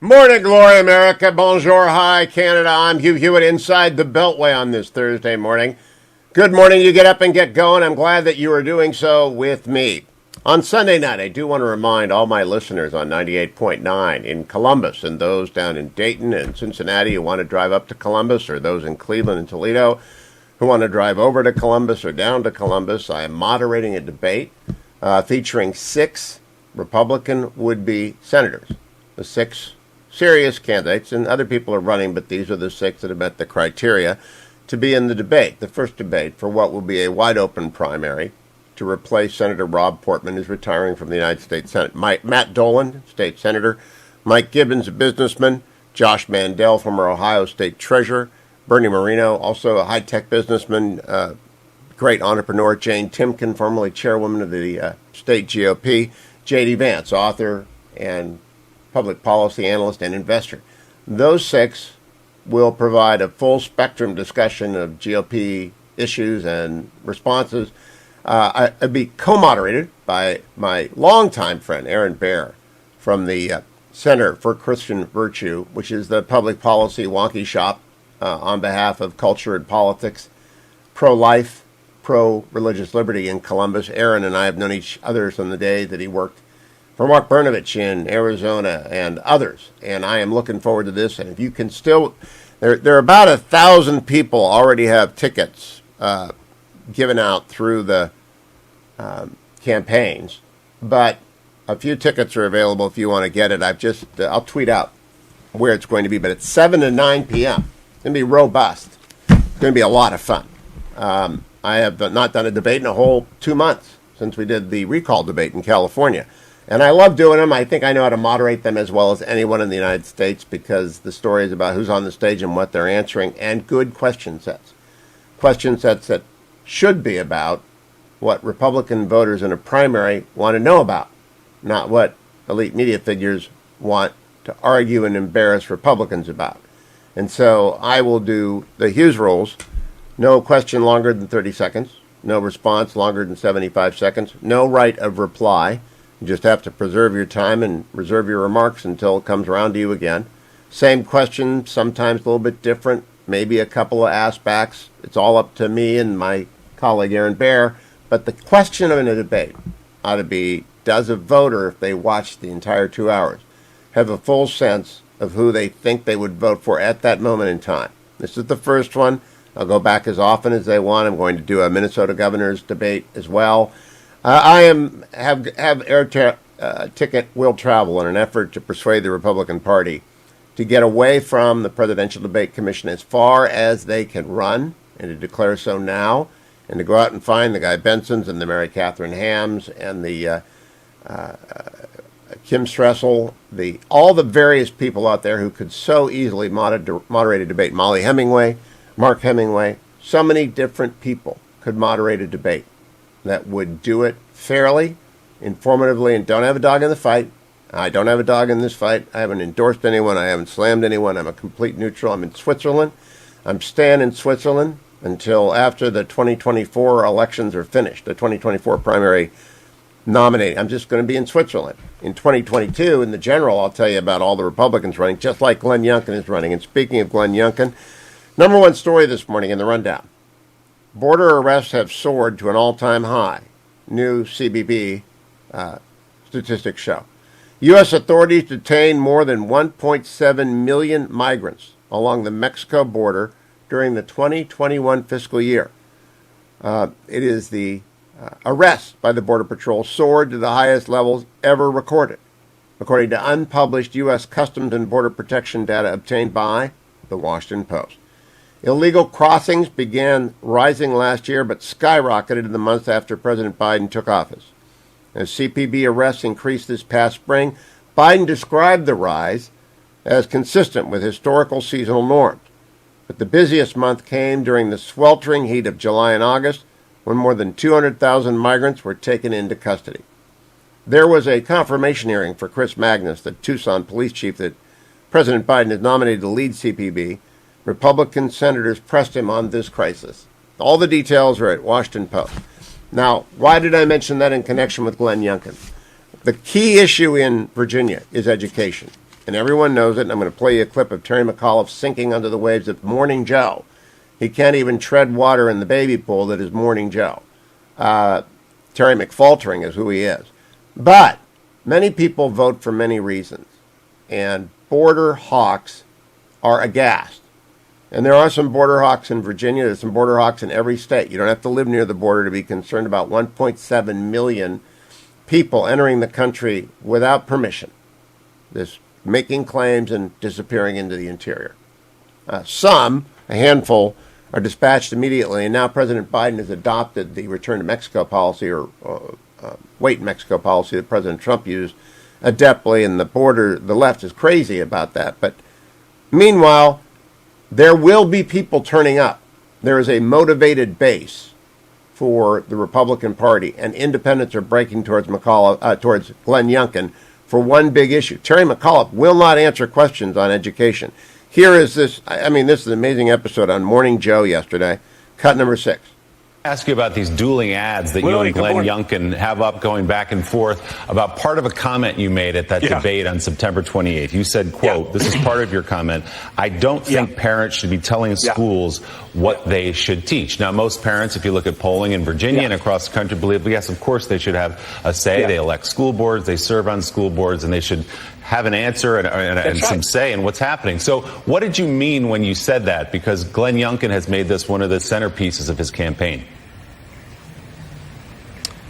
Morning, glory, America. Bonjour, hi, Canada. I'm Hugh Hewitt inside the Beltway on this Thursday morning. Good morning. You get up and get going. I'm glad that you are doing so with me. On Sunday night, I do want to remind all my listeners on 98.9 in Columbus and those down in Dayton and Cincinnati who want to drive up to Columbus, or those in Cleveland and Toledo who want to drive over to Columbus or down to Columbus. I am moderating a debate featuring 6 Republican would-be senators. The 6 serious candidates, and other people are running, but these are the 6 that have met the criteria to be in the debate. The first debate for what will be a wide-open primary to replace Senator Rob Portman, who's retiring from the United States Senate. Matt Dolan, state senator. Mike Gibbons, a businessman. Josh Mandel, former Ohio State treasurer. Bernie Moreno, also a high-tech businessman, great entrepreneur. Jane Timken, formerly chairwoman of the state GOP. J.D. Vance, author and public policy analyst and investor. Those 6 will provide a full spectrum discussion of GOP issues and responses. I'd be co-moderated by my longtime friend, Aaron Baer, from the Center for Christian Virtue, which is the public policy wonky shop on behalf of culture and politics, pro-life, pro-religious liberty in Columbus. Aaron and I have known each other from the day that he worked for Mark Brnovich in Arizona and others, and I am looking forward to this. And if you can still, there are about 1,000 people already have tickets given out through the campaigns, but a few tickets are available if you want to get it. I'll tweet out where it's going to be, but it's 7 to 9 p.m. It's going to be robust. It's going to be a lot of fun. I have not done a debate in a whole 2 months since we did the recall debate in California. And I love doing them. I think I know how to moderate them as well as anyone in the United States, because the story is about who's on the stage and what they're answering, and good question sets. Question sets that should be about what Republican voters in a primary want to know about, not what elite media figures want to argue and embarrass Republicans about. And so I will do the Hughes rules. No question longer than 30 seconds. No response longer than 75 seconds. No right of reply. You just have to preserve your time and reserve your remarks until it comes around to you again. Same question, sometimes a little bit different, maybe a couple of aspects. It's all up to me and my colleague Aaron Baer. But the question in a debate ought to be, does a voter, if they watch the entire 2 hours, have a full sense of who they think they would vote for at that moment in time? This is the first one. I'll go back as often as they want. I'm going to do a Minnesota governor's debate as well. I have air ticket will travel in an effort to persuade the Republican Party to get away from the Presidential Debate Commission as far as they can run, and to declare so now, and to go out and find the Guy Bensons and the Mary Catherine Hams and the Kim Stressel, all the various people out there who could so easily moderate a debate. Molly Hemingway, Mark Hemingway, so many different people could moderate a debate that would do it fairly, informatively, and don't have a dog in the fight. I don't have a dog in this fight. I haven't endorsed anyone. I haven't slammed anyone. I'm a complete neutral. I'm in Switzerland. I'm staying in Switzerland until after the 2024 elections are finished, the 2024 primary nominating. I'm just going to be in Switzerland. In 2022, in the general, I'll tell you about all the Republicans running, just like Glenn Younkin is running. And speaking of Glenn Younkin, number one story this morning in the rundown. Border arrests have soared to an all-time high. New CBP statistics show. U.S. authorities detained more than 1.7 million migrants along the Mexico border during the 2021 fiscal year. It is the arrests by the Border Patrol soared to the highest levels ever recorded, according to unpublished U.S. Customs and Border Protection data obtained by the Washington Post. Illegal crossings began rising last year, but skyrocketed in the months after President Biden took office. As CPB arrests increased this past spring, Biden described the rise as consistent with historical seasonal norms. But the busiest month came during the sweltering heat of July and August, when more than 200,000 migrants were taken into custody. There was a confirmation hearing for Chris Magnus, the Tucson police chief that President Biden has nominated to lead CPB. Republican senators pressed him on this crisis. All the details are at Washington Post. Now, why did I mention that in connection with Glenn Younkin? The key issue in Virginia is education. and everyone knows it, and I'm going to play you a clip of Terry McAuliffe sinking under the waves of Morning Joe. He can't even tread water in the baby pool that is Morning Joe. Terry McFaltering is who he is. But many people vote for many reasons, and border hawks are aghast. And there are some border hawks in Virginia. There's some border hawks in every state. You don't have to live near the border to be concerned about 1.7 million people entering the country without permission. This making claims and disappearing into the interior. Some, a handful, are dispatched immediately, and now President Biden has adopted the return to Mexico policy, or wait in Mexico policy that President Trump used adeptly, and the left is crazy about that. But meanwhile, there will be people turning up. There is a motivated base for the Republican Party, and independents are breaking towards towards Glenn Younkin for one big issue. Terry McAuliffe will not answer questions on education. Here is this. This is an amazing episode on Morning Joe yesterday, cut number 6. Ask you about these dueling ads that you and Glenn Younkin have up going back and forth about part of a comment you made at that debate on September 28th. You said, quote, this is part of your comment, I don't think parents should be telling schools what they should teach. Now, most parents, if you look at polling in Virginia and across the country, believe, yes, of course, they should have a say. They elect school boards, they serve on school boards, and they should have an answer and some say in what's happening. So what did you mean when you said that? Because Glenn Younkin has made this one of the centerpieces of his campaign.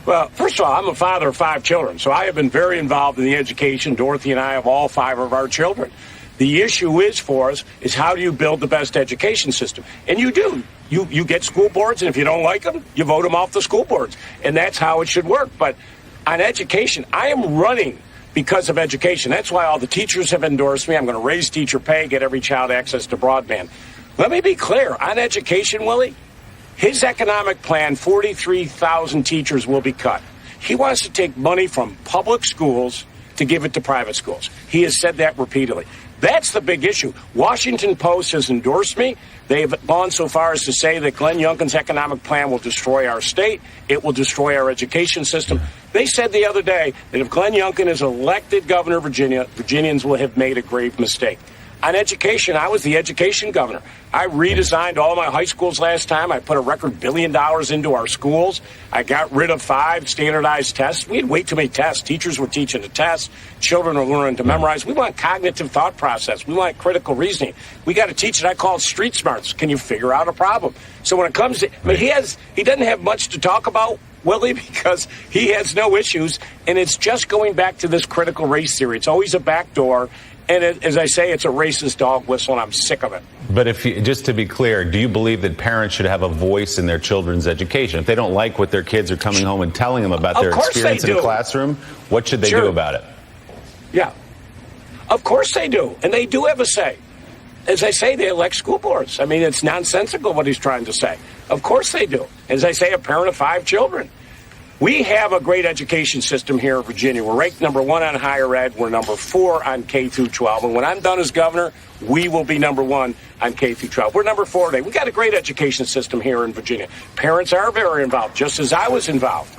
Well, first of all, I'm a father of 5 children, so I have been very involved in the education. Dorothy and I have all 5 of our children. The issue is for us is how do you build the best education system? And you do. You get school boards, and if you don't like them, you vote them off the school boards. And that's how it should work. But on education, I am running because of education. That's why all the teachers have endorsed me. I'm going to raise teacher pay, get every child access to broadband. Let me be clear. On education, Willie, his economic plan, 43,000 teachers will be cut. He wants to take money from public schools to give it to private schools. He has said that repeatedly. That's the big issue. Washington Post has endorsed me. They've gone so far as to say that Glenn Younkin's economic plan will destroy our state. It will destroy our education system. They said the other day that if Glenn Younkin is elected governor of Virginia, Virginians will have made a grave mistake. On education, I was the education governor. I redesigned all my high schools last time. I put a record $1 billion into our schools. I got rid of 5 standardized tests. We had way too many tests. Teachers were teaching the tests. Children are learning to memorize. We want cognitive thought process. We want critical reasoning. We got to teach it. I call it street smarts. Can you figure out a problem? So when it comes to, he doesn't have much to talk about, Willie, because he has no issues. And it's just going back to this critical race theory. It's always a backdoor. And as I say, it's a racist dog whistle, and I'm sick of it. But just to be clear, do you believe that parents should have a voice in their children's education? If they don't like what their kids are coming home and telling them about their experience in the classroom, what should they do about it? Yeah, of course they do. And they do have a say. As I say, they elect school boards. It's nonsensical what he's trying to say. Of course they do. As I say, a parent of 5 children. We have a great education system here in Virginia. We're ranked number 1 on higher ed. We're number 4 on K through 12. And when I'm done as governor, we will be number 1 on K through 12. We're number 4 today. We got a great education system here in Virginia. Parents are very involved, just as I was involved.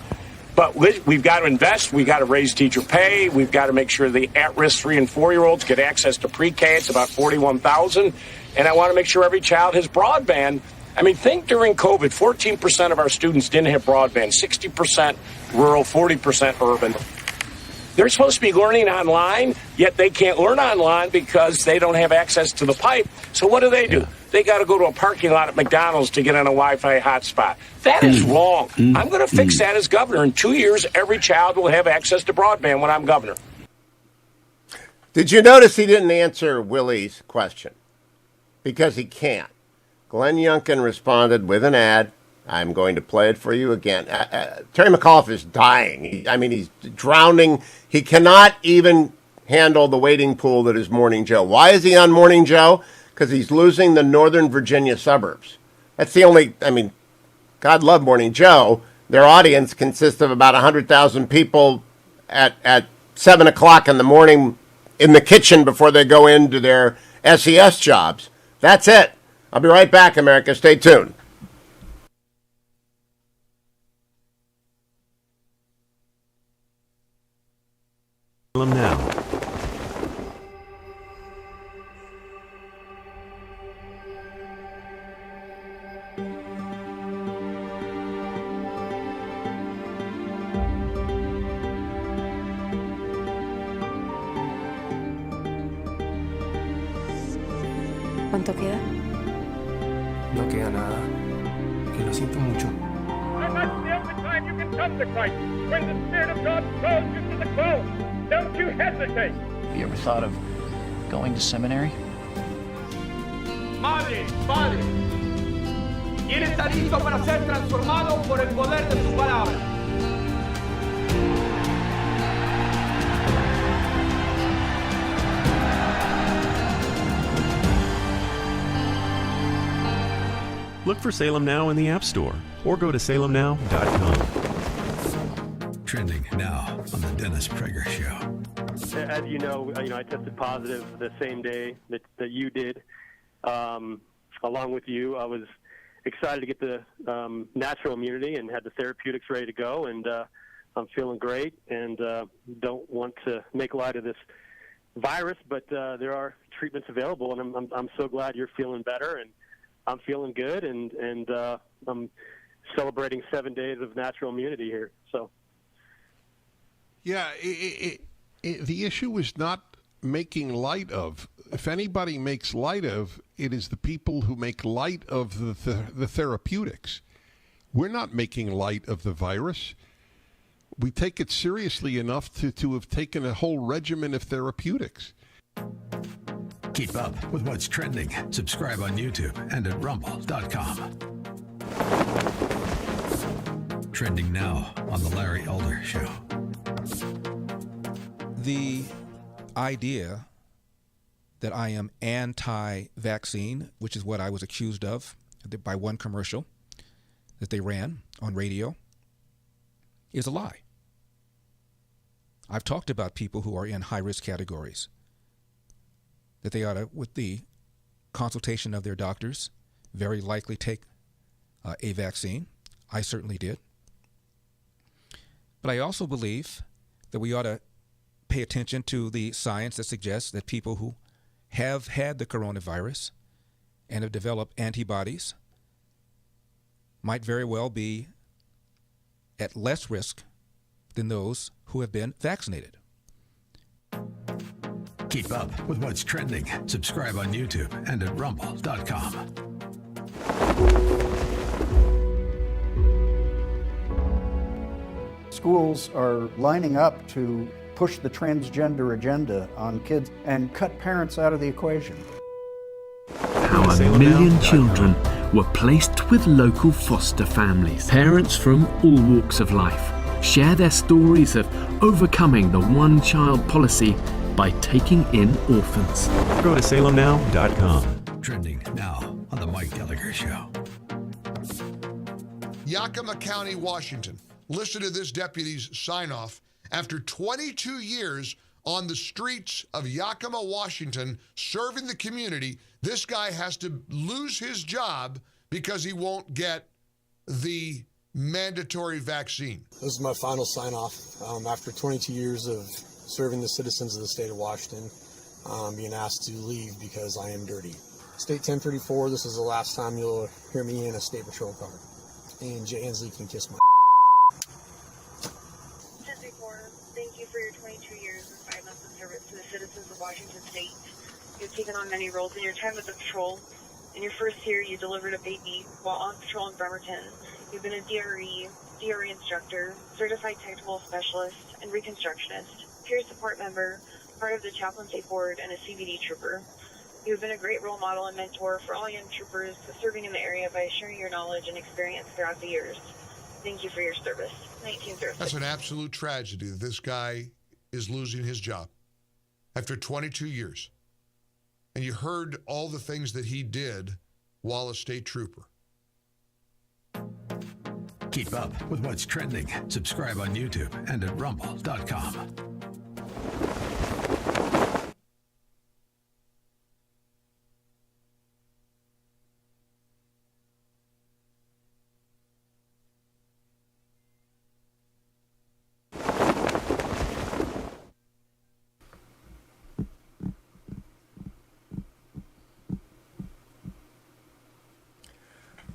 But we've got to invest. We've got to raise teacher pay. We've got to make sure the at-risk 3- and 4-year-olds get access to pre-K. It's about 41,000. And I want to make sure every child has broadband. Think during COVID, 14% of our students didn't have broadband, 60% rural, 40% urban. They're supposed to be learning online, yet they can't learn online because they don't have access to the pipe. So what do? They got to go to a parking lot at McDonald's to get on a Wi-Fi hotspot. That is wrong. I'm going to fix that as governor. In 2 years, every child will have access to broadband when I'm governor. Did you notice he didn't answer Willie's question? Because he can't. Glenn Younkin responded with an ad. I'm going to play it for you again. Terry McAuliffe is dying. He's drowning. He cannot even handle the waiting pool that is Morning Joe. Why is he on Morning Joe? Because he's losing the Northern Virginia suburbs. That's the only, God love Morning Joe. Their audience consists of about 100,000 people at 7 o'clock in the morning in the kitchen before they go into their SES jobs. That's it. I'll be right back, America. Stay tuned. Now. queda? No queda nada. Que lo siento mucho. And that's the only time you can come to Christ, when the Spirit of God calls you to the cross. Don't you hesitate. You ever thought of going to seminary? Madre, padre, ¿quién está listo para ser transformado por el poder de su palabra? Look for Salem Now in the App Store or go to salemnow.com. Trending now on the Dennis Prager Show. As you know, I tested positive the same day that you did. Along with you, I was excited to get the natural immunity and had the therapeutics ready to go, and I'm feeling great and don't want to make light of this virus, but there are treatments available, and I'm so glad you're feeling better, and I'm feeling good, and I'm celebrating 7 days of natural immunity here. So, yeah, the issue is not making light of. If anybody makes light of, it is the people who make light of the therapeutics. We're not making light of the virus. We take it seriously enough to have taken a whole regimen of therapeutics. Keep up with what's trending. Subscribe on YouTube and at rumble.com. Trending now on the Larry Elder Show. The idea that I am anti-vaccine, which is what I was accused of by one commercial that they ran on radio, is a lie. I've talked about people who are in high-risk categories, that they ought to, with the consultation of their doctors, very likely take a vaccine. I certainly did. But I also believe that we ought to pay attention to the science that suggests that people who have had the coronavirus and have developed antibodies might very well be at less risk than those who have been vaccinated. Keep up with what's trending. Subscribe on YouTube and at rumble.com. Schools are lining up to push the transgender agenda on kids and cut parents out of the equation. How a million children were placed with local foster families. Parents from all walks of life share their stories of overcoming the one-child policy by taking in orphans. Go to salemnow.com. Trending now on the Mike Gallagher Show. Yakima County, Washington. Listen to this deputy's sign-off. After 22 years on the streets of Yakima, Washington, serving the community, this guy has to lose his job because he won't get the mandatory vaccine. This is my final sign-off after 22 years of serving the citizens of the state of Washington, being asked to leave because I am dirty. State 1034, this is the last time you'll hear me in a state patrol car. And Jay Hensley can kiss my 1034, thank you for your 22 years and 5 months of service to the citizens of Washington State. You've taken on many roles in your time with the patrol. In your first year, you delivered a baby while on patrol in Bremerton. You've been a DRE instructor, certified technical specialist, and reconstructionist, peer support member, part of the chaplaincy board, and a CBD trooper. You've been a great role model and mentor for all young troopers serving in the area by sharing your knowledge and experience throughout the years. Thank you for your service. 1906. That's an absolute tragedy that this guy is losing his job after 22 years. And you heard all the things that he did while a state trooper. Keep up with what's trending. Subscribe on YouTube and at rumble.com.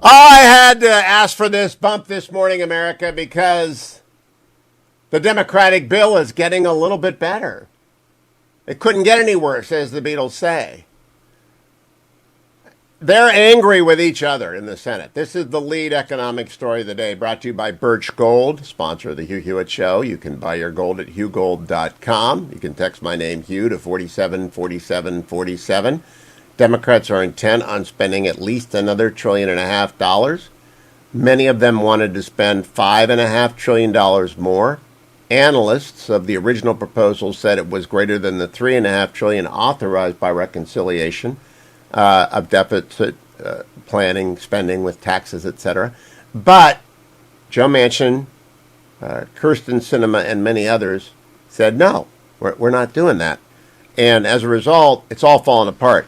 I had to ask for this bump this morning, America, because the Democratic bill is getting a little bit better. It couldn't get any worse, as the Beatles say. they're angry with each other in the Senate. This is the lead economic story of the day, brought to you by Birch Gold, sponsor of the Hugh Hewitt Show. You can buy your gold at hughgold.com. You can text my name, Hugh, to 474747. Democrats are intent on spending at least another $1.5 trillion. Many of them wanted to spend $5.5 trillion more. Analysts of the original proposal said it was greater than the $3.5 trillion authorized by reconciliation of deficit planning, spending with taxes, etc. But Joe Manchin, Kyrsten Sinema, and many others said, no, we're not doing that. And as a result, it's all fallen apart.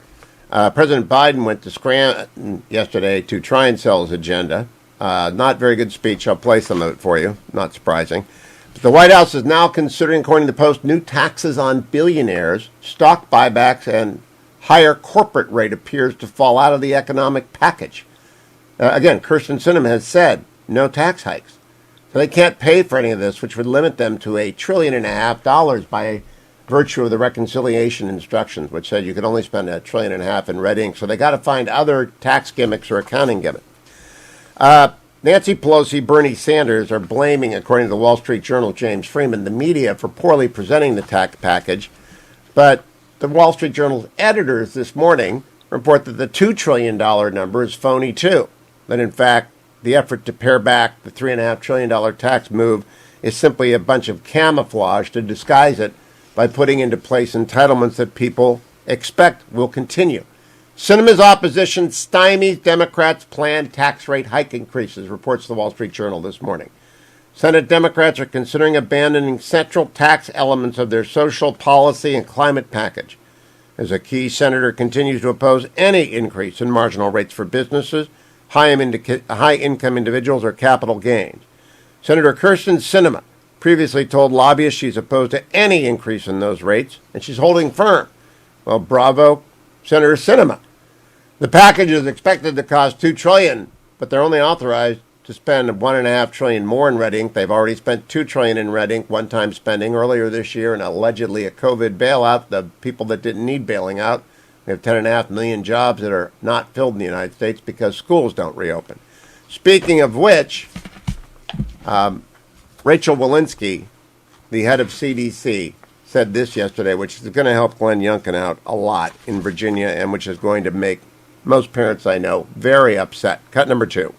President Biden went to Scranton yesterday to try and sell his agenda. Not very good speech. I'll play some of it for you. Not surprising. But the White House is now considering, according to the Post, new taxes on billionaires, stock buybacks, and higher corporate rate appears to fall out of the economic package. Again, Kyrsten Sinema has said no tax hikes. So they can't pay for any of this, which would limit them to $1.5 trillion by virtue of the reconciliation instructions, which said you could only spend $1.5 trillion in red ink. So they got to find other tax gimmicks or accounting gimmicks. Nancy Pelosi, Bernie Sanders are blaming, according to the Wall Street Journal, James Freeman, the media for poorly presenting the tax package. But the Wall Street Journal's editors this morning report that the $2 trillion number is phony too. That in fact, the effort to pare back the $3.5 trillion tax move is simply a bunch of camouflage to disguise it by putting into place entitlements that people expect will continue. Sinema's opposition stymies Democrats' planned tax rate hike increases, reports the Wall Street Journal this morning. Senate Democrats are considering abandoning central tax elements of their social policy and climate package, as a key senator continues to oppose any increase in marginal rates for businesses, high-income individuals, or capital gains. Senator Kyrsten Sinema previously told lobbyists she's opposed to any increase in those rates, and she's holding firm. Well, bravo, Senator Sinema. The package is expected to cost $2 trillion, but they're only authorized to spend $1.5 trillion more in red ink. They've already spent $2 trillion in red ink one-time spending earlier this year, and allegedly a COVID bailout. The people that didn't need bailing out. We have 10.5 million jobs that are not filled in the United States because schools don't reopen. Speaking of which, Rachel Walensky, the head of CDC, said this yesterday, which is going to help Glenn Younkin out a lot in Virginia, and which is going to make most parents I know very upset. Cut number 2.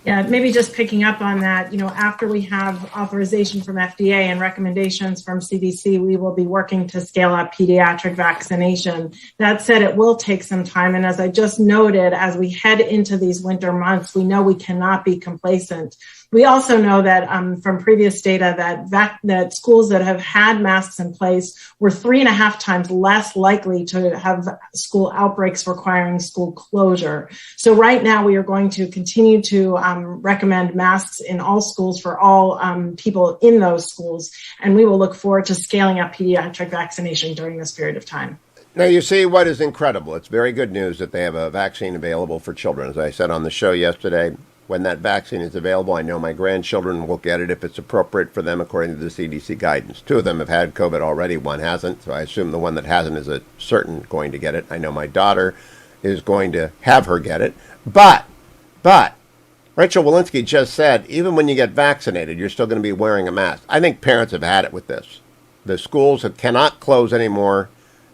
Yeah, maybe just picking up on that, after we have authorization from FDA and recommendations from CDC, we will be working to scale up pediatric vaccination. That said, it will take some time. And as I just noted, as we head into these winter months, we know we cannot be complacent. We also know that from previous data that schools that have had masks in place were 3.5 times less likely to have school outbreaks requiring school closure. So right now we are going to continue to recommend masks in all schools for all people in those schools, and we will look forward to scaling up pediatric vaccination during this period of time. Now, you see what is incredible. It's very good news that they have a vaccine available for children. As I said on the show yesterday, when that vaccine is available, I know my grandchildren will get it if it's appropriate for them according to the CDC guidance. 2 of them have had COVID already, 1 hasn't, so I assume the one that hasn't is a certain going to get it. I know my daughter is going to have her get it. But, Rachel Walensky just said, even when you get vaccinated, you're still going to be wearing a mask. I think parents have had it with this. The schools cannot close anymore.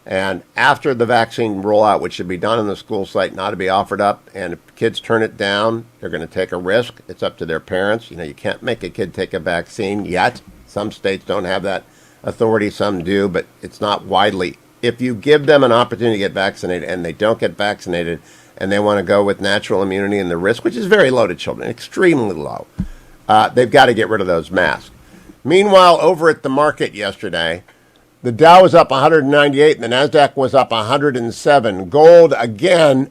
And after the vaccine rollout, which should be done on the school site, not to be offered up, and if kids turn it down, they're going to take a risk. It's up to their parents. You can't make a kid take a vaccine yet. Some states don't have that authority, some do, but it's not widely. If you give them an opportunity to get vaccinated and they don't get vaccinated and they want to go with natural immunity and the risk, which is very low to children, extremely low, they've got to get rid of those masks. Meanwhile, over at the market yesterday, the Dow was up 198 and the NASDAQ was up 107. Gold, again,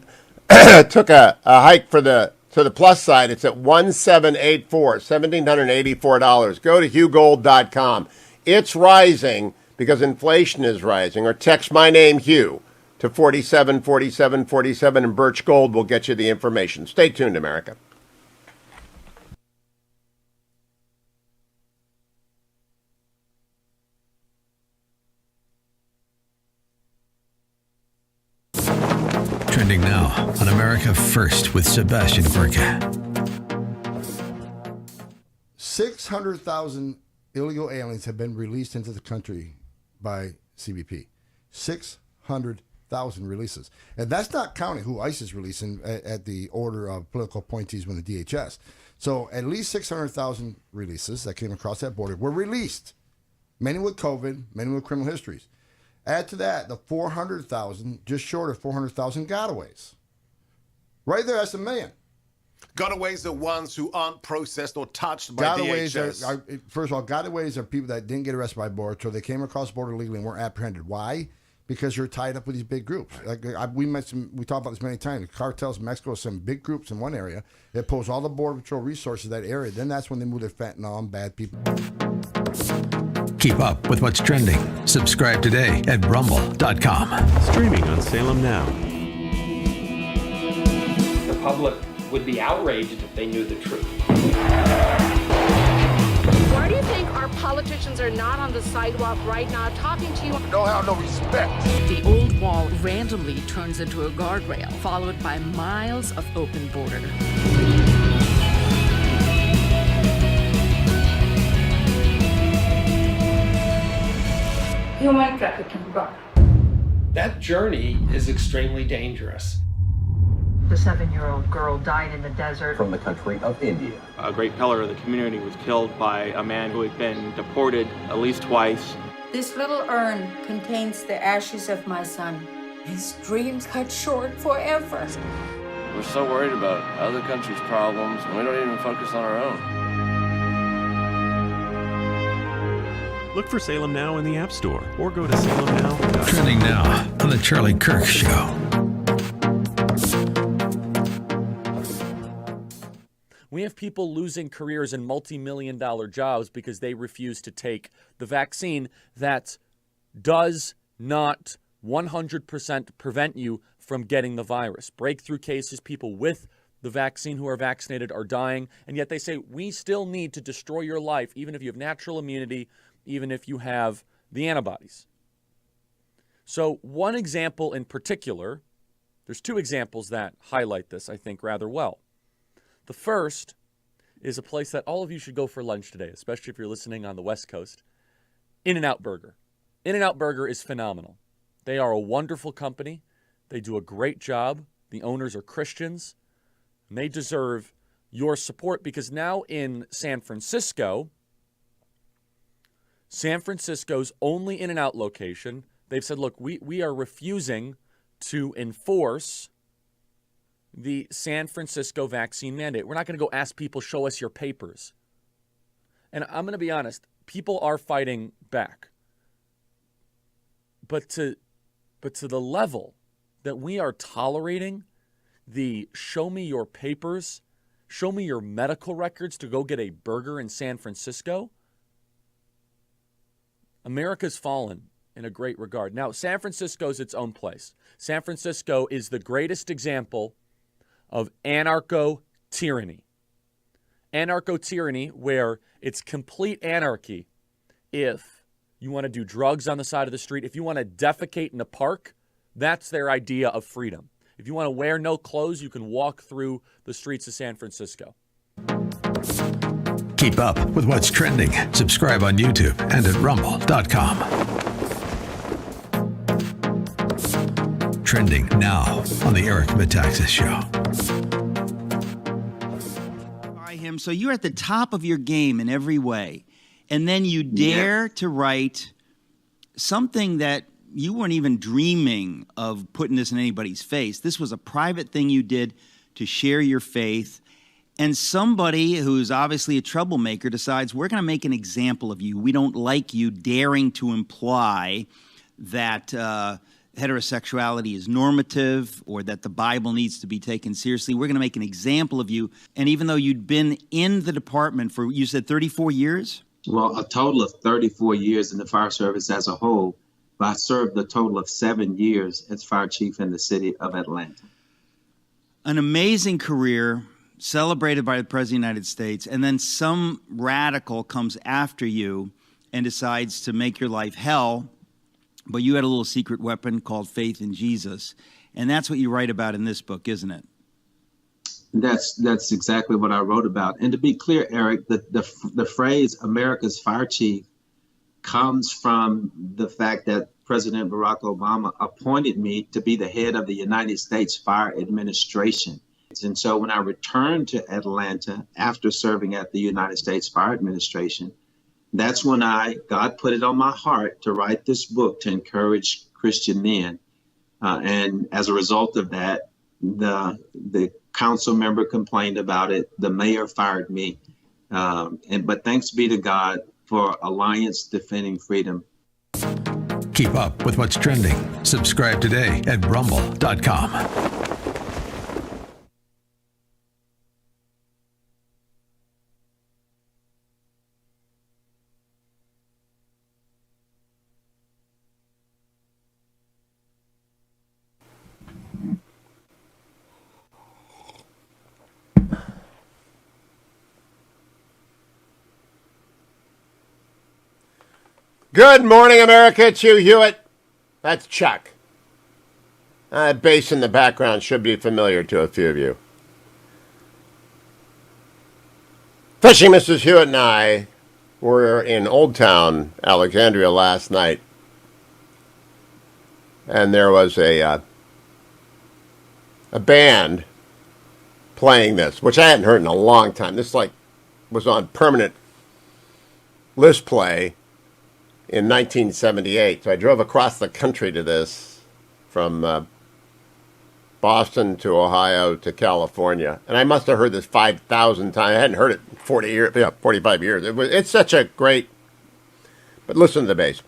took a hike to the plus side. It's at 1784, $1,784. Go to hughgold.com. It's rising because inflation is rising. Or text my name, Hugh, to 474747, and Birch Gold will get you the information. Stay tuned, America. Trending now now on America First with Sebastian Gorka. 600,000 illegal aliens have been released into the country by CBP. 600,000 releases. And that's not counting who ICE is releasing at the order of political appointees from the DHS. So at least 600,000 releases that came across that border were released. Many with COVID, many with criminal histories. Add to that the 400,000, just short of 400,000 gotaways. Right there, that's a million. Gotaways are ones who aren't processed or touched by DHS. Are first of all, gotaways are people that didn't get arrested by border, so they came across the border legally and weren't apprehended. Why? Because you're tied up with these big groups. Like we talked about this many times. The cartels in Mexico, some big groups in one area that pose all the border patrol resources in that area. Then that's when they move their fentanyl and bad people. Keep up with what's trending. Subscribe today at rumble.com. Streaming on Salem Now. The public would be outraged if they knew the truth. Why do you think our politicians are not on the sidewalk right now talking to you? Don't have no respect. The old wall randomly turns into a guardrail, followed by miles of open border. Human trafficking. That journey is extremely dangerous. The 7-year-old girl died in the desert. From the country of India. A great pillar of the community was killed by a man who had been deported at least twice. This little urn contains the ashes of my son. His dreams cut short forever. We're so worried about other countries' problems, and we don't even focus on our own. Look for Salem Now in the App Store or go to salemnow.com. Trending now on The Charlie Kirk Show. We have people losing careers in multi-million-dollar jobs because they refuse to take the vaccine that does not 100% prevent you from getting the virus. Breakthrough cases, people with the vaccine who are vaccinated are dying, and yet they say we still need to destroy your life even if you have natural immunity, even if you have the antibodies. So one example in particular, there's two examples that highlight this, I think, rather well. The first is a place that all of you should go for lunch today, especially if you're listening on the West Coast. In-N-Out Burger. In-N-Out Burger is phenomenal. They are a wonderful company. They do a great job. The owners are Christians. And they deserve your support because now in San Francisco's only In-N-Out location, they've said, look, we are refusing to enforce the San Francisco vaccine mandate. We're not going to go ask people, show us your papers. And I'm going to be honest, people are fighting back. But to the level that we are tolerating the show me your papers, show me your medical records to go get a burger in San Francisco, America's fallen in a great regard. Now, San Francisco's its own place. San Francisco is the greatest example of anarcho-tyranny. Anarcho-tyranny where it's complete anarchy if you want to do drugs on the side of the street. If you want to defecate in a park, that's their idea of freedom. If you want to wear no clothes, you can walk through the streets of San Francisco. Keep up with what's trending. Subscribe on YouTube and at rumble.com. Trending now on the Eric Metaxas Show. By him, so you're at the top of your game in every way, and then you dare to write something that you weren't even dreaming of putting this in anybody's face. This was a private thing you did to share your faith, and somebody who's obviously a troublemaker decides, we're going to make an example of you. We don't like you daring to imply that heterosexuality is normative or that the Bible needs to be taken seriously. We're going to make an example of you. And even though you'd been in the department for, you said 34 years? Well, a total of 34 years in the fire service as a whole, but I served a total of 7 years as fire chief in the city of Atlanta. An amazing career, celebrated by the President of the United States, and then some radical comes after you and decides to make your life hell. But you had a little secret weapon called faith in Jesus. And that's what you write about in this book, isn't it? That's exactly what I wrote about. And to be clear, Eric, the phrase America's fire chief comes from the fact that President Barack Obama appointed me to be the head of the United States Fire Administration. And so when I returned to Atlanta after serving at the United States Fire Administration, that's when God put it on my heart to write this book to encourage Christian men. And as a result of that, the council member complained about it. The mayor fired me. But thanks be to God for Alliance Defending Freedom. Keep up with what's trending. Subscribe today at rumble.com. Good morning, America. It's Hugh Hewitt. That's Chuck. That bass in the background should be familiar to a few of you. Fishing Mrs. Hewitt and I were in Old Town, Alexandria last night. And there was a band playing this, which I hadn't heard in a long time. This was on permanent list play in 1978. So I drove across the country to this from Boston to Ohio to California. And I must have heard this 5,000 times. I hadn't heard it in 45 years. It's such a great... But listen to the bass.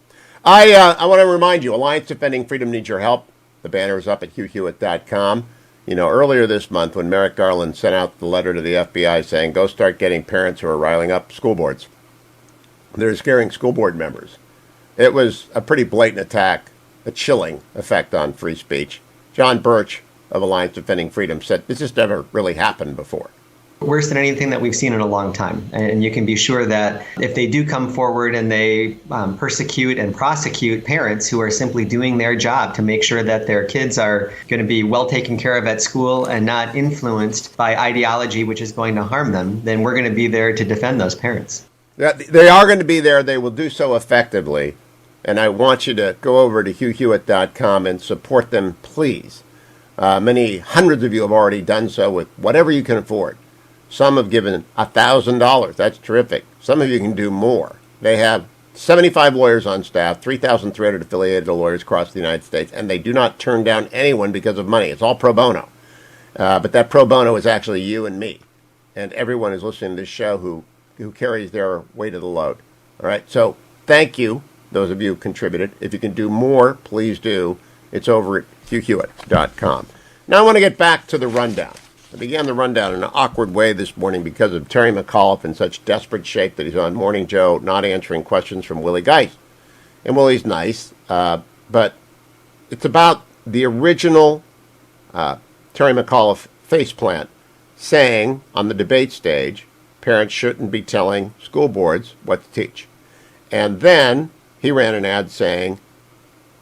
I want to remind you, Alliance Defending Freedom needs your help. The banner is up at hughhewitt.com. You know, earlier this month when Merrick Garland sent out the letter to the FBI saying, go start getting parents who are riling up school boards. They're scaring school board members. It was a pretty blatant attack, a chilling effect on free speech. John Birch of Alliance Defending Freedom said this has never really happened before. Worse than anything that we've seen in a long time. And you can be sure that if they do come forward and they persecute and prosecute parents who are simply doing their job to make sure that their kids are going to be well taken care of at school and not influenced by ideology which is going to harm them, then we're going to be there to defend those parents. They are going to be there. They will do so effectively. And I want you to go over to hughhewitt.com and support them, please. Many hundreds of you have already done so with whatever you can afford. Some have given $1,000. That's terrific. Some of you can do more. They have 75 lawyers on staff, 3,300 affiliated lawyers across the United States, and they do not turn down anyone because of money. It's all pro bono. But that pro bono is actually you and me and everyone who's listening to this show who carries their weight of the load. All right? So thank you, those of you who contributed. If you can do more, please do. It's over at hughhewitt.com. Now I want to get back to the rundown. I began the rundown in an awkward way this morning because of Terry McAuliffe in such desperate shape that he's on Morning Joe not answering questions from Willie Geist. And Willie's nice, but it's about the original Terry McAuliffe faceplant saying on the debate stage, parents shouldn't be telling school boards what to teach. And then he ran an ad saying,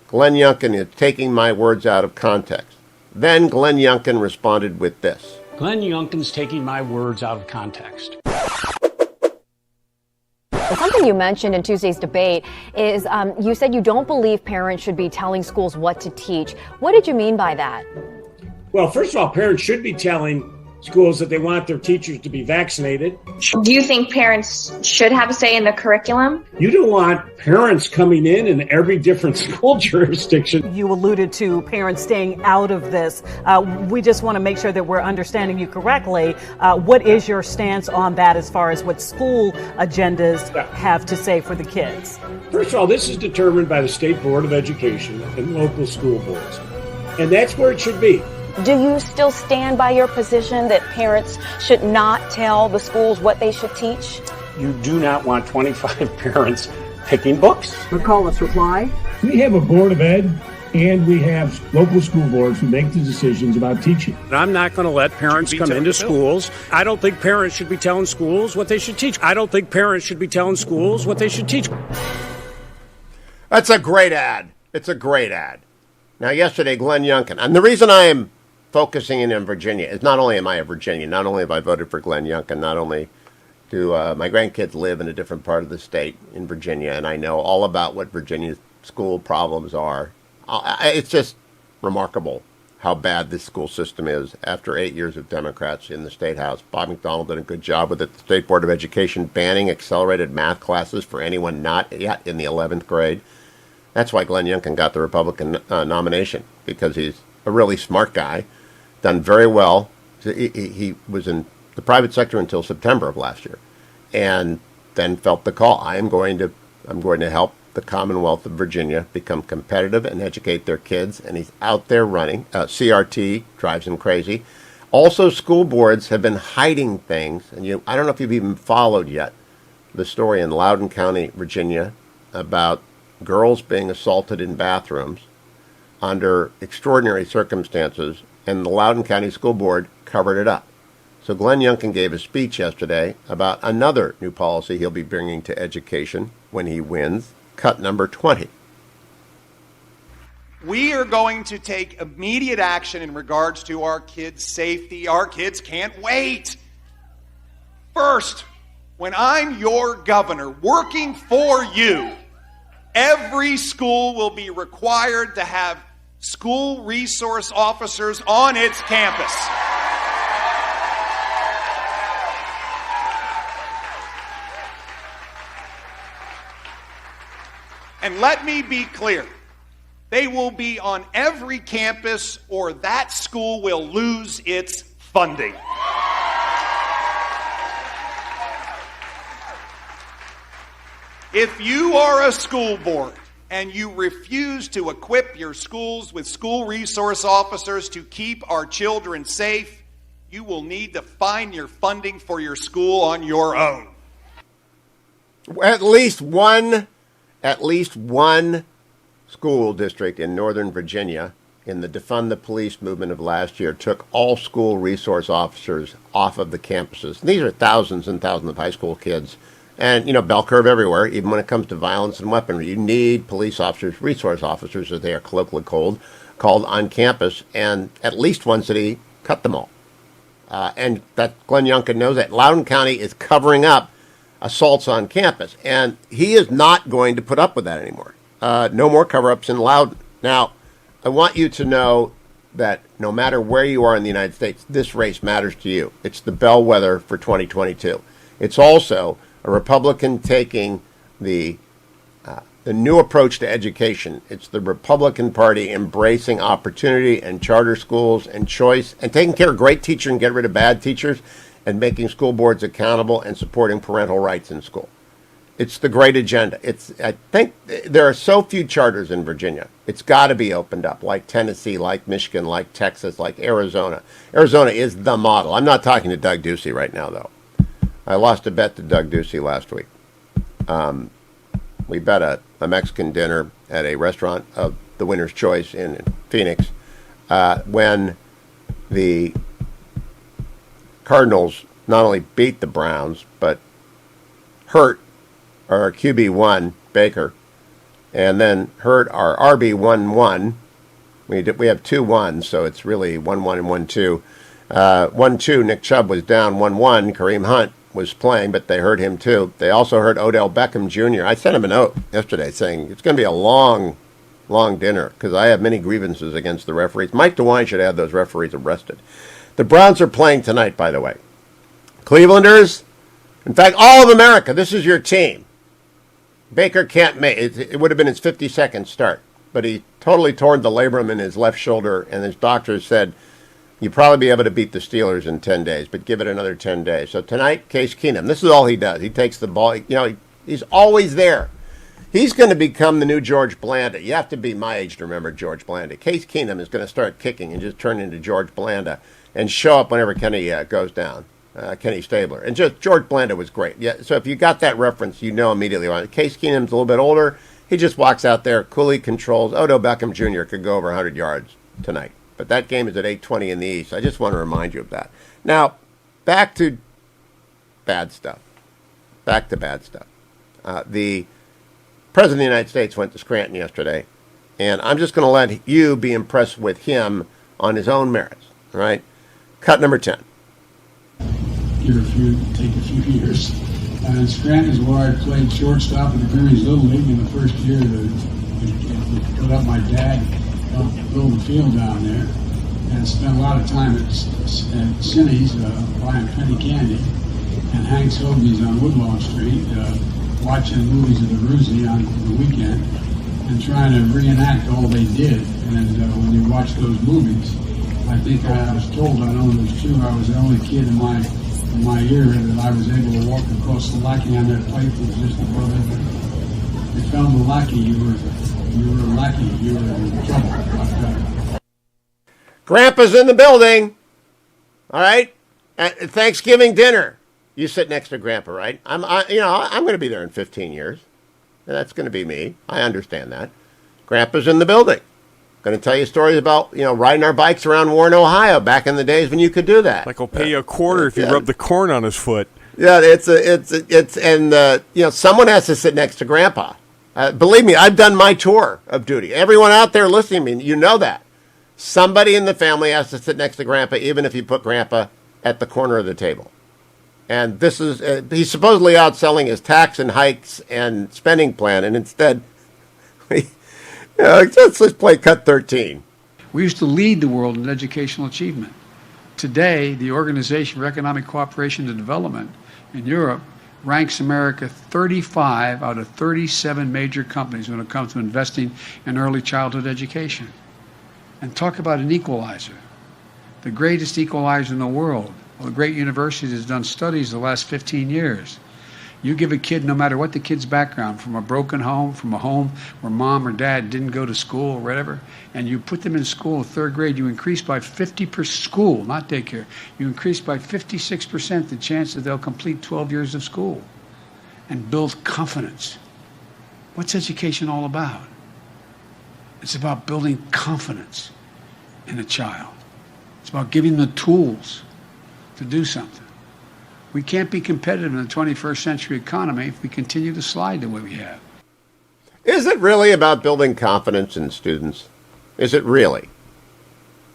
Glenn Younkin is taking my words out of context. Then Glenn Younkin responded with this. Glenn Younkin's taking my words out of context. Something you mentioned in Tuesday's debate is you said you don't believe parents should be telling schools what to teach. What did you mean by that? Well, first of all, parents should be telling schools that they want their teachers to be vaccinated. Do you think parents should have a say in the curriculum? You don't want parents coming in every different school jurisdiction. You alluded to parents staying out of this. We just want to make sure that we're understanding you correctly. What is your stance on that as far as what school agendas have to say for the kids? First of all, this is determined by the State Board of Education and local school boards. And that's where it should be. Do you still stand by your position that parents should not tell the schools what they should teach? You do not want 25 parents picking books. McAuliffe's reply? We have a Board of Ed and we have local school boards who make the decisions about teaching. I'm not going to let parents come into schools. I don't think parents should be telling schools what they should teach. I don't think parents should be telling schools what they should teach. That's a great ad. It's a great ad. Now, yesterday, Glenn Younkin, and the reason I am focusing in on Virginia is not only am I a Virginian, not only have I voted for Glenn Younkin, not only do my grandkids live in a different part of the state in Virginia, and I know all about what Virginia's school problems are. It's just remarkable how bad this school system is after 8 years of Democrats in the State House. Bob McDonnell did a good job with it. The State Board of Education banning accelerated math classes for anyone not yet in the 11th grade. That's why Glenn Younkin got the Republican nomination, because he's a really smart guy, done very well. He was in the private sector until September of last year, and then felt the call. I'm going to help the Commonwealth of Virginia become competitive and educate their kids, and he's out there running. CRT drives him crazy. Also, school boards have been hiding things, and I don't know if you've even followed yet the story in Loudoun County, Virginia, about girls being assaulted in bathrooms under extraordinary circumstances, and the Loudoun County School Board covered it up. So Glenn Younkin gave a speech yesterday about another new policy he'll be bringing to education when he wins, cut number 20. We are going to take immediate action in regards to our kids' safety. Our kids can't wait. First, when I'm your governor working for you, every school will be required to have school resource officers on its campus. And let me be clear, they will be on every campus or that school will lose its funding. If you are a school board and you refuse to equip your schools with school resource officers to keep our children safe, you will need to find your funding for your school on your own. At least one school district in Northern Virginia in the Defund the Police movement of last year took all school resource officers off of the campuses. And these are thousands and thousands of high school kids. And, bell curve everywhere, even when it comes to violence and weaponry. You need police officers, resource officers, as they are colloquially called on campus. And at least one city cut them all. And that Glenn Younkin knows that. Loudoun County is covering up assaults on campus. And he is not going to put up with that anymore. No more cover-ups in Loudoun. Now, I want you to know that no matter where you are in the United States, this race matters to you. It's the bellwether for 2022. It's also a Republican taking the new approach to education. It's the Republican Party embracing opportunity and charter schools and choice and taking care of great teachers and get rid of bad teachers and making school boards accountable and supporting parental rights in school. It's the great agenda. I think there are so few charters in Virginia. It's got to be opened up, like Tennessee, like Michigan, like Texas, like Arizona. Arizona is the model. I'm not talking to Doug Ducey right now, though. I lost a bet to Doug Ducey last week. We bet a Mexican dinner at a restaurant of the Winner's Choice in Phoenix when the Cardinals not only beat the Browns, but hurt our QB1, Baker, and then hurt our RB1-1. We have 2-1, so it's really 1-1 and 1-2. 1-2, Nick Chubb was down. 1-1, Kareem Hunt was playing, but they hurt him too. They also hurt Odell Beckham Jr. I sent him a note yesterday saying it's going to be a long dinner because I have many grievances against the referees. Mike DeWine should have those referees arrested. The Browns are playing tonight, by the way. Clevelanders, in fact, all of America, this is your team. Baker can't make it. It would have been his 52nd start, but he totally torn the labrum in his left shoulder, and his doctors said, you'll probably be able to beat the Steelers in 10 days, but give it another 10 days. So tonight, Case Keenum, this is all he does. He takes the ball. He's always there. He's going to become the new George Blanda. You have to be my age to remember George Blanda. Case Keenum is going to start kicking and just turn into George Blanda and show up whenever Kenny goes down, Kenny Stabler. And just George Blanda was great. Yeah. So if you got that reference, you know immediately why. Case Keenum's a little bit older. He just walks out there, coolly controls. Odell Beckham Jr. could go over 100 yards tonight. But that game is at 8:20 in the East. I just want to remind you of that. Now, back to bad stuff. The President of the United States went to Scranton yesterday And I'm just going to let you be impressed with him on his own merits. All right? Cut number 10. Take a few years. Scranton is where I played shortstop in the Greenwich Little League in the first year. They put up my dad, helped build the field down there, and spent a lot of time at Cindy's buying penny candy, and Hank's Hoagies on Woodlawn Street, watching movies of the Roosie on the weekend, and trying to reenact all they did. And when you watch those movies, I think I was told, I know it was true, I was the only kid in my era that I was able to walk across the lackey on that pipe that was just above it. They found the lackey, you were a lackey, you were in trouble. Grandpa's in the building. All right? At Thanksgiving dinner. You sit next to Grandpa, right? I'm going to be there in 15 years. That's going to be me. I understand that. Grandpa's in the building. Going to tell you stories about, riding our bikes around Warren, Ohio, back in the days when you could do that. Like, I'll pay you a quarter if you rub the corn on his foot. Yeah, someone has to sit next to Grandpa. Believe me, I've done my tour of duty. Everyone out there listening to me, you know that. Somebody in the family has to sit next to Grandpa, even if you put Grandpa at the corner of the table. And this is, he's supposedly out selling his tax and hikes and spending plan, and instead, let's play cut 13. We used to lead the world in educational achievement. Today, the Organization for Economic Cooperation and Development in Europe ranks America 35 out of 37 major companies when it comes to investing in early childhood education. And talk about an equalizer. The greatest equalizer in the world. Well, the great university has done studies the last 15 years. You give a kid, no matter what the kid's background, from a broken home, from a home where mom or dad didn't go to school or whatever, and you put them in school in third grade, you increase by 50% school, not daycare. You increase by 56% the chance that they'll complete 12 years of school and build confidence. What's education all about? It's about building confidence in a child. It's about giving them the tools to do something. We can't be competitive in the 21st century economy if we continue to slide the way we have. Is it really about building confidence in students? Is it really?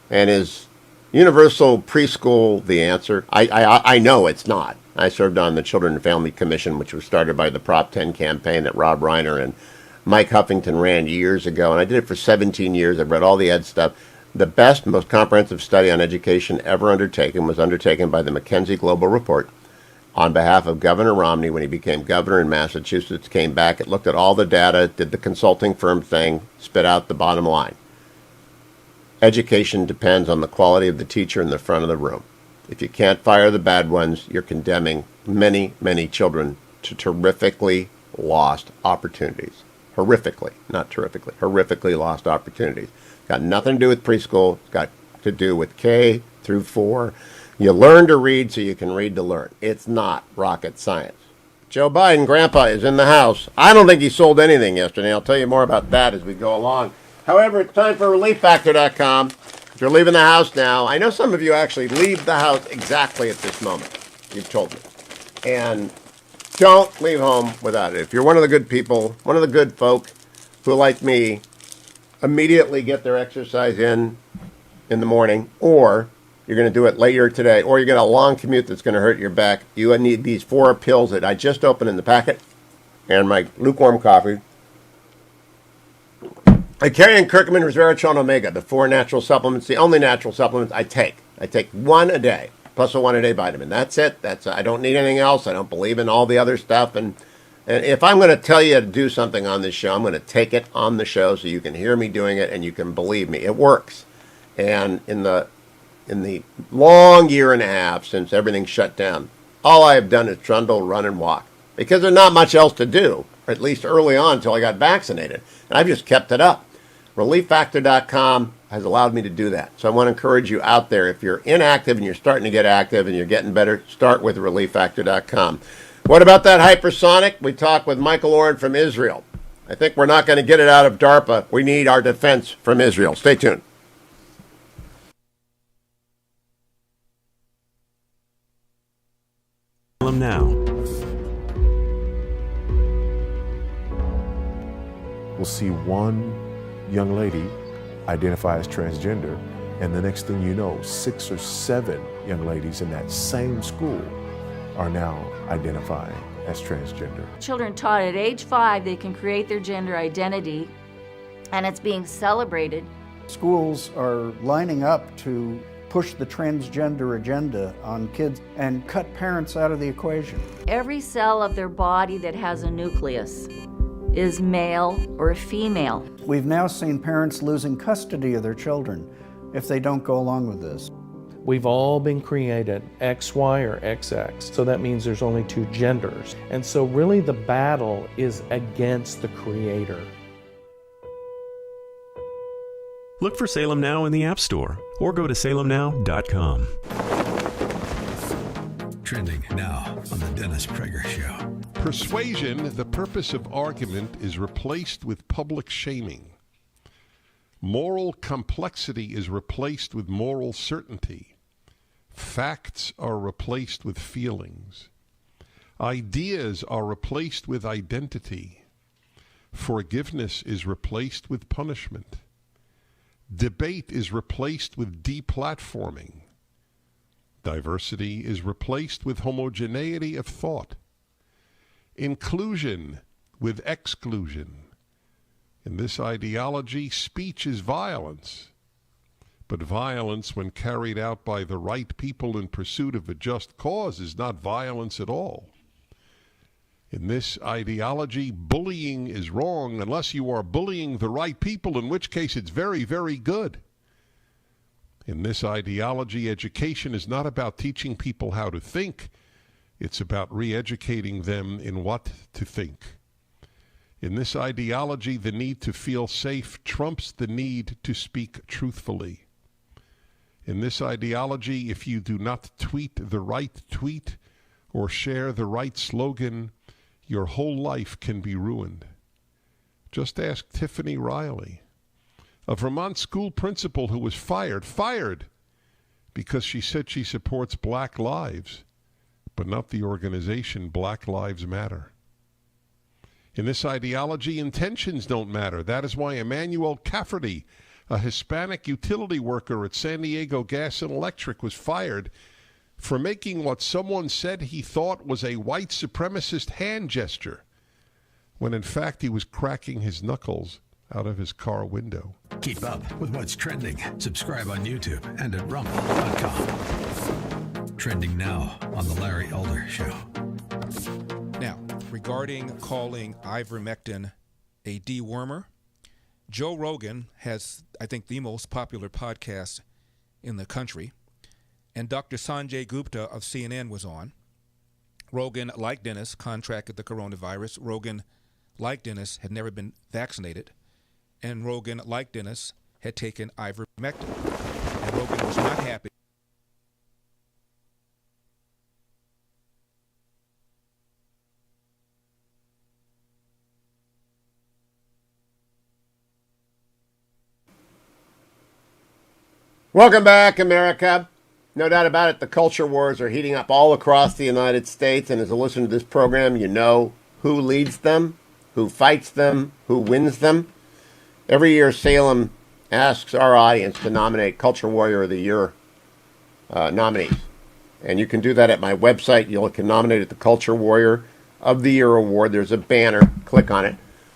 And is universal preschool the answer? I know it's not. I served on the Children and Family Commission, which was started by the Prop 10 campaign that Rob Reiner and Mike Huffington ran years ago, and I did it for 17 years. I've read all the ed stuff. The best, most comprehensive study on education ever undertaken was undertaken by the McKinsey Global Report on behalf of Governor Romney when he became governor in Massachusetts, came back, it looked at all the data, did the consulting firm thing, spit out the bottom line. Education depends on the quality of the teacher in the front of the room. If you can't fire the bad ones, you're condemning many, many children to terrifically lost opportunities. Horrifically, not terrifically, horrifically lost opportunities. Got nothing to do with preschool. It's got to do with K through 4. You learn to read so you can read to learn. It's not rocket science. Joe Biden, Grandpa, is in the house. I don't think he sold anything yesterday. I'll tell you more about that as we go along. However, it's time for ReliefFactor.com. If you're leaving the house now, I know some of you actually leave the house exactly at this moment. You've told me. And don't leave home without it. If you're one of the good people, one of the good folk who, like me, immediately get their exercise in the morning, or you're going to do it later today, or you got a long commute that's going to hurt your back, you need these 4 pills that I just opened in the packet and my lukewarm coffee. I carry in curcumin, resveratrol, and omega, the 4 natural supplements, the only natural supplements I take. I take 1 a day, plus a 1-a-day vitamin. That's it. I don't need anything else. I don't believe in all the other stuff. And if I'm going to tell you to do something on this show, I'm going to take it on the show so you can hear me doing it and you can believe me. It works. And in the long year and a half since everything shut down, all I have done is trundle, run, and walk. Because there's not much else to do, or at least early on until I got vaccinated. And I've just kept it up. ReliefFactor.com has allowed me to do that. So I want to encourage you out there, if you're inactive and you're starting to get active and you're getting better, start with ReliefFactor.com. What about that hypersonic? We talked with Michael Oren from Israel. I think we're not going to get it out of DARPA. We need our defense from Israel. Stay tuned. Now. We'll see one young lady identify as transgender, and the next thing you know, 6 or 7 young ladies in that same school are now identifying as transgender. Children taught at age 5 they can create their gender identity, and it's being celebrated. Schools are lining up to push the transgender agenda on kids and cut parents out of the equation. Every cell of their body that has a nucleus is male or female. We've now seen parents losing custody of their children if they don't go along with this. We've all been created XY or XX, so that means there's only 2 genders. And so really the battle is against the creator. Look for Salem Now in the App Store or go to salemnow.com. Trending now on the Dennis Prager Show. Persuasion, the purpose of argument, is replaced with public shaming. Moral complexity is replaced with moral certainty. Facts are replaced with feelings. Ideas are replaced with identity. Forgiveness is replaced with punishment. Debate is replaced with deplatforming. Diversity is replaced with homogeneity of thought. Inclusion with exclusion. In this ideology, speech is violence. But violence, when carried out by the right people in pursuit of a just cause, is not violence at all. In this ideology, bullying is wrong unless you are bullying the right people, in which case it's very, very good. In this ideology, education is not about teaching people how to think. It's about re-educating them in what to think. In this ideology, the need to feel safe trumps the need to speak truthfully. In this ideology, if you do not tweet the right tweet or share the right slogan, your whole life can be ruined. Just ask Tiffany Riley, a Vermont school principal who was fired because she said she supports Black lives, but not the organization Black Lives Matter. In this ideology, intentions don't matter. That is why Emmanuel Cafferty, a Hispanic utility worker at San Diego Gas and Electric, was fired for making what someone said he thought was a white supremacist hand gesture, when in fact he was cracking his knuckles out of his car window. Keep up with what's trending. Subscribe on YouTube and at rumble.com. Trending now on The Larry Elder Show. Now, regarding calling ivermectin a dewormer, Joe Rogan has, I think, the most popular podcast in the country. And Dr. Sanjay Gupta of CNN was on. Rogan, like Dennis, contracted the coronavirus. Rogan, like Dennis, had never been vaccinated. And Rogan, like Dennis, had taken ivermectin. And Rogan was not happy. Welcome back, America. No doubt about it, the culture wars are heating up all across the United States, and as a listener to this program, you know who leads them, who fights them, who wins them. Every year, Salem asks our audience to nominate Culture Warrior of the Year nominees. And you can do that at my website. You can nominate at the Culture Warrior of the Year Award. There's a banner. Click on it.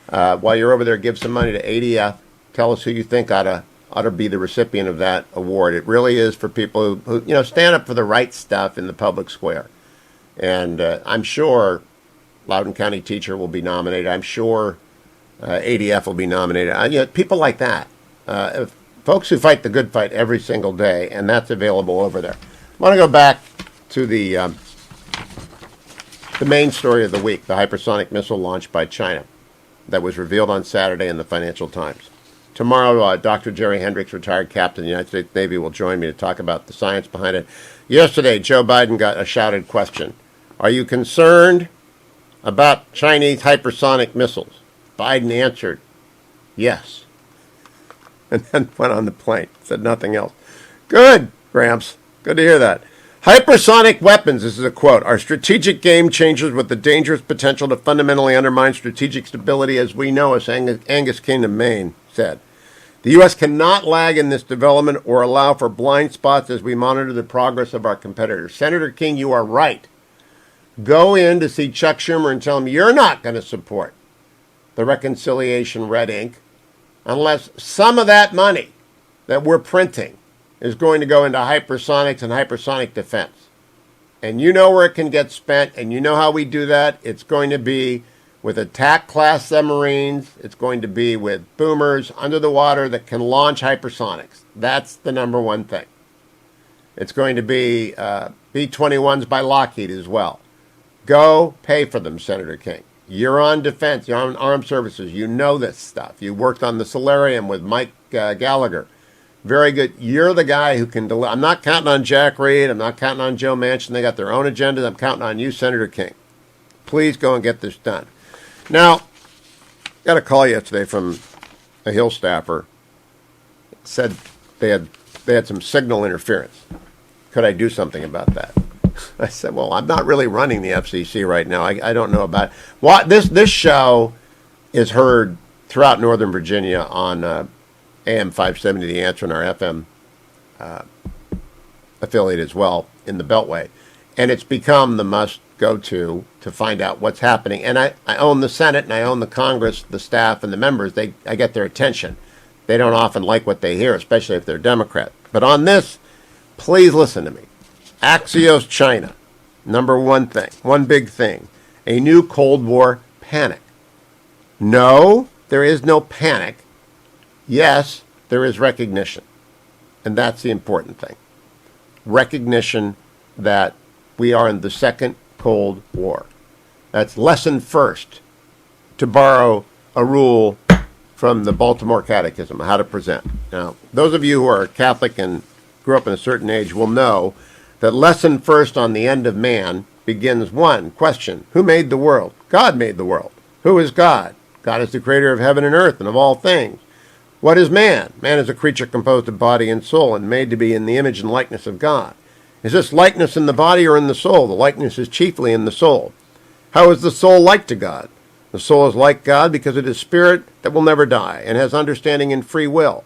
While you're over there, give some money to ADF. Tell us who you think ought to be the recipient of that award. It really is for people who stand up for the right stuff in the public square. And I'm sure Loudoun County Teacher will be nominated. I'm sure ADF will be nominated. People like that. Folks who fight the good fight every single day, and that's available over there. I want to go back to the main story of the week, the hypersonic missile launch by China that was revealed on Saturday in the Financial Times. Tomorrow, Dr. Jerry Hendricks, retired captain of the United States Navy, will join me to talk about the science behind it. Yesterday, Joe Biden got a shouted question. Are you concerned about Chinese hypersonic missiles? Biden answered, yes. And then went on the plane, said nothing else. Good, Gramps. Good to hear that. Hypersonic weapons, this is a quote, are strategic game changers with the dangerous potential to fundamentally undermine strategic stability, as we know, as Angus Kingdom Maine said. The U.S. cannot lag in this development or allow for blind spots as we monitor the progress of our competitors. Senator King, you are right. Go in to see Chuck Schumer and tell him you're not going to support the reconciliation red ink unless some of that money that we're printing is going to go into hypersonics and hypersonic defense. And you know where it can get spent, and you know how we do that. It's going to be with attack class submarines. It's going to be with boomers under the water that can launch hypersonics. That's the number one thing. It's going to be B-21s by Lockheed as well. Go pay for them, Senator King. You're on defense. You're on armed services. You know this stuff. You worked on the Solarium with Mike Gallagher. Very good. You're the guy who can deliver. I'm not counting on Jack Reed. I'm not counting on Joe Manchin. They got their own agendas. I'm counting on you, Senator King. Please go and get this done. Now, got a call yesterday from a Hill staffer. Said they had some signal interference. Could I do something about that? I said, well, I'm not really running the FCC right now. I don't know about it. This show is heard throughout Northern Virginia on AM 570, The Answer, and our FM affiliate as well in the Beltway. And it's become the must go-to to find out what's happening. And I own the Senate and I own the Congress, the staff and the members. I get their attention. They don't often like what they hear, especially if they're Democrat. But on this, please listen to me. Axios China, number one thing, one big thing, a new Cold War panic. No, there is no panic. Yes, there is recognition. And that's the important thing. Recognition that we are in the second Cold War. That's lesson first, to borrow a rule from the Baltimore Catechism, how to present. Now, those of you who are Catholic and grew up in a certain age will know that lesson first on the end of man begins one question: who made the world? God made the world. Who is God? God is the creator of heaven and earth and of all things. What is man? Man is a creature composed of body and soul and made to be in the image and likeness of God. Is this likeness in the body or in the soul? The likeness is chiefly in the soul. How is the soul like to God? The soul is like God because it is spirit that will never die and has understanding and free will.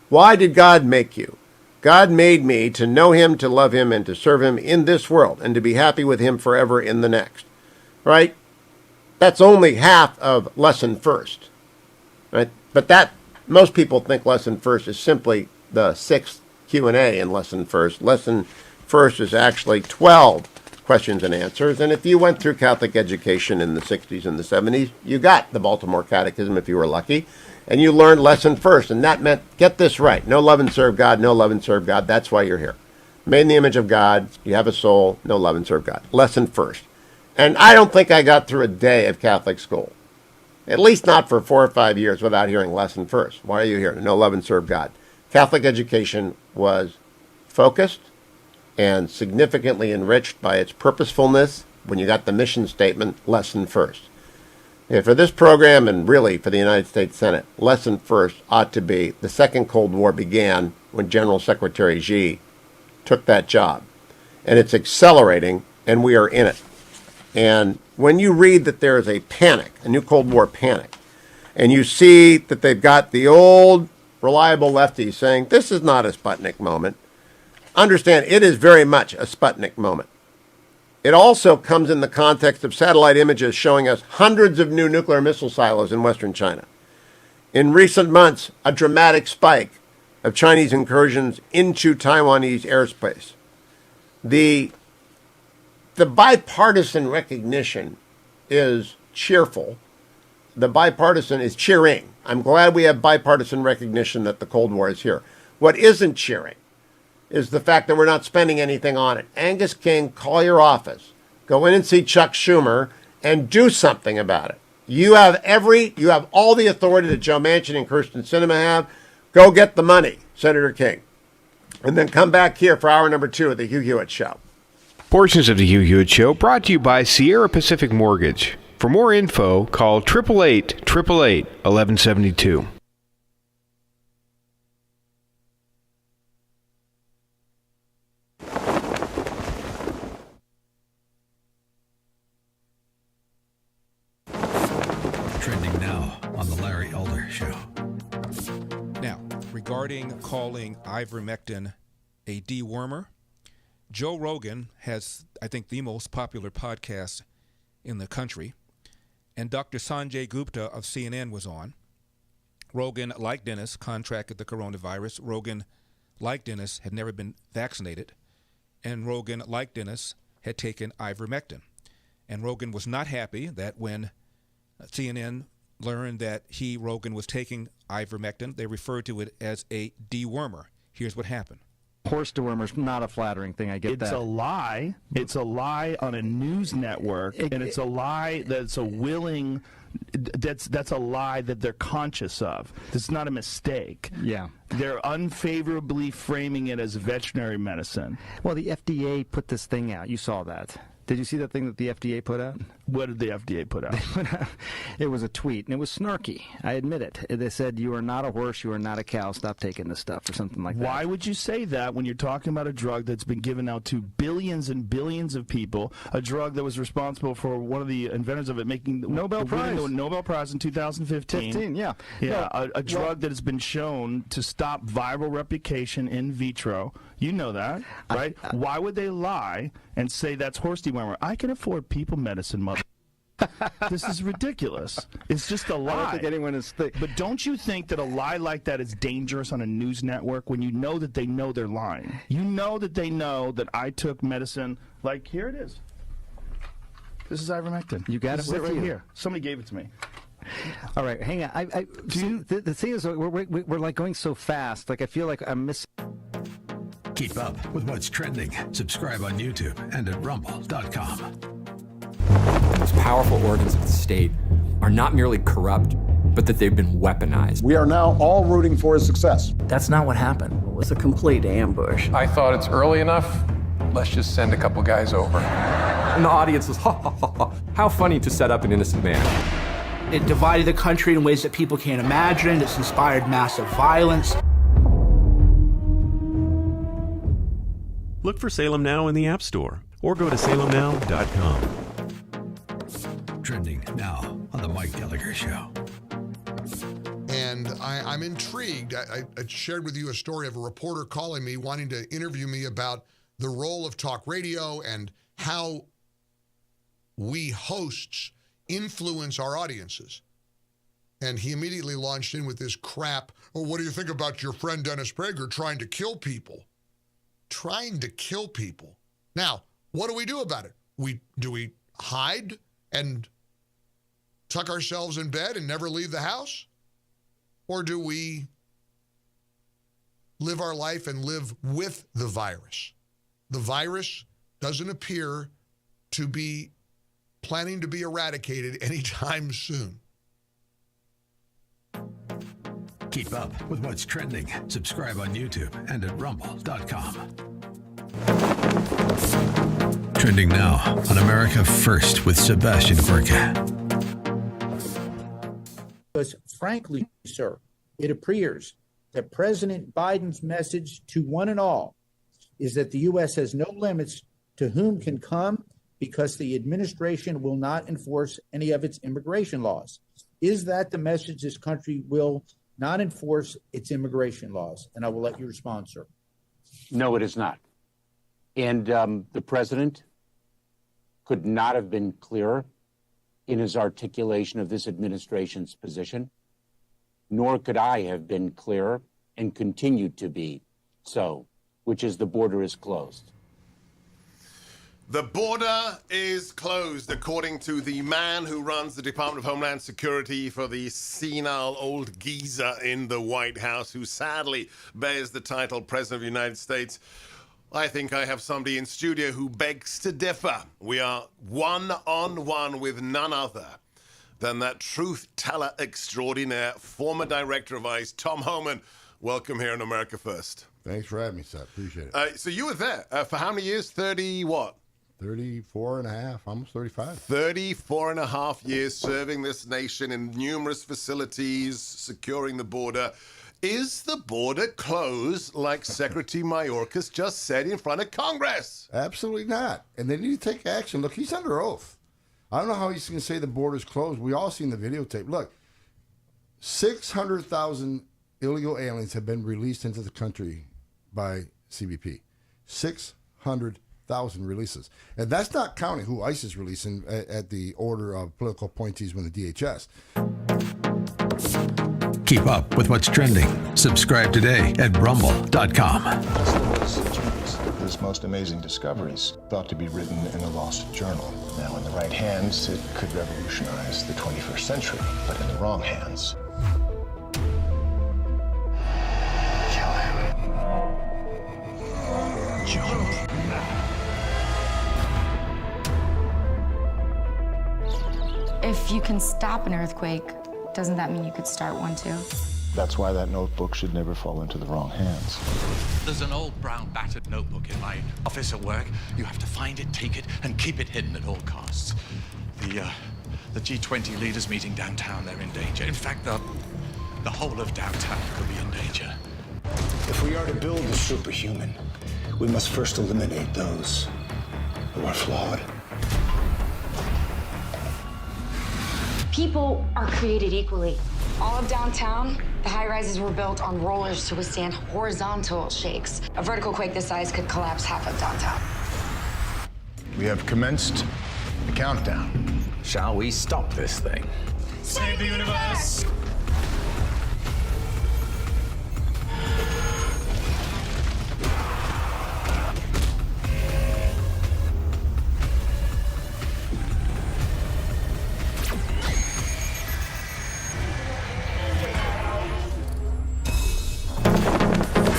Why did God make you? God made me to know him, to love him, and to serve him in this world and to be happy with him forever in the next. Right? That's only half of lesson first. Right? But that, most people think lesson first is simply the sixth Q&A in lesson first. Lesson first is actually 12 questions and answers. And if you went through Catholic education in the 60s and the 70s, you got the Baltimore Catechism if you were lucky. And you learned lesson first. And that meant, get this right, no love and serve God, no love and serve God. That's why you're here. Made in the image of God, you have a soul, no love and serve God. Lesson first. And I don't think I got through a day of Catholic school, at least not for 4 or 5 years, without hearing lesson first. Why are you here? No love and serve God. Catholic education was focused and significantly enriched by its purposefulness. When you got the mission statement, lesson first. And for this program, and really for the United States Senate, lesson first ought to be the Second Cold War began when General Secretary Xi took that job. And it's accelerating, and we are in it. And when you read that there is a panic, a new Cold War panic, and you see that they've got the old reliable lefties saying, this is not a Sputnik moment, understand it is very much a Sputnik moment. It also comes in the context of satellite images showing us hundreds of new nuclear missile silos in western China. In recent months, a dramatic spike of Chinese incursions into Taiwanese airspace. The bipartisan recognition is cheerful. The bipartisan is cheering. I'm glad we have bipartisan recognition that the Cold War is here. What isn't cheering is the fact that we're not spending anything on it. Angus King, call your office. Go in and see Chuck Schumer and do something about it. You have all the authority that Joe Manchin and Kirsten Sinema have. Go get the money, Senator King. And then come back here for hour number 2 of the Hugh Hewitt Show. Portions of the Hugh Hewitt Show brought to you by Sierra Pacific Mortgage. For more info, call 888-888-1172. Trending now on The Larry Elder Show. Now, regarding calling ivermectin a dewormer. Joe Rogan has, I think, the most popular podcast in the country, and Dr. Sanjay Gupta of CNN was on. Rogan, like Dennis, contracted the coronavirus. Rogan, like Dennis, had never been vaccinated, and Rogan, like Dennis, had taken ivermectin. And Rogan was not happy that when CNN learned that Rogan, was taking ivermectin, they referred to it as a dewormer. Here's what happened. Horse dewormer is not a flattering thing. I get that. It's a lie. It's a lie on a news network, and it's a lie that's a willing. That's a lie that they're conscious of. It's not a mistake. Yeah. They're unfavorably framing it as veterinary medicine. Well, the FDA put this thing out. You saw that. Did you see that thing that the FDA put out? What did the FDA put out? It was a tweet, and it was snarky. I admit it. They said, "You are not a horse, you are not a cow, stop taking this stuff," or something like that. Why would you say that when you're talking about a drug that's been given out to billions and billions of people, a drug that was responsible for one of the inventors of it making Nobel Prize. The Nobel Prize in 2015? Yeah. Yeah, a drug that has been shown to stop viral replication in vitro. You know that, right? Why would they lie and say that's horse dewormer? I can afford people medicine, mother. This is ridiculous. It's just a lie. I don't think anyone is. But don't you think that a lie like that is dangerous on a news network when you know that they know they're lying? You know that they know that I took medicine. Like, here it is. This is ivermectin. You got it with right you. here. Somebody gave it to me. All right, hang on. The thing is, we're like going so fast. Like, I feel like I'm missing. Keep up with what's trending. Subscribe on YouTube and at rumble.com. The most powerful organs of the state are not merely corrupt, but that they've been weaponized. We are now all rooting for his success. That's not what happened. It was a complete ambush. I thought it's early enough. Let's just send a couple guys over. And the audience was, ha, ha, ha, ha. How funny to set up an innocent man. It divided the country in ways that people can't imagine. It's inspired massive violence. Look for Salem Now in the App Store or go to salemnow.com. Trending now on the Mike Gallagher Show. And I'm intrigued. I shared with you a story of a reporter calling me, wanting to interview me about the role of talk radio and how we hosts influence our audiences. And he immediately launched in with this crap. Oh, what do you think about your friend Dennis Prager trying to kill people? Trying to kill people. Now, what do we do about it? Do we hide and tuck ourselves in bed and never leave the house? Or do we live our life and live with the virus? The virus doesn't appear to be planning to be eradicated anytime soon. Keep up with what's trending. Subscribe on YouTube and at rumble.com. Trending now on America First with Sebastian Gorka. Because frankly, sir, it appears that President Biden's message to one and all is that the U.S. has no limits to whom can come because the administration will not enforce any of its immigration laws. Is that the message this country will not enforce its immigration laws? And I will let you respond, sir. No, it is not. And the president could not have been clearer in his articulation of this administration's position, nor could I have been clearer and continued to be so, which is the border is closed. The border is closed, according to the man who runs the Department of Homeland Security for the senile old geezer in the White House, who sadly bears the title President of the United States. I think I have somebody in studio who begs to differ. We are one-on-one with none other than that truth teller extraordinaire, former director of ICE, Tom Hohmann. Welcome here on America First. Thanks for having me, Seth. Appreciate it. So you were there for how many years? 30 what? 34 and a half, almost 35. 34 and a half years serving this nation in numerous facilities, securing the border. Is the border closed like Secretary Mayorkas just said in front of Congress? Absolutely not. And they need to take action. Look, he's under oath. I don't know how he's going to say the border's closed. We all seen the videotape. Look, 600,000 illegal aliens have been released into the country by CBP. 600,000 releases. And that's not counting who ICE is releasing at the order of political appointees from the DHS. Keep up with what's trending. Subscribe today at rumble.com. His most amazing discoveries thought to be written in a lost journal. Now, in the right hands, it could revolutionize the 21st century, but in the wrong hands, kill him. Jump. If you can stop an earthquake, doesn't that mean you could start one too? That's why that notebook should never fall into the wrong hands. There's an old brown battered notebook in my office at work. You have to find it, take it, and keep it hidden at all costs. The G20 leaders meeting downtown, they're in danger. In fact, the whole of downtown could be in danger. If we are to build the superhuman, we must first eliminate those who are flawed. People are created equally. All of downtown, the high-rises were built on rollers to withstand horizontal shakes. A vertical quake this size could collapse half of downtown. We have commenced the countdown. Shall we stop this thing? Save the universe!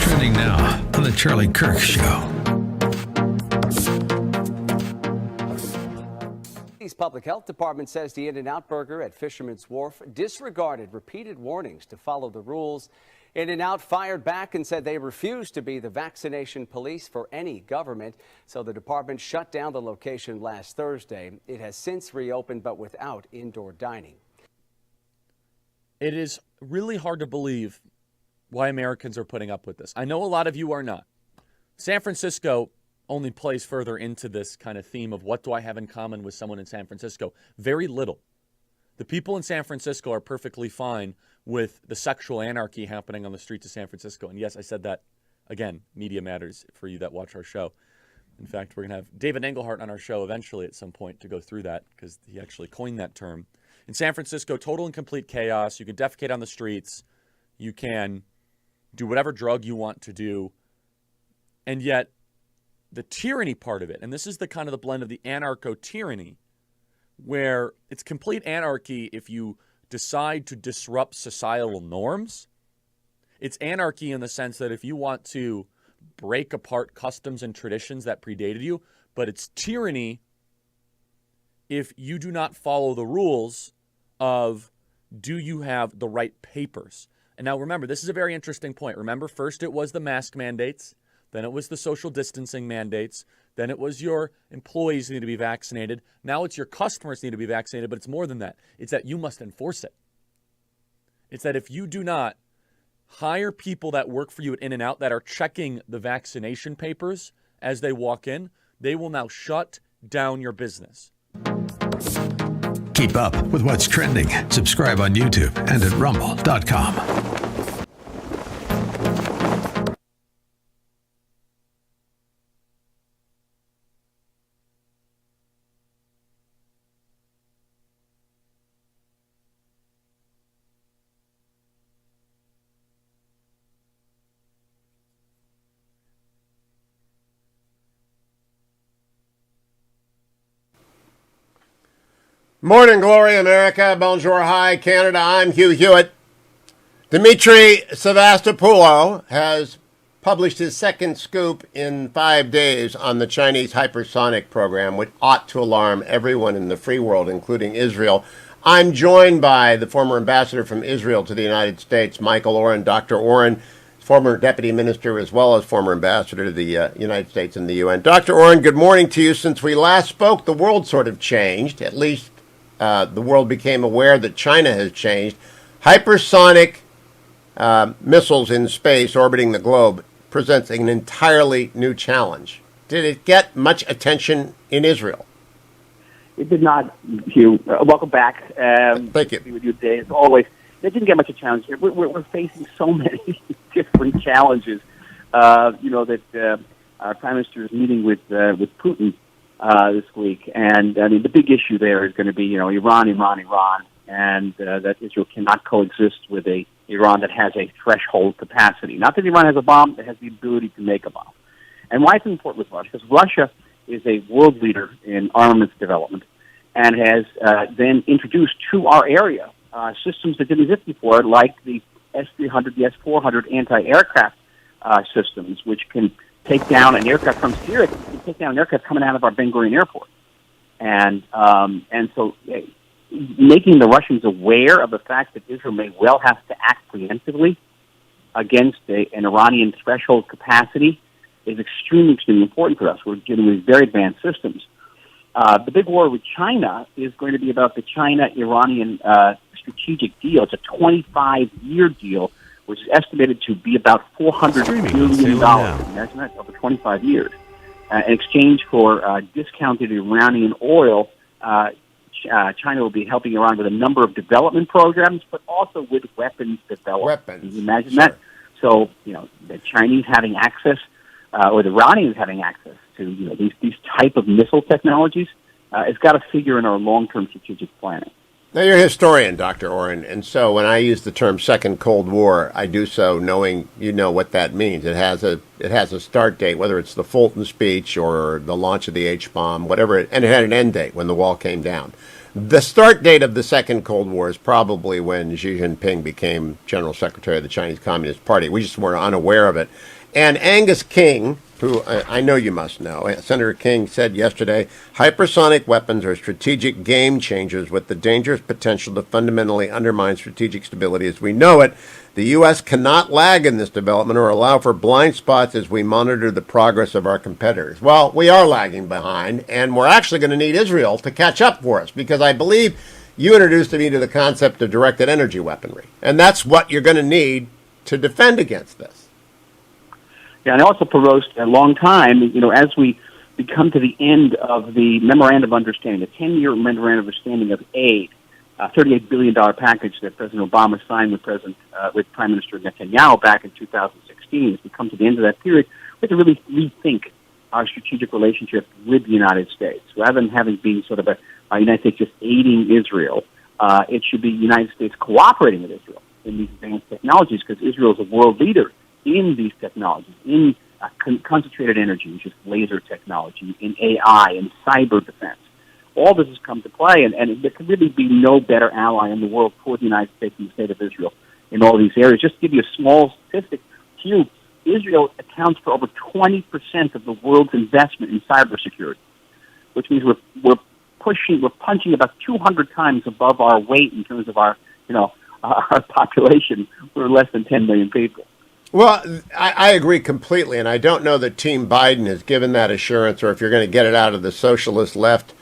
Trending now on The Charlie Kirk Show. Public Health Department says the In-N-Out burger at Fisherman's Wharf disregarded repeated warnings to follow the rules. In-N-Out fired back and said they refused to be the vaccination police for any government. So the department shut down the location last Thursday. It has since reopened, but without indoor dining. It is really hard to believe why Americans are putting up with this. I know a lot of you are not. San Francisco only plays further into this kind of theme of what do I have in common with someone in San Francisco? Very little. The people in San Francisco are perfectly fine with the sexual anarchy happening on the streets of San Francisco. And yes, I said that again, media matters for you that watch our show. In fact, we're going to have David Engelhardt on our show eventually at some point to go through that because he actually coined that term. In San Francisco, total and complete chaos. You can defecate on the streets. You can do whatever drug you want to do. And yet, the tyranny part of it, and this is the kind of the blend of the anarcho-tyranny, where it's complete anarchy if you decide to disrupt societal norms. It's anarchy in the sense that if you want to break apart customs and traditions that predated you, but it's tyranny if you do not follow the rules of do you have the right papers. And now remember, this is a very interesting point. Remember, first it was the mask mandates. Then it was the social distancing mandates. Then it was your employees need to be vaccinated. Now it's your customers need to be vaccinated, but it's more than that. It's that you must enforce it. It's that if you do not hire people that work for you at In-N-Out that are checking the vaccination papers as they walk in, they will now shut down your business. Keep up with what's trending. Subscribe on YouTube and at rumble.com. Morning, glory, America. Bonjour, hi, Canada. I'm Hugh Hewitt. Dmitry Sevastopoulos has published his second scoop in 5 days on the Chinese hypersonic program, which ought to alarm everyone in the free world, including Israel. I'm joined by the former ambassador from Israel to the United States, Michael Oren, Dr. Oren, former deputy minister as well as former ambassador to the United States and the UN. Dr. Oren, good morning to you. Since we last spoke, the world sort of changed, at least the world became aware that China has changed. Hypersonic missiles in space orbiting the globe presents an entirely new challenge. Did it get much attention in Israel? It did not, Hugh. Welcome back. Thank you. To be with you today, as always. didn't get much of a challenge here. We're facing so many different challenges. That our prime minister is meeting with Putin this week, and I mean the big issue there is going to be Iran, and that Israel cannot coexist with a Iran that has a threshold capacity. Not that Iran has a bomb, that has the ability to make a bomb. And why it's important with Russia? Because Russia is a world leader in armaments development and has then introduced to our area systems that didn't exist before, like the S-300, the S-400 anti-aircraft systems, which can take down an aircraft from Syria, can take down an aircraft coming out of our Ben Gurion airport. And so making the Russians aware of the fact that Israel may well have to act preemptively against an Iranian threshold capacity is extremely, extremely important for us. We're dealing with very advanced systems. The big war with China is going to be about the China-Iranian strategic deal. It's a 25-year deal, which is estimated to be about $400 billion. Imagine that, over 25 years. In exchange for discounted Iranian oil, China will be helping Iran with a number of development programs, but also with weapons development. Can you imagine that? So, the Chinese having access, or the Iranians having access to, these type of missile technologies, it's got to figure in our long-term strategic planning. Now, you're a historian, Dr. Oren, and so when I use the term Second Cold War, I do so knowing what that means. It has a start date, whether it's the Fulton speech or the launch of the H-bomb, whatever, and it had an end date when the wall came down. The start date of the Second Cold War is probably when Xi Jinping became General Secretary of the Chinese Communist Party. We just were unaware of it. And Angus King, who I know you must know, Senator King said yesterday, hypersonic weapons are strategic game changers with the dangerous potential to fundamentally undermine strategic stability as we know it. The U.S. cannot lag in this development or allow for blind spots as we monitor the progress of our competitors. Well, we are lagging behind, and we're actually going to need Israel to catch up for us, because I believe you introduced me to the concept of directed energy weaponry, and that's what you're going to need to defend against this. Yeah, and also proposed a long time, as we come to the end of the memorandum of understanding, the 10-year memorandum of understanding of aid, a $38 billion package that President Obama signed with Prime Minister Netanyahu back in 2016. As we come to the end of that period, we have to really rethink our strategic relationship with the United States. Rather than having been sort of a United States just aiding Israel, it should be the United States cooperating with Israel in these advanced technologies, because Israel is a world leader in these technologies, in concentrated energy, which is laser technology, in AI, in cyber defense. All this has come to play, and there can really be no better ally in the world for the United States and the state of Israel in all these areas. Just to give you a small statistic, Israel accounts for over 20% of the world's investment in cybersecurity, which means we're punching about 200 times above our weight in terms of our population. We're less than 10 million people. Well, I agree completely, and I don't know that Team Biden has given that assurance, or if you're going to get it out of the socialist left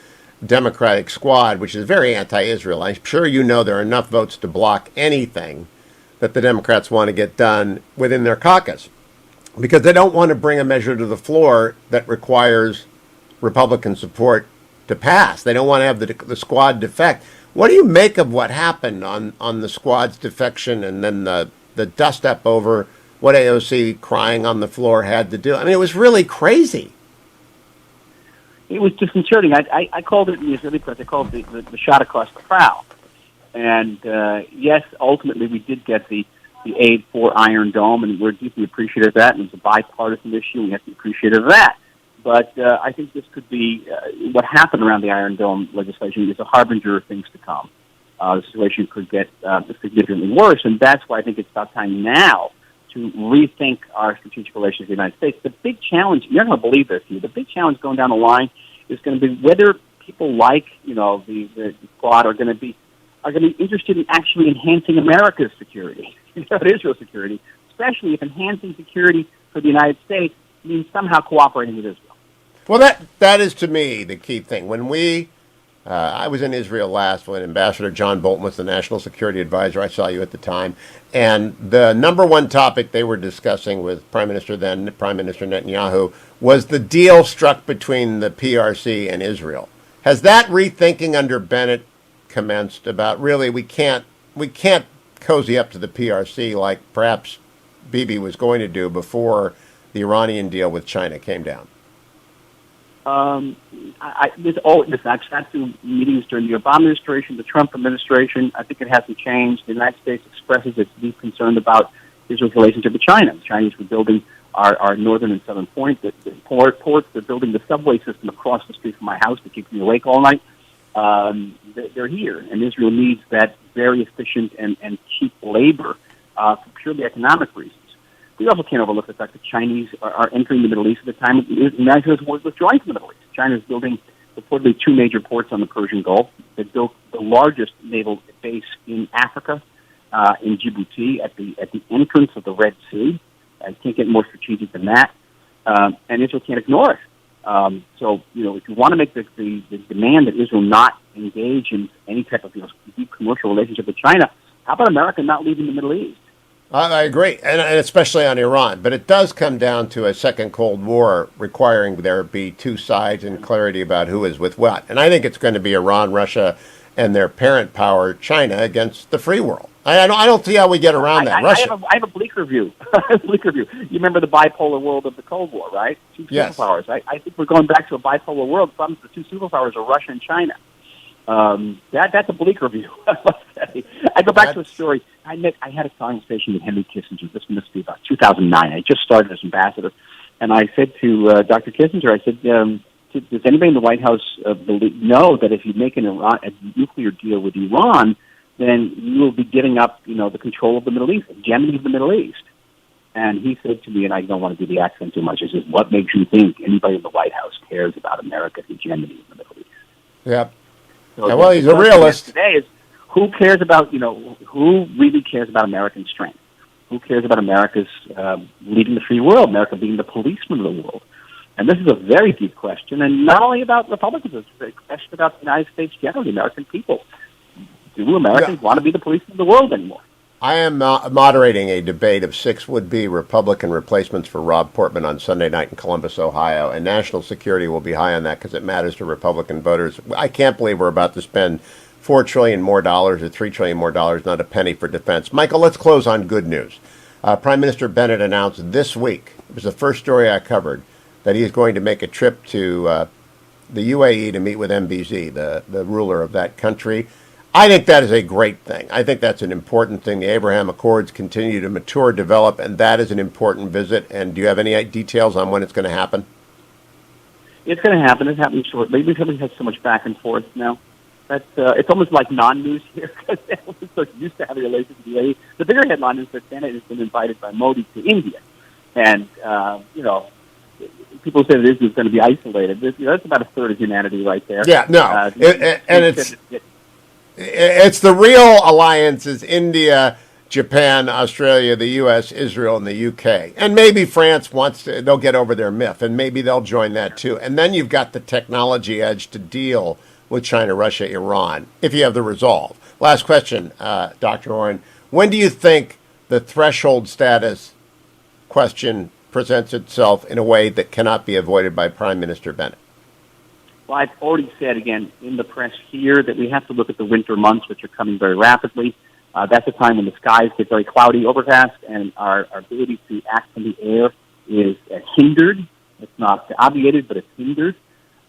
Democratic squad, which is very anti-Israel. I'm sure you know there are enough votes to block anything that the Democrats want to get done within their caucus, because they don't want to bring a measure to the floor that requires Republican support to pass. They don't want to have the squad defect. What do you make of what happened on the squad's defection and then the dust-up over what AOC crying on the floor had to do? I mean, it was really crazy. It was disconcerting. I called it in the Israeli press, I called it the shot across the prow. And yes, ultimately we did get the aid for Iron Dome, and we're deeply appreciative of that, and it's a bipartisan issue, and we have to be appreciative of that. But I think this could be, what happened around the Iron Dome legislation is a harbinger of things to come. The situation could get significantly worse, and that's why I think it's about time now to rethink our strategic relations with the United States. The big challenge, you're not going to believe this, the big challenge going down the line is going to be whether people like, the squad are going to be interested in actually enhancing America's security, Israel's security, especially if enhancing security for the United States means somehow cooperating with Israel. Well, that is to me the key thing. When I was in Israel last when Ambassador John Bolton was the National Security Advisor. I saw you at the time. And the number one topic they were discussing with Prime Minister Netanyahu was the deal struck between the PRC and Israel. Has that rethinking under Bennett commenced about really we can't cozy up to the PRC like perhaps Bibi was going to do before the Iranian deal with China came down? I've sat through meetings during the Obama administration, the Trump administration. I think it hasn't changed. The United States expresses its deep concern about Israel's relationship with China. The Chinese were building our northern and southern ports. They're building the subway system across the street from my house to keep me awake all night. They're here, and Israel needs that very efficient and cheap labor for purely economic reasons. We also can't overlook the fact that Chinese are entering the Middle East at the time the United States was withdrawing from the Middle East. China is building reportedly 2 major ports on the Persian Gulf. They built the largest naval base in Africa, in Djibouti, at the entrance of the Red Sea. I can't get more strategic than that. And Israel can't ignore it. So, if you want to make the demand that Israel not engage in any type of deep commercial relationship with China, how about America not leaving the Middle East? I agree, and especially on Iran. But it does come down to a second Cold War requiring there be 2 sides and clarity about who is with what. And I think it's going to be Iran, Russia, and their parent power, China, against the free world. I don't see how we get around that. Russia. I have a bleaker view. You remember the bipolar world of the Cold War, right? 2 superpowers. Yes. I think we're going back to a bipolar world. The 2 superpowers are Russia and China. That's a bleaker view. I go back to a story. I had a conversation with Henry Kissinger. This must be about 2009. I just started as ambassador, and I said to Dr. Kissinger, I said, does anybody in the White House know that if you make a nuclear deal with Iran, then you will be giving up, the control of the Middle East, hegemony of the Middle East? And he said to me, and I don't want to do the accent too much, he says, what makes you think anybody in the White House cares about America's hegemony in the Middle East? Yep. So yeah, well, he's a realist. Today is who cares about, who really cares about American strength? Who cares about America's leading the free world, America being the policeman of the world? And this is a very deep question, and not only about Republicans, it's a question about the United States generally, American people. Do Americans want to be the policeman of the world anymore? I am moderating a debate of 6 would-be Republican replacements for Rob Portman on Sunday night in Columbus, Ohio, and national security will be high on that because it matters to Republican voters. I can't believe we're about to spend $4 trillion more dollars or $3 trillion more dollars, not a penny for defense. Michael, let's close on good news. Prime Minister Bennett announced this week, it was the first story I covered, that he is going to make a trip to the UAE to meet with MBZ, the ruler of that country. I think that is a great thing. I think that's an important thing. The Abraham Accords continue to mature, develop, and that is an important visit. And do you have any details on when it's going to happen? It's going to happen. It's happening shortly. Because we have so much back and forth now. It's almost like non-news here because we're so used to having relations with the UAE. The bigger headline is that Bennett has been invited by Modi to India. And, people say that Israel is going to be isolated. That's about a third of humanity right there. Yeah, no. It's the real alliances: India, Japan, Australia, the U.S., Israel, and the U.K. And maybe France they'll get over their myth, and maybe they'll join that too. And then you've got the technology edge to deal with China, Russia, Iran, if you have the resolve. Last question, Dr. Oren. When do you think the threshold status question presents itself in a way that cannot be avoided by Prime Minister Bennett? Well, I've already said again in the press here that we have to look at the winter months, which are coming very rapidly. That's a time when the skies get very cloudy, overcast, and our ability to act in the air is hindered. It's not obviated, but it's hindered.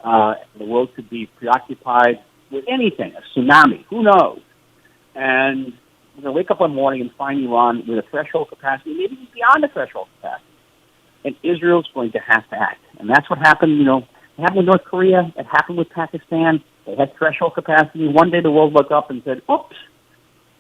The world could be preoccupied with anything, a tsunami, who knows? And we're going to wake up one morning and find Iran with a threshold capacity, maybe beyond the threshold capacity. And Israel's going to have to act. And that's what happened, it happened with North Korea. It happened with Pakistan. They had threshold capacity. One day the world woke up and said, oops,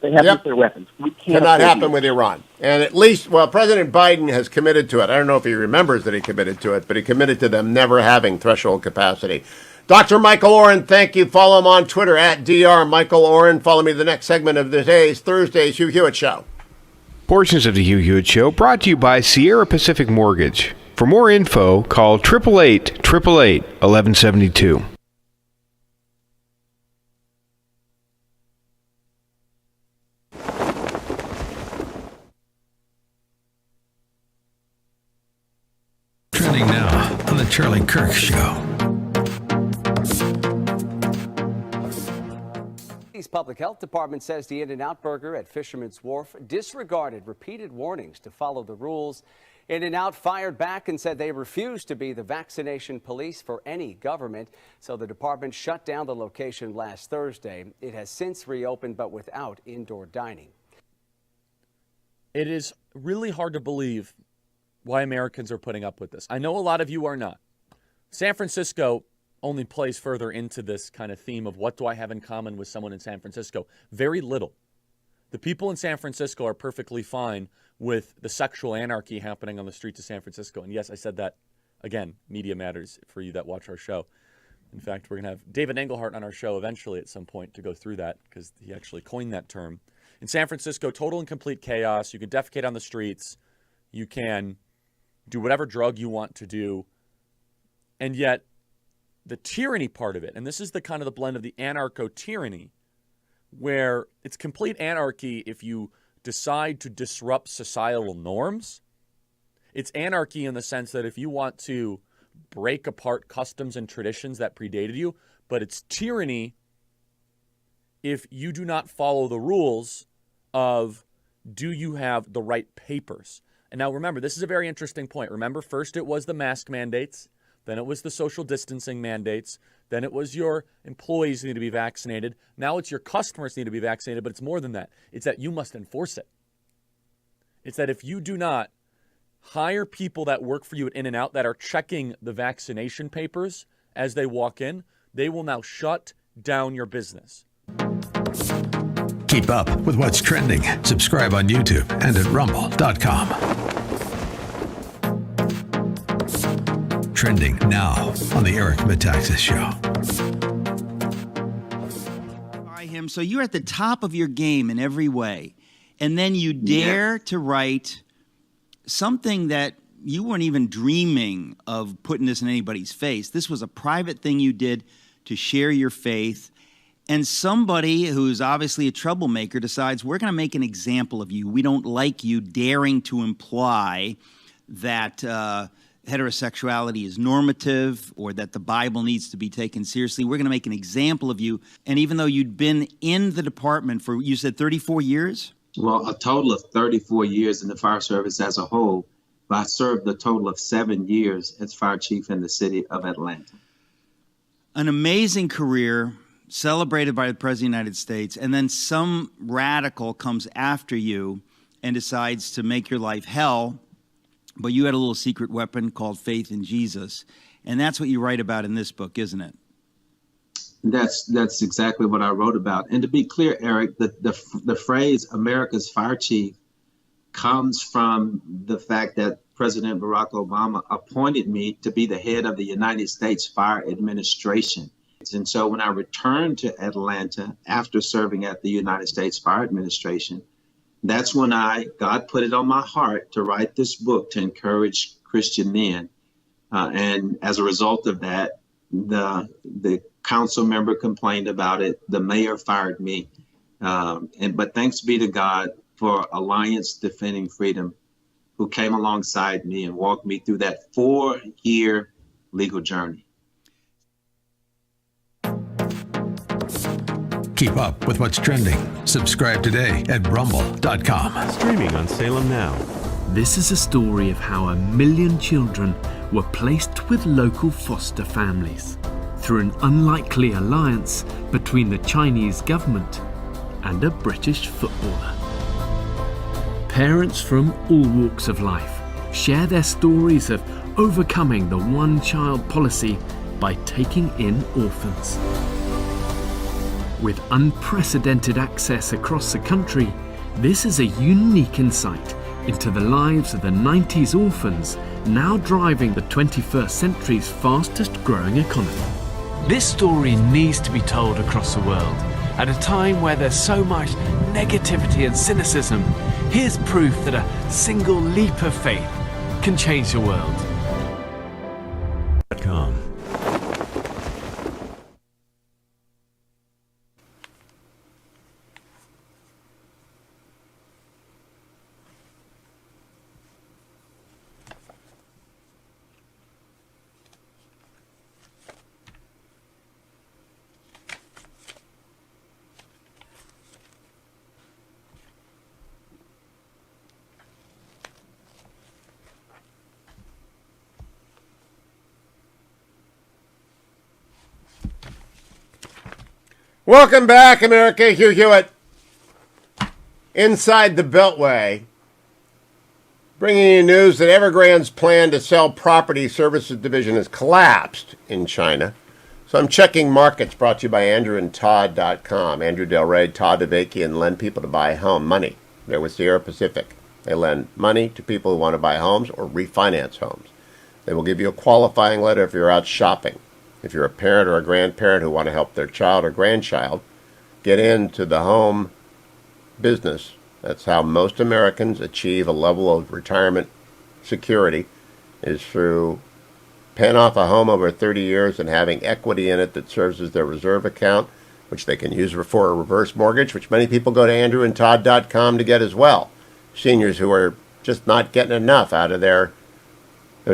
they have nuclear weapons. We can't. Cannot happen with Iran. And at least, President Biden has committed to it. I don't know if he remembers that he committed to it, but he committed to them never having threshold capacity. Dr. Michael Oren, thank you. Follow him on Twitter at Dr. Michael Oren. Follow me to the next segment of today's Thursday's Hugh Hewitt Show. Portions of the Hugh Hewitt Show brought to you by Sierra Pacific Mortgage. For more info, call 888-888-1172. Trending now on the Charlie Kirk Show. City's public health department says the In-N-Out burger at Fisherman's Wharf disregarded repeated warnings to follow the rules. In-N-Out fired back and said they refuse to be the vaccination police for any government. So the department shut down the location last Thursday. It has since reopened, but without indoor dining. It is really hard to believe why Americans are putting up with this. I know a lot of you are not. San Francisco only plays further into this kind of theme of what do I have in common with someone in San Francisco? Very little. The people in San Francisco are perfectly fine with the sexual anarchy happening on the streets of San Francisco. And yes, I said that again, media matters for you that watch our show. In fact, we're going to have David Engelhardt on our show eventually at some point to go through that because he actually coined that term. In San Francisco, total and complete chaos. You can defecate on the streets. You can do whatever drug you want to do. And yet, the tyranny part of it, and this is the kind of the blend of the anarcho-tyranny, where it's complete anarchy if you decide to disrupt societal norms. It's anarchy in the sense that if you want to break apart customs and traditions that predated you, but it's tyranny if you do not follow the rules of do you have the right papers. And now remember, this is a very interesting point. Remember, first it was the mask mandates. Then it was the social distancing mandates. Then it was your employees need to be vaccinated. Now it's your customers need to be vaccinated, but it's more than that. It's that you must enforce it. It's that if you do not hire people that work for you at In-N-Out that are checking the vaccination papers as they walk in, they will now shut down your business. Keep up with what's trending. Subscribe on YouTube and at rumble.com. Trending now on the Eric Metaxas Show. By him, so you're at the top of your game in every way, and then you dare to write something that you weren't even dreaming of putting this in anybody's face. This was a private thing you did to share your faith, and somebody who's obviously a troublemaker decides, we're going to make an example of you. We don't like you daring to imply that heterosexuality is normative or that the Bible needs to be taken seriously. We're going to make an example of you. And even though you'd been in the department for, you said 34 years? Well, a total of 34 years in the fire service as a whole. But I served a total of 7 years as fire chief in the city of Atlanta. An amazing career, celebrated by the President of the United States, and then some radical comes after you and decides to make your life hell. But you had a little secret weapon called faith in Jesus. And that's what you write about in this book, isn't it? That's exactly what I wrote about. And to be clear, Eric, the phrase America's fire chief comes from the fact that President Barack Obama appointed me to be the head of the United States Fire Administration. And so when I returned to Atlanta after serving at the United States Fire Administration, that's when God put it on my heart to write this book to encourage Christian men. And as a result of that, the council member complained about it. The mayor fired me. But thanks be to God for Alliance Defending Freedom, who came alongside me and walked me through that 4-year legal journey. Keep up with what's trending. Subscribe today at rumble.com. Streaming on Salem Now. This is a story of how 1 million children were placed with local foster families through an unlikely alliance between the Chinese government and a British footballer. Parents from all walks of life share their stories of overcoming the one-child policy by taking in orphans. With unprecedented access across the country, this is a unique insight into the lives of the 90s orphans now driving the 21st century's fastest growing economy. This story needs to be told across the world. At a time where there's so much negativity and cynicism, here's proof that a single leap of faith can change the world. .com. Welcome back, America. Hugh Hewitt. Inside the Beltway. Bringing you news that Evergrande's plan to sell property services division has collapsed in China. So I'm checking markets, brought to you by AndrewandTodd.com. Andrew Del Rey, Todd Avakian lend people to buy home money. They're with Sierra Pacific. They lend money to people who want to buy homes or refinance homes. They will give you a qualifying letter if you're out shopping. If you're a parent or a grandparent who want to help their child or grandchild get into the home business, that's how most Americans achieve a level of retirement security, is through paying off a home over 30 years and having equity in it that serves as their reserve account, which they can use for a reverse mortgage, which many people go to AndrewandTodd.com to get as well. Seniors who are just not getting enough out of their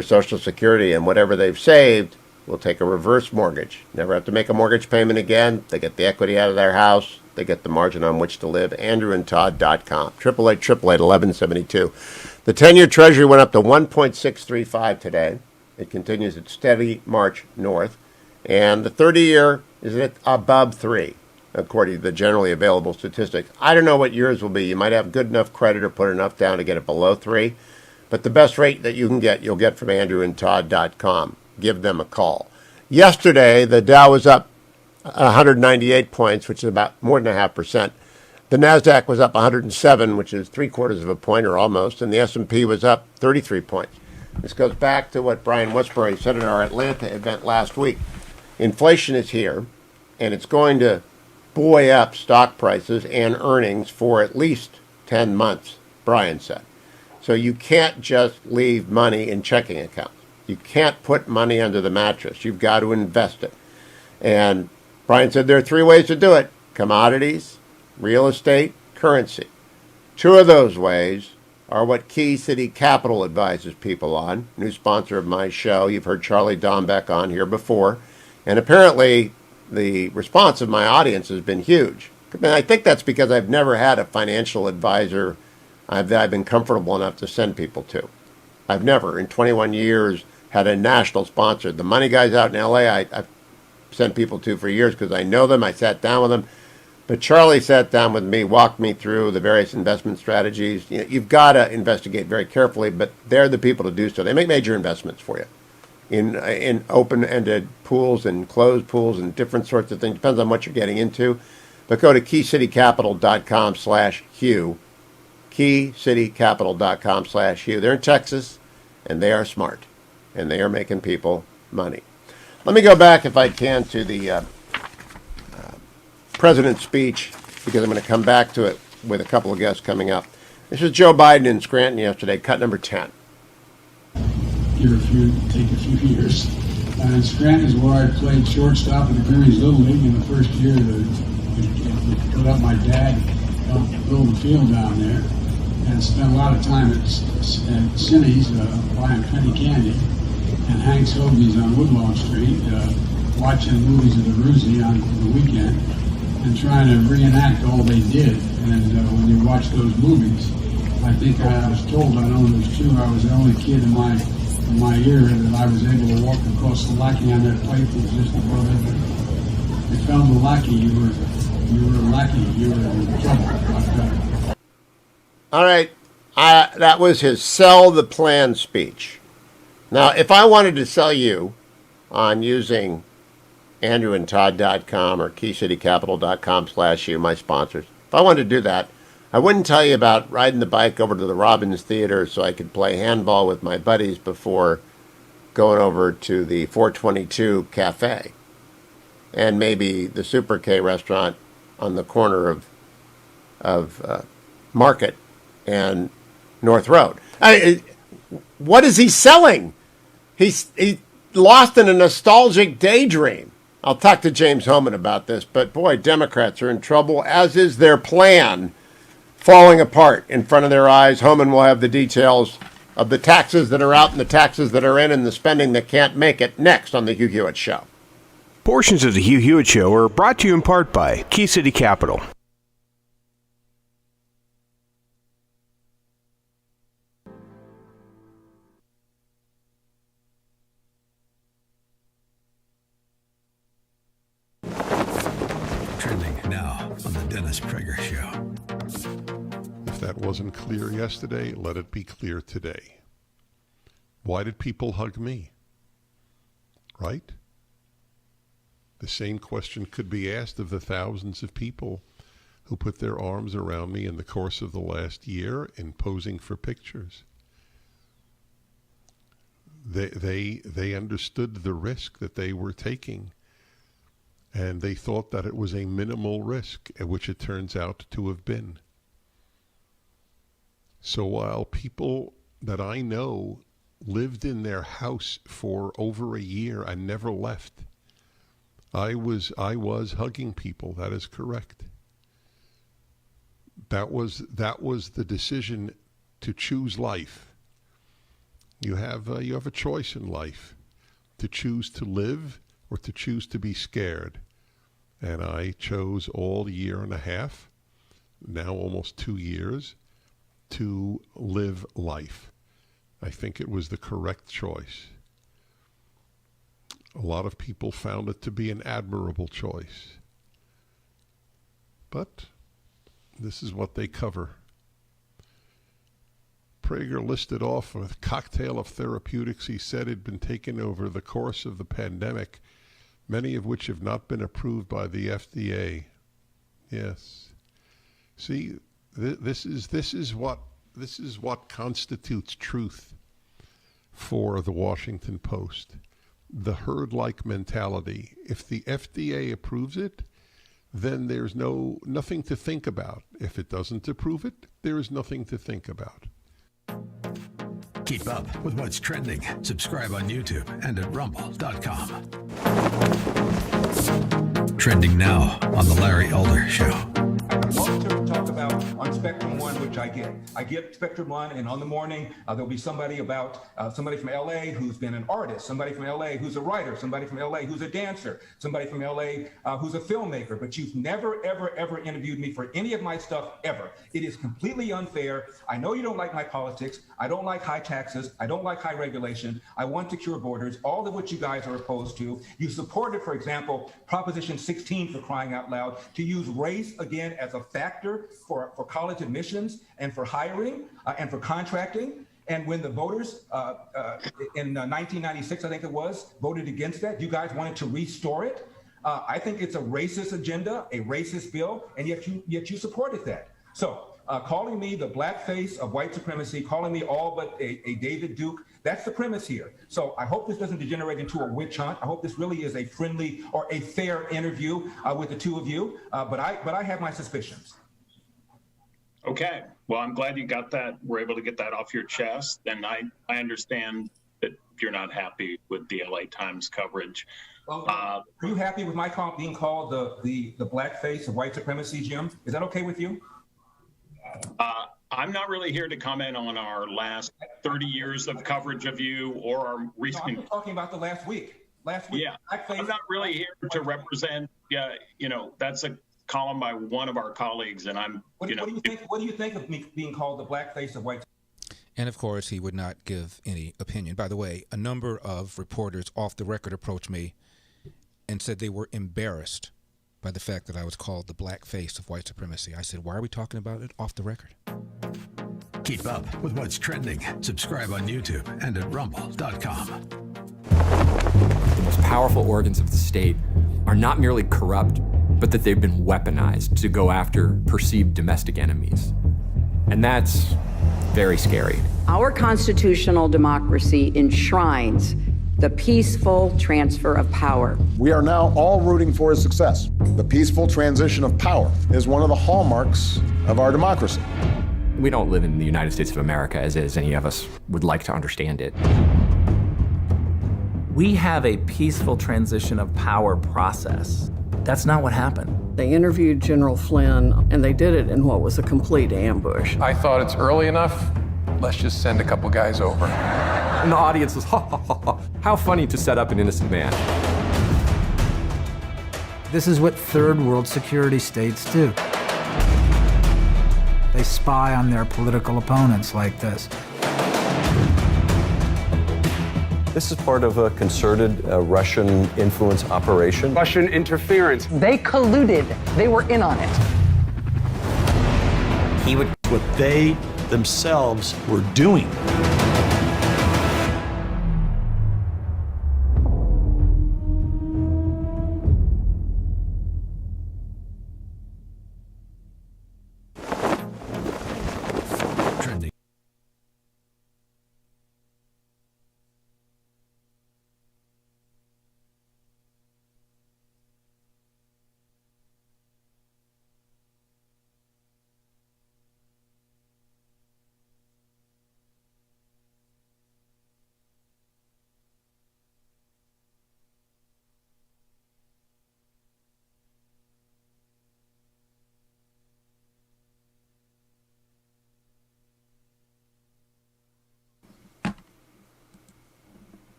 Social Security and whatever they've saved will take a reverse mortgage. Never have to make a mortgage payment again. They get the equity out of their house. They get the margin on which to live. AndrewandTodd.com. 888-888-1172. The 10-year Treasury went up to 1.635 today. It continues its steady march north. And the 30-year is at above 3, according to the generally available statistics. I don't know what yours will be. You might have good enough credit or put enough down to get it below 3. But the best rate that you can get, you'll get from AndrewandTodd.com. Give them a call. Yesterday, the Dow was up 198 points, which is about more than 0.5%. The NASDAQ was up 107, which is 0.75 of a point or almost, and the S&P was up 33 points. This goes back to what Brian Westbury said at our Atlanta event last week. Inflation is here, and it's going to buoy up stock prices and earnings for at least 10 months, Brian said. So you can't just leave money in checking accounts. You can't put money under the mattress. You've got to invest it. And Brian said there are 3 ways to do it: commodities, real estate, currency. 2 of those ways are what Key City Capital advises people on. New sponsor of my show. You've heard Charlie Dombeck on here before. And apparently the response of my audience has been huge. And I think that's because I've never had a financial advisor that I've been comfortable enough to send people to. I've never, in 21 years, had a national sponsor. The money guys out in L.A., I've sent people to for years because I know them. I sat down with them. But Charlie sat down with me, walked me through the various investment strategies. You've got to investigate very carefully, but they're the people to do so. They make major investments for you in open-ended pools and closed pools and different sorts of things. Depends on what you're getting into. But go to keycitycapital.com/Hugh. keycitycapital.com/Hugh. They're in Texas, and they are smart, and they are making people money. Let me go back, if I can, to the president's speech, because I'm going to come back to it with a couple of guests coming up. This is Joe Biden in Scranton yesterday, cut number 10. Take a few years. And Scranton is where I played shortstop in the Greenwich Little League in the first year to put up my dad, helped build the field down there, and spent a lot of time at Cindy's buying penny candy and Hank's Hoagies on Woodlawn Street, watching movies of the Roosie on the weekend and trying to reenact all they did. And when you watch those movies, I think I was told, I know it was true, I was the only kid in my era that I was able to walk across the lackey on that plate that was just above it. If you found the lackey, you were a lackey, you were in trouble. All right, that was his sell the plan speech. Now, if I wanted to sell you on using AndrewandTodd.com or KeyCityCapital.com/Hugh, my sponsors, if I wanted to do that, I wouldn't tell you about riding the bike over to the Robbins Theater so I could play handball with my buddies before going over to the 422 Cafe and maybe the Super K restaurant on the corner of Market and North Road. What is he selling? He's lost in a nostalgic daydream. I'll talk to James Hohmann about this, but boy, Democrats are in trouble, as is their plan falling apart in front of their eyes. Hohmann will have the details of the taxes that are out and the taxes that are in and the spending that can't make it next on the Hugh Hewitt Show. Portions of the Hugh Hewitt Show are brought to you in part by Key City Capital. Trending now on the Dennis Prager Show. If that wasn't clear yesterday, let it be clear today. Why did people hug me? Right? The same question could be asked of the thousands of people who put their arms around me in the course of the last year in posing for pictures. They understood the risk that they were taking, and they thought that it was a minimal risk, which it turns out to have been. So while people that I know lived in their house for over a year and never left, I was hugging people. That is correct. That was the decision to choose life. You have a choice in life, to choose to live or to choose to be scared. And I chose all year and a half, now almost 2 years, to live life. I think it was the correct choice. A lot of people found it to be an admirable choice. But this is what they cover. Prager listed off a cocktail of therapeutics he said had been taken over the course of the pandemic, many of which have not been approved by the FDA. Yes. See, this is what constitutes truth for the Washington Post. The herd-like mentality. If the FDA approves it, then there's nothing to think about. If it doesn't approve it, there is nothing to think about. Keep up with what's trending. Subscribe on YouTube and at rumble.com. Trending now on the Larry Elder Show. I love to talk about on Spectrum One, which I get. I get Spectrum One, and on the morning, there'll be somebody from LA who's been an artist, somebody from LA who's a writer, somebody from LA who's a dancer, somebody from LA who's a filmmaker, but you've never, ever interviewed me for any of my stuff, ever. It is completely unfair. I know you don't like my politics. I don't like high taxes. I don't like high regulation. I want to cure borders, all of which you guys are opposed to. You supported, for example, Proposition 16, for crying out loud, to use race again as a factor for college admissions and for hiring and for contracting. And when the voters in 1996, I think it was, voted against that, you guys wanted to restore it. I think it's a racist agenda, a racist bill, and yet you supported that. So calling me the blackface of white supremacy, calling me all but a David Duke, that's the premise here. So I hope this doesn't degenerate into a witch hunt. I hope this really is a friendly or a fair interview with the two of you. But I have my suspicions. Okay. Well, I'm glad you got that. We're able to get that off your chest. And I understand that you're not happy with the LA Times coverage. Well, are you happy with my being called the blackface of white supremacy, Jim? Is that okay with you? I'm not really here to comment on our last 30 years of coverage of you or our recent. No, I'm talking about the last week. Yeah, I'm not really here to represent. That's a column by one of our colleagues, and I'm. What do you think of me being called the blackface of white? And of course, he would not give any opinion. By the way, a number of reporters off the record approached me and said they were embarrassed by the fact that I was called the black face of white supremacy. I said, why are we talking about it off the record? Keep up with what's trending. Subscribe on YouTube and at rumble.com. The most powerful organs of the state are not merely corrupt, but that they've been weaponized to go after perceived domestic enemies. And that's very scary. Our constitutional democracy enshrines the peaceful transfer of power. We are now all rooting for his success. The peaceful transition of power is one of the hallmarks of our democracy. We don't live in the United States of America as any of us would like to understand it. We have a peaceful transition of power process. That's not what happened. They interviewed General Flynn, and they did it in what was a complete ambush. I thought it's early enough. Let's just send a couple guys over. And the audience was, ha, ha, ha, ha. How funny to set up an innocent man. This is what third world security states do. They spy on their political opponents like this. This is part of a concerted Russian influence operation. Russian interference. They colluded. They were in on it. What they themselves were doing.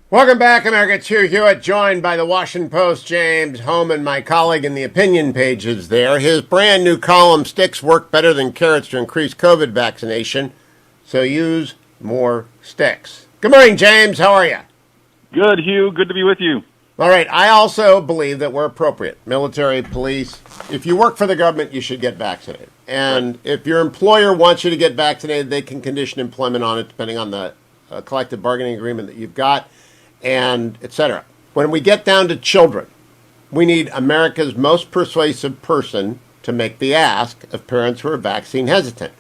Welcome back, America. It's Hugh Hewitt, joined by the Washington Post, James Hohmann, my colleague in the opinion pages there. His brand new column, Sticks Work Better Than Carrots to Increase COVID Vaccination, so use more sticks. Good morning, James. How are you? Good, Hugh. Good to be with you. All right. I also believe that we're appropriate. Military, police. If you work for the government, you should get vaccinated. And if your employer wants you to get vaccinated, they can condition employment on it, depending on the collective bargaining agreement that you've got, and etc. When we get down to children, we need America's most persuasive person to make the ask of parents who are vaccine hesitant.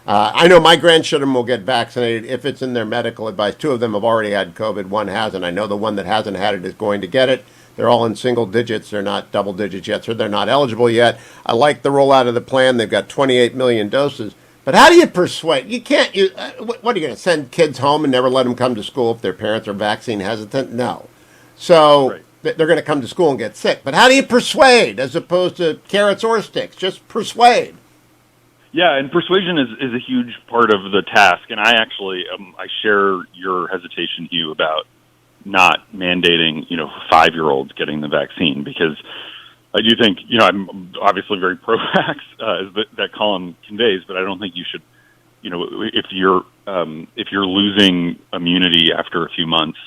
I know my grandchildren will get vaccinated if it's in their medical advice. 2 of them have already had COVID. 1 hasn't. I know the one that hasn't had it is going to get it. They're all in single digits. They're not double digits yet, so they're not eligible yet. I like the rollout of the plan. They've got 28 million doses. But how do you persuade? You can't. What are you going to send kids home and never let them come to school if their parents are vaccine hesitant? No. So they're going to come to school and get sick. But how do you persuade as opposed to carrots or sticks? Just persuade. Yeah, and persuasion is a huge part of the task. And I actually I share your hesitation, Hugh, about not mandating 5-year-olds getting the vaccine, because I do think, I'm obviously very pro-vax, as that column conveys, but I don't think you should, if you're losing immunity after a few months,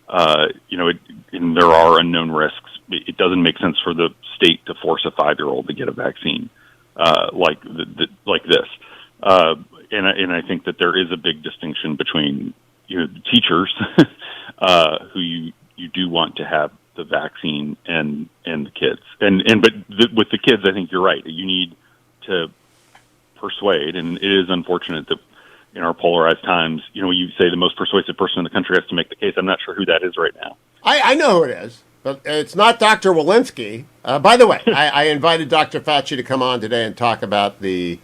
and there are unknown risks, it doesn't make sense for the state to force a 5-year-old to get a vaccine like this. And I think that there is a big distinction between the teachers who you do want to have the vaccine and the kids. With the kids, I think you're right. You need to persuade, and it is unfortunate that in our polarized times, you say the most persuasive person in the country has to make the case. I'm not sure who that is right now. I know who it is, but it's not Dr. Walensky. By the way, I invited Dr. Fauci to come on today and talk about the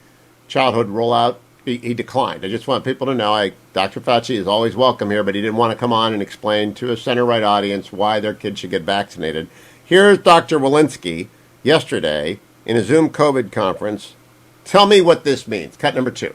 childhood rollout. He declined. I just want people to know Dr. Fauci is always welcome here, but he didn't want to come on and explain to a center-right audience why their kids should get vaccinated. Here's Dr. Walensky yesterday in a Zoom COVID conference. Tell me what this means. Cut number 2.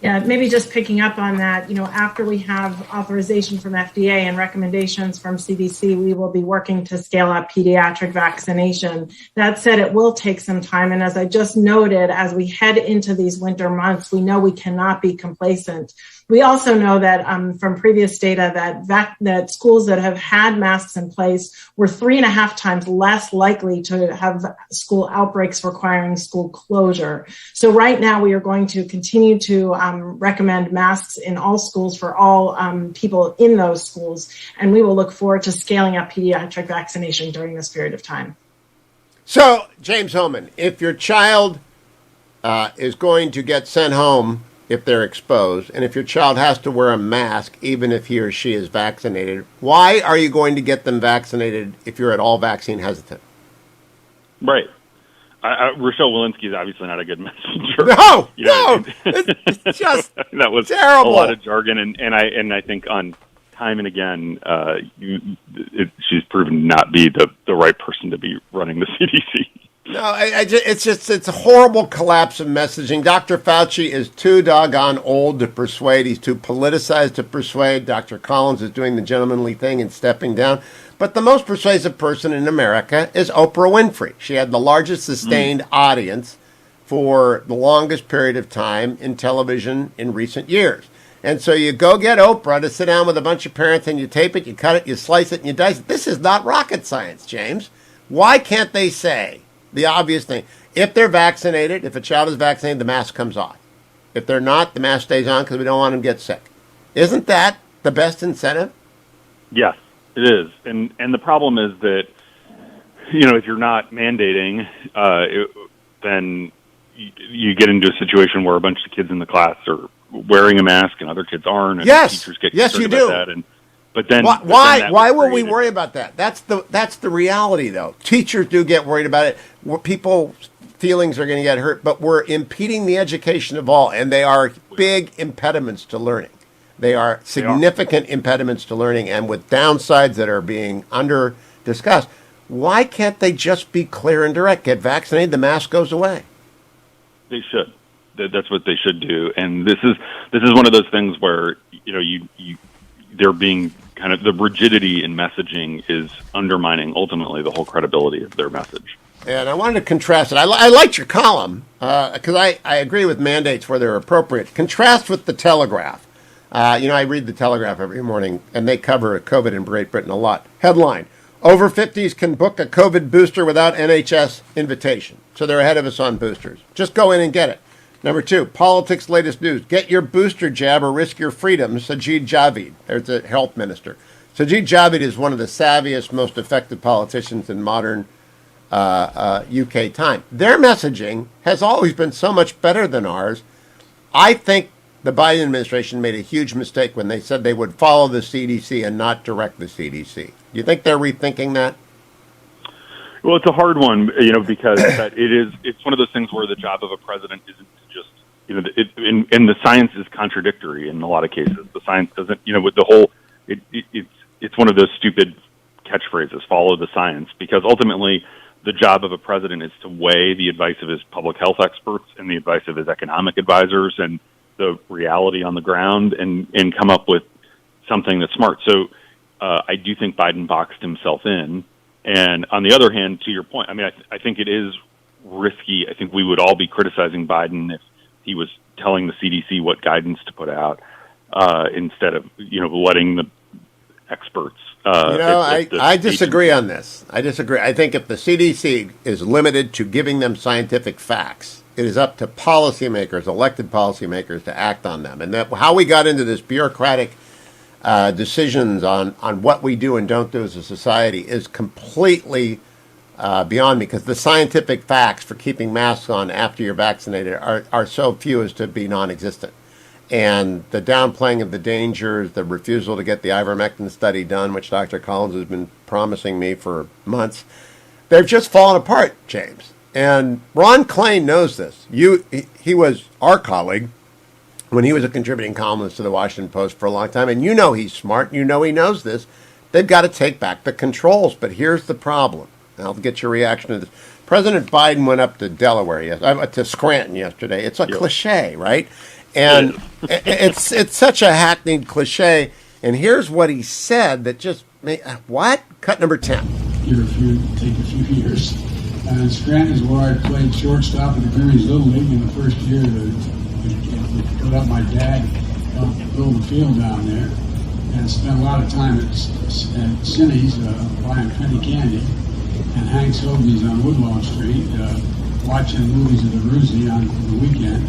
Yeah, maybe just picking up on that, after we have authorization from FDA and recommendations from CDC, we will be working to scale up pediatric vaccination. That said, it will take some time. And as I just noted, as we head into these winter months, we know we cannot be complacent. We also know that from previous data that schools that have had masks in place were 3.5 times less likely to have school outbreaks requiring school closure. So right now we are going to continue to recommend masks in all schools for all people in those schools, and we will look forward to scaling up pediatric vaccination during this period of time. So, James Hohmann, if your child is going to get sent home if they're exposed, and if your child has to wear a mask, even if he or she is vaccinated, why are you going to get them vaccinated if you're at all vaccine hesitant? Right. Rochelle Walensky is obviously not a good messenger. No, it's just that was terrible. A lot of jargon, and I think on time and again, she's proven not be the right person to be running the CDC. No, it's a horrible collapse of messaging. Dr. Fauci is too doggone old to persuade. He's too politicized to persuade. Dr. Collins is doing the gentlemanly thing and stepping down. But the most persuasive person in America is Oprah Winfrey. She had the largest sustained audience for the longest period of time in television in recent years. And so you go get Oprah to sit down with a bunch of parents and you tape it, you cut it, you slice it, and you dice it. This is not rocket science, James. Why can't they say the obvious thing? If they're vaccinated, if a child is vaccinated, the mask comes off. If they're not, the mask stays on because we don't want them to get sick. Isn't that the best incentive? Yes, it is. And the problem is that, if you're not mandating, then you get into a situation where a bunch of kids in the class are wearing a mask and other kids aren't, and teachers get concerned about that. But then why will we worry about that? That's the reality, though. Teachers do get worried about it. People's feelings are going to get hurt, but we're impeding the education of all, and they are big impediments to learning. They are significant impediments to learning, and with downsides that are being under discussed. Why can't they just be clear and direct? Get vaccinated, the mask goes away. They should. That's what they should do. And this is one of those things where they're being kind of, the rigidity in messaging is undermining ultimately the whole credibility of their message. And I wanted to contrast it. I liked your column because I agree with mandates where they're appropriate. Contrast with the Telegraph. I read the Telegraph every morning, and they cover COVID in Great Britain a lot. Headline: over 50s can book a COVID booster without NHS invitation. So they're ahead of us on boosters. Just go in and get it. Number 2, politics latest news. Get your booster jab or risk your freedom, Sajid Javid. There's the health minister. Sajid Javid is one of the savviest, most effective politicians in modern UK time. Their messaging has always been so much better than ours. I think the Biden administration made a huge mistake when they said they would follow the CDC and not direct the CDC. Do you think they're rethinking that? Well, it's a hard one, because it's one of those things where the job of a president isn't just, and the science is contradictory in a lot of cases. The science doesn't, with the whole, it's one of those stupid catchphrases, follow the science, because ultimately the job of a president is to weigh the advice of his public health experts and the advice of his economic advisors and the reality on the ground and come up with something that's smart. So I do think Biden boxed himself in. And on the other hand, to your point, I think it is risky. I think we would all be criticizing Biden if he was telling the CDC what guidance to put out instead of, letting the experts. I disagree on this. I disagree. I think if the CDC is limited to giving them scientific facts, it is up to policymakers, elected policymakers, to act on them. And how we got into this bureaucratic decisions on what we do and don't do as a society is completely beyond me, because the scientific facts for keeping masks on after you're vaccinated are so few as to be non-existent. And the downplaying of the dangers, the refusal to get the Ivermectin study done, which Dr. Collins has been promising me for months, they've just fallen apart, James. And Ron Klain knows this. He was our colleague when he was a contributing columnist to the Washington Post for a long time. And he's smart. He knows this. They've got to take back the controls. But here's the problem. And I'll get your reaction to this. President Biden went up to Delaware, to Scranton yesterday. It's a cliche, right? And it's such a hackneyed cliche. And here's what he said that just made, what? Cut number 10. Take a few years. And Scranton is where I played shortstop in the Grievances Little League in the first year. They put up my dad, helped build the field down there, and spent a lot of time at Cindy's buying penny candy, and Hank's Hoagies on Woodlawn Street, watching movies of the Roosie on the weekend,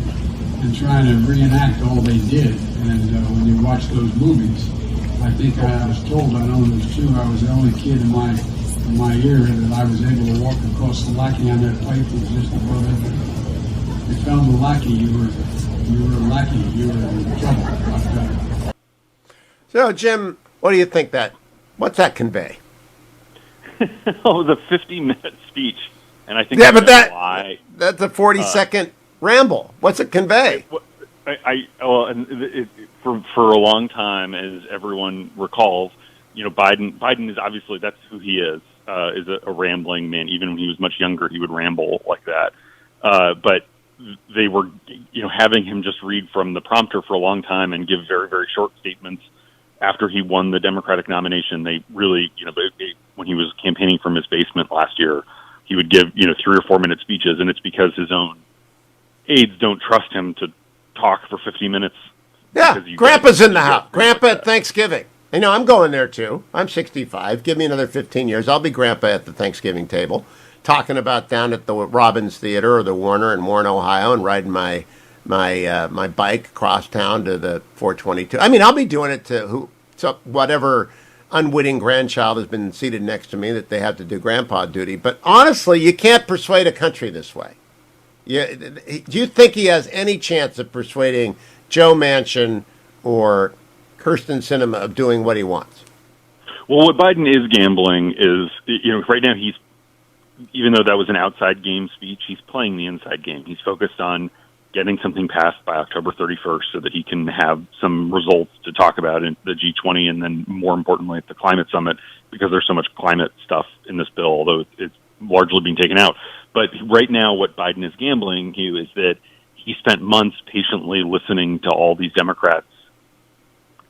and trying to reenact all they did. And when you watch those movies, I think I was told, I know it was true, I was the only kid in my era that I was able to walk across the lackey on that pipe was just above it. If you found the lackey, you were lucky. You were in trouble. So, Jim, what do you think what's that convey? It was a 50-minute speech, and I think that's a 40-second ramble. What's it convey? For a long time, as everyone recalls, Biden is obviously, that's who he is a rambling man. Even when he was much younger, he would ramble like that. But they were, having him just read from the prompter for a long time and give very, very short statements. After he won the Democratic nomination, they really, when he was campaigning from his basement last year, he would give, 3 or 4 minute speeches, and it's because his own aides don't trust him to talk for 50 minutes. Yeah, Grandpa's in the house. Grandpa at Thanksgiving. You know, I'm going there too. I'm 65. Give me another 15 years. I'll be Grandpa at the Thanksgiving table, talking about down at the Robbins Theater or the Warner in Warren, Ohio, and riding my bike across town to the 422. I mean, I'll be doing it to whatever unwitting grandchild has been seated next to me that they have to do grandpa duty. But honestly, you can't persuade a country this way. Do you think he has any chance of persuading Joe Manchin or Kyrsten Sinema of doing what he wants? Well, what Biden is gambling is, right now even though that was an outside game speech, he's playing the inside game. He's focused on getting something passed by October 31st so that he can have some results to talk about in the G20 and then, more importantly, at the climate summit, because there's so much climate stuff in this bill, although it's largely being taken out. But right now, what Biden is gambling, Hugh, is that he spent months patiently listening to all these Democrats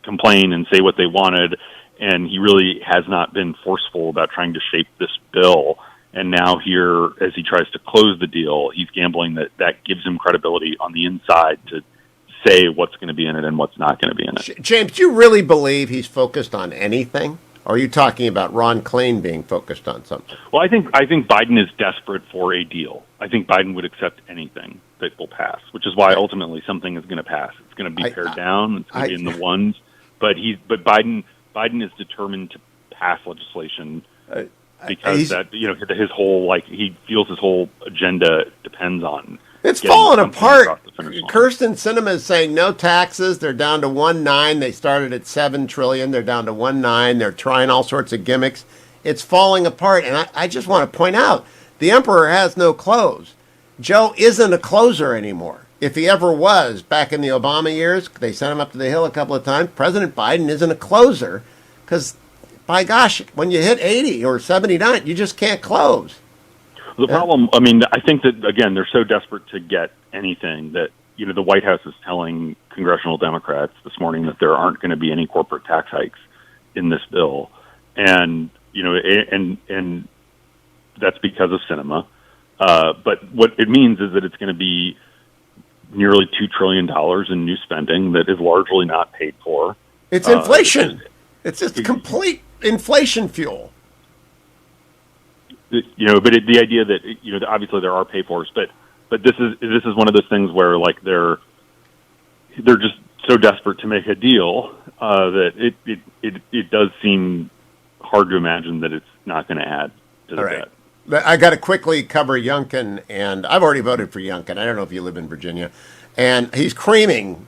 complain and say what they wanted, and he really has not been forceful about trying to shape this bill. And now here, as he tries to close the deal, he's gambling that gives him credibility on the inside to say what's going to be in it and what's not going to be in it. James, do you really believe he's focused on anything? Or are you talking about Ron Klain being focused on something? Well, I think Biden is desperate for a deal. I think Biden would accept anything that will pass, which is why ultimately something is going to pass. It's going to be pared down. It's going to be in the ones. But Biden is determined to pass legislation because his whole he feels his whole agenda depends on. It's falling apart. Kyrsten Sinema is saying no taxes. They're down to 1.9. They started at $7 trillion. They're down to 1.9. They're trying all sorts of gimmicks. It's falling apart. And I just want to point out, the emperor has no clothes. Joe isn't a closer anymore. If he ever was, back in the Obama years, they sent him up to the Hill a couple of times. President Biden isn't a closer because, by gosh, when you hit 80 or 79, you just can't close. The problem, I think that, again, they're so desperate to get anything that, the White House is telling congressional Democrats this morning that there aren't going to be any corporate tax hikes in this bill. And, and that's because of Sinema. But what it means is that it's going to be nearly $2 trillion in new spending that is largely not paid for. It's inflation. It's just complete inflation fuel. But the idea that obviously there are pay-fors, but this is one of those things where they're just so desperate to make a deal that it does seem hard to imagine that it's not going to add to the debt. I got to quickly cover Younkin, and I've already voted for Younkin. I don't know if you live in Virginia, and he's creaming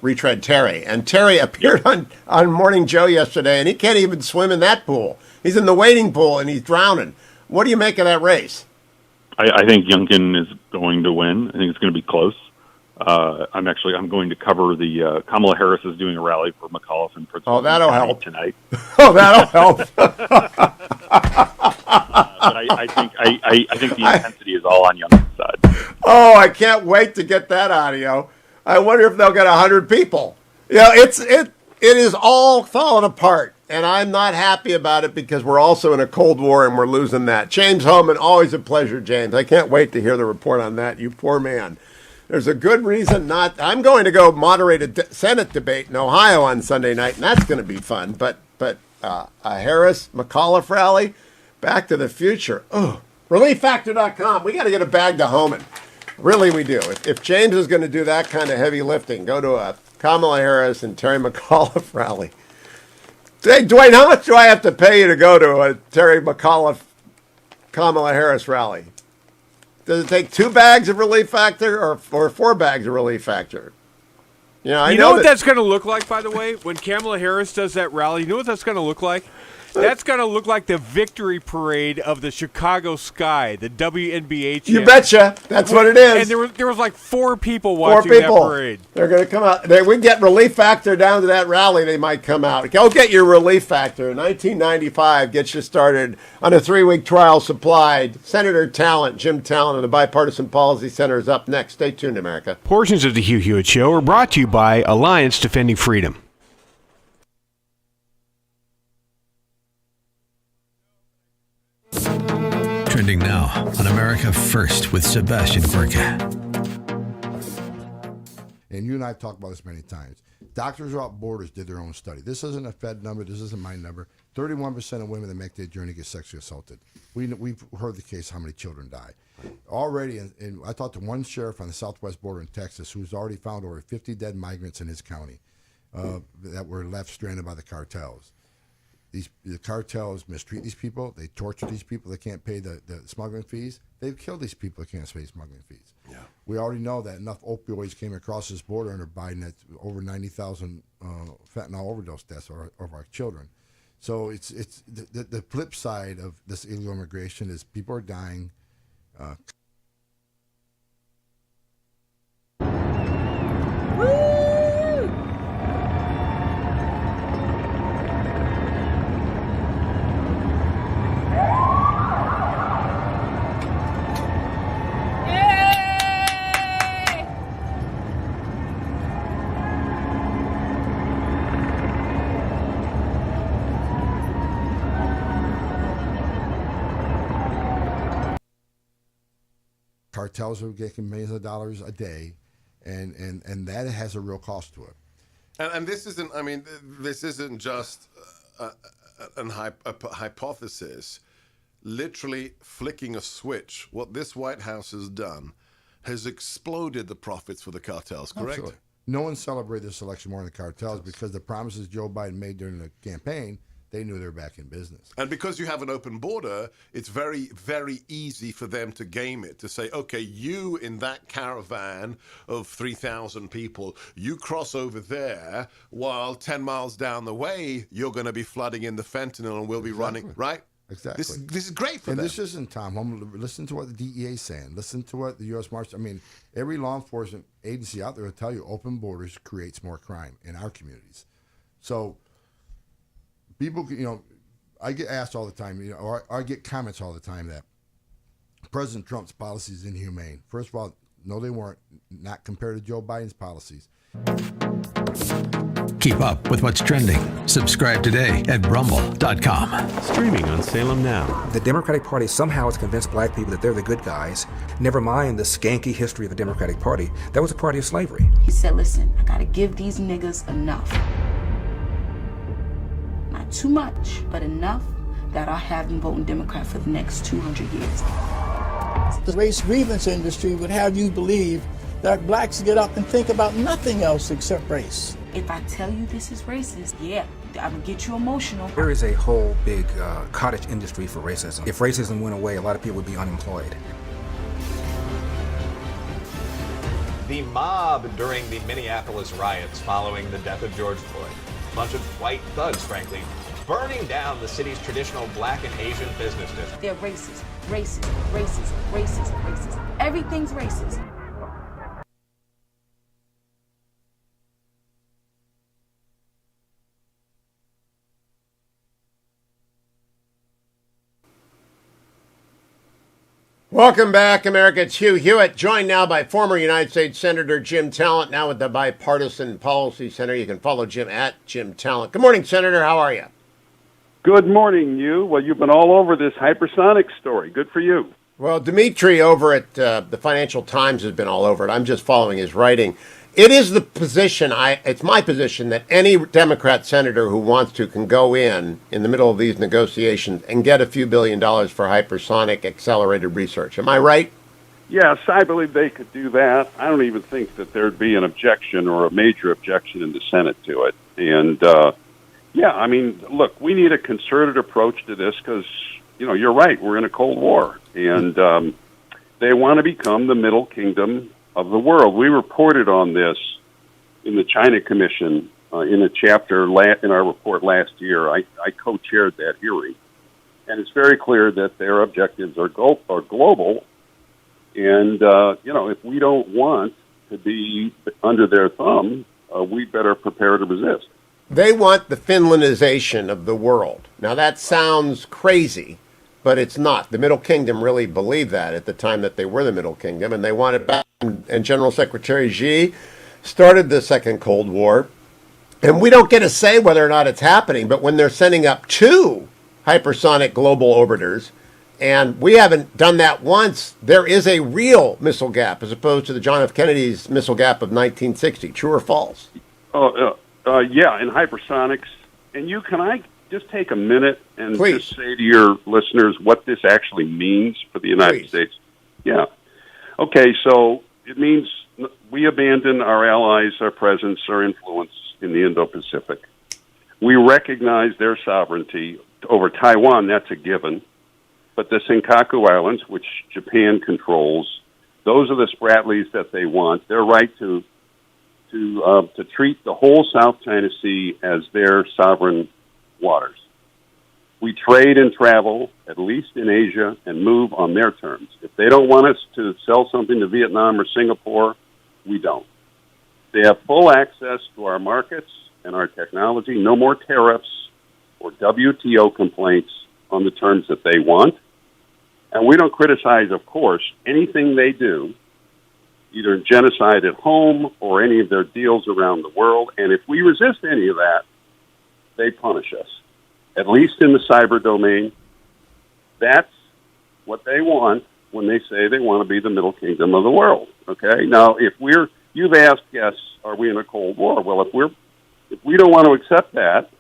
retread Terry, and Terry appeared on Morning Joe yesterday, and he can't even swim in that pool. He's in the wading pool, and he's drowning. What do you make of that race? I think Younkin is going to win. I think it's going to be close. I'm going to cover the Kamala Harris is doing a rally for McAuliffe and Prince. Oh, that'll help tonight. Oh, that'll help. But I think the intensity is all on Younkin's side. Oh, I can't wait to get that audio. I wonder if they'll get 100 people. It is all falling apart, and I'm not happy about it because we're also in a Cold War and we're losing that. James Hohmann, always a pleasure, James. I can't wait to hear the report on that. You poor man. There's a good reason not. I'm going to go moderate a Senate debate in Ohio on Sunday night, and that's going to be fun. But a Harris McAuliffe rally, Back to the Future. Oh, ReliefFactor.com. We got to get a bag to Hohmann. Really, we do. If James is going to do that kind of heavy lifting, go to a Kamala Harris and Terry McAuliffe rally. Hey, Dwayne, how much do I have to pay you to go to a Terry McAuliffe Kamala Harris rally? Does it take 2 bags of Relief Factor or 4 bags of Relief Factor? I know what that's going to look like, by the way, when Kamala Harris does that rally. You know what that's going to look like? That's going to look like the victory parade of the Chicago Sky, the WNBA champ. You betcha. That's what it is. And there was 4 people watching that parade. They're going to come out. We get Relief Factor down to that rally, they might come out. Go get your Relief Factor. 1995 gets you started on a 3-week trial supplied. Senator Talent, Jim Talent of the Bipartisan Policy Center is up next. Stay tuned, America. Portions of the Hugh Hewitt Show are brought to you by Alliance Defending Freedom. Trending now on America First with Sebastian Gorka. and you and I have talked about this many times. Doctors Without Borders did their own study. This isn't a Fed number. This isn't my number. 31% of women that make their journey get sexually assaulted. We've heard the case how many children die. Already, and I talked to one sheriff on the southwest border in Texas who's already found over 50 dead migrants in his county that were left stranded by the cartels. The cartels mistreat these people. They torture these people that can't pay the smuggling fees. They've killed these people that can't pay smuggling fees. Yeah. We already know that enough opioids came across this border under Biden that over 90,000 fentanyl overdose deaths of our children. So it's the flip side of this illegal immigration is people are dying. Cartels are getting millions of dollars a day, and that has a real cost to it. And this isn't, I mean, this isn't just a hypothesis. Literally flicking a switch, what this White House has done has exploded the profits for the cartels, correct? Absolutely. No one celebrated this election more than the cartels because the promises Joe Biden made during the campaign, they knew they were back in business. And because you have an open border, it's very, very easy for them to game it, to say, okay, you in that caravan of 3,000 people, you cross over there, while 10 miles down the way, you're going to be flooding in the fentanyl and we'll be running, right? Exactly. This is great for them. And this isn't, Tom, listen to what the DEA is saying. Listen to what the U.S. Marshal, I mean, every law enforcement agency out there will tell you open borders creates more crime in our communities. So people, I get asked all the time, or I get comments all the time that President Trump's policy is inhumane. First of all, no, they weren't, not compared to Joe Biden's policies. Keep up with what's trending. Subscribe today at rumble.com. Streaming on Salem Now. The Democratic Party somehow has convinced black people that they're the good guys. Never mind the skanky history of the Democratic Party. That was a party of slavery. He said, listen, I gotta give these niggas enough. Not too much, but enough that I'll have them voting Democrat for the next 200 years. The race grievance industry would have you believe that blacks get up and think about nothing else except race. If I tell you this is racist, yeah, I will get you emotional. There is a whole big cottage industry for racism. If racism went away, a lot of people would be unemployed. The mob during the Minneapolis riots following the death of George Floyd. A bunch of white thugs, frankly, burning down the city's traditional black and Asian business district. They're racist, racist, racist, racist, racist. Everything's racist. Welcome back, America. It's Hugh Hewitt, joined now by former United States Senator Jim Talent, now with the Bipartisan Policy Center. You can follow Jim at Jim Talent. Good morning, Senator. How are you? Good morning, you. Well, you've been all over this hypersonic story. Good for you. Well, Dimitri over at the Financial Times has been all over it. I'm just following his writing. It is the position, it's my position, that any Democrat senator who wants to can go in the middle of these negotiations and get a few $1 billion for hypersonic accelerated research. Am I right? Yes, I believe they could do that. I don't even think that there'd be an objection or a major objection in the Senate to it. And, yeah, I mean, look, we need a concerted approach to this because, you're right, we're in a Cold War. And they want to become the Middle Kingdom of the world. We reported on this in the China Commission in a chapter in our report last year. I co-chaired that hearing. And it's very clear that their objectives are global. And, if we don't want to be under their thumb, we better prepare to resist. They want the Finlandization of the world. Now, that sounds crazy, but it's not. The Middle Kingdom really believed that at the time that they were the Middle Kingdom, and they want it back. And General Secretary Xi started the Second Cold War. And we don't get a say whether or not it's happening, but when they're sending up 2 hypersonic global orbiters And we haven't done that once. There is a real missile gap as opposed to the John F. Kennedy's missile gap of 1960. True or false? Yeah, in hypersonics. And can I just take a minute and Please. just say to your listeners what this actually means for the United States? Yeah. Okay, so it means we abandon our allies, our presence, our influence in the Indo-Pacific. We recognize their sovereignty over Taiwan. That's a given. But the Senkaku Islands, which Japan controls, those are the Spratlys that they want. Their right to treat the whole South China Sea as their sovereign waters. We trade and travel, at least in Asia, and move on their terms. If they don't want us to sell something to Vietnam or Singapore, we don't. They have full access to our markets and our technology. No more tariffs or WTO complaints on the terms that they want. And we don't criticize, of course, anything they do, either genocide at home or any of their deals around the world. And if we resist any of that, they punish us, at least in the cyber domain. That's what they want when they say they want to be the middle kingdom of the world. Okay? Now, you've asked, yes, are we in a Cold War? Well, if we don't want to accept that,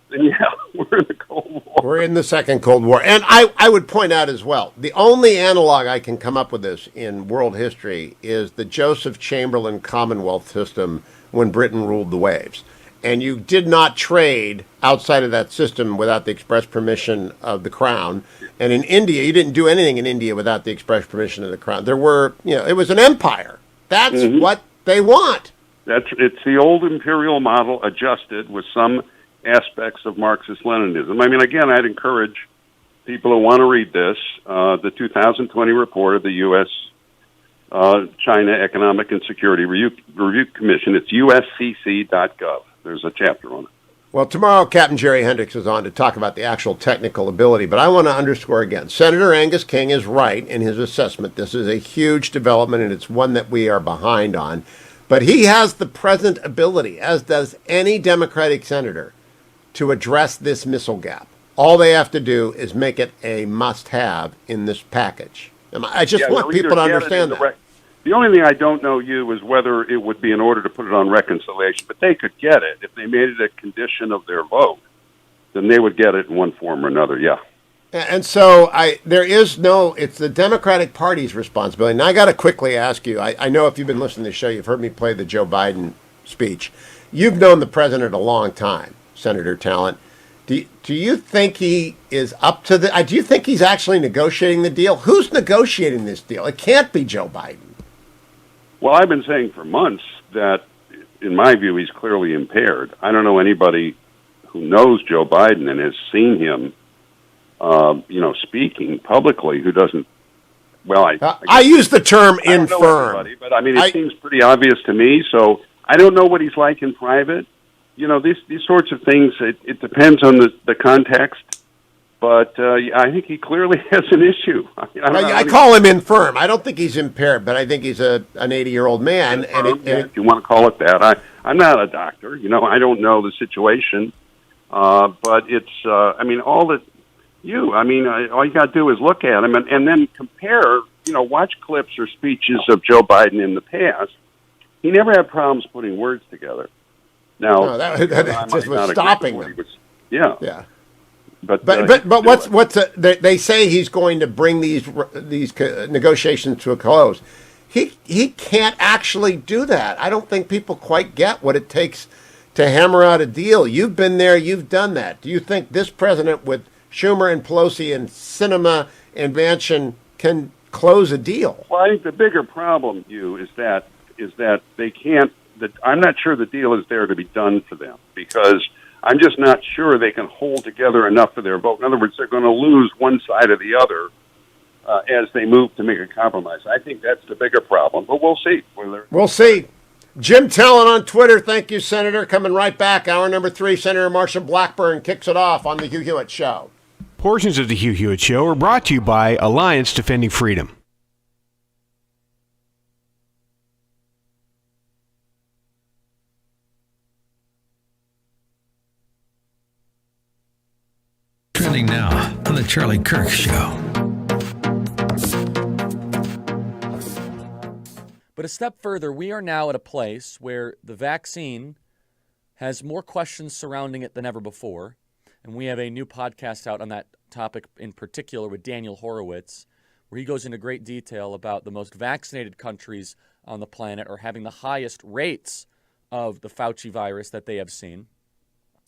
then yeah, we're in the Cold War. We're in the second Cold War. And I would point out as well, the only analog I can come up with this in world history is the Joseph Chamberlain Commonwealth system when Britain ruled the waves. And you did not trade outside of that system without the express permission of the crown. And in India, you didn't do anything in India without the express permission of the crown. There were, it was an empire. That's what they want. It's the old imperial model adjusted with some aspects of Marxist-Leninism. I mean, again, I'd encourage people who want to read this, the 2020 report of the U.S. China Economic and Security Review Commission. It's uscc.gov. There's a chapter on it. Well, tomorrow Captain Jerry Hendricks is on to talk about the actual technical ability, but I want to underscore again, Senator Angus King is right in his assessment. This is a huge development, and it's one that we are behind on. But he has the present ability, as does any Democratic senator, to address this missile gap. All they have to do is make it a must-have in this package. I just want people to understand that. The only thing I don't know, is whether it would be in order to put it on reconciliation, but they could get it. If they made it a condition of their vote, then they would get it in one form or another, yeah. And so it's the Democratic Party's responsibility. And I got to quickly ask you, I know if you've been listening to the show, you've heard me play the Joe Biden speech. You've known the president a long time, Senator Talent. Do you think he is up to do you think he's actually negotiating the deal? Who's negotiating this deal? It can't be Joe Biden. Well, I've been saying for months that, in my view, he's clearly impaired. I don't know anybody who knows Joe Biden and has seen him, speaking publicly who doesn't. Well, I use the term infirm, but I mean, it seems pretty obvious to me. So I don't know what he's like in private. These sorts of things. It depends on the context. But I think he clearly has an issue. I call him infirm. I don't think he's impaired, but I think he's an 80-year-old man. If you want to call it that. I'm not a doctor. I don't know the situation. But it's, all you got to do is look at him and then compare, watch clips or speeches of Joe Biden in the past. He never had problems putting words together. Now, that just was stopping them. Yeah. But they say he's going to bring these negotiations to a close. He can't actually do that. I don't think people quite get what it takes to hammer out a deal. You've been there. You've done that. Do you think this president with Schumer and Pelosi and Sinema and Manchin can close a deal? Well, I think the bigger problem, is that they can't. I'm not sure the deal is there to be done for them because I'm just not sure they can hold together enough for their vote. In other words, they're going to lose one side or the other as they move to make a compromise. I think that's the bigger problem, but we'll see. We'll see. Jim Talent on Twitter. Thank you, Senator. Coming right back. Hour number 3, Senator Marsha Blackburn kicks it off on the Hugh Hewitt Show. Portions of the Hugh Hewitt Show are brought to you by Alliance Defending Freedom. Trending now on The Charlie Kirk Show. But a step further, we are now at a place where the vaccine has more questions surrounding it than ever before. And we have a new podcast out on that topic in particular with Daniel Horowitz, where he goes into great detail about the most vaccinated countries on the planet are having the highest rates of the Fauci virus that they have seen.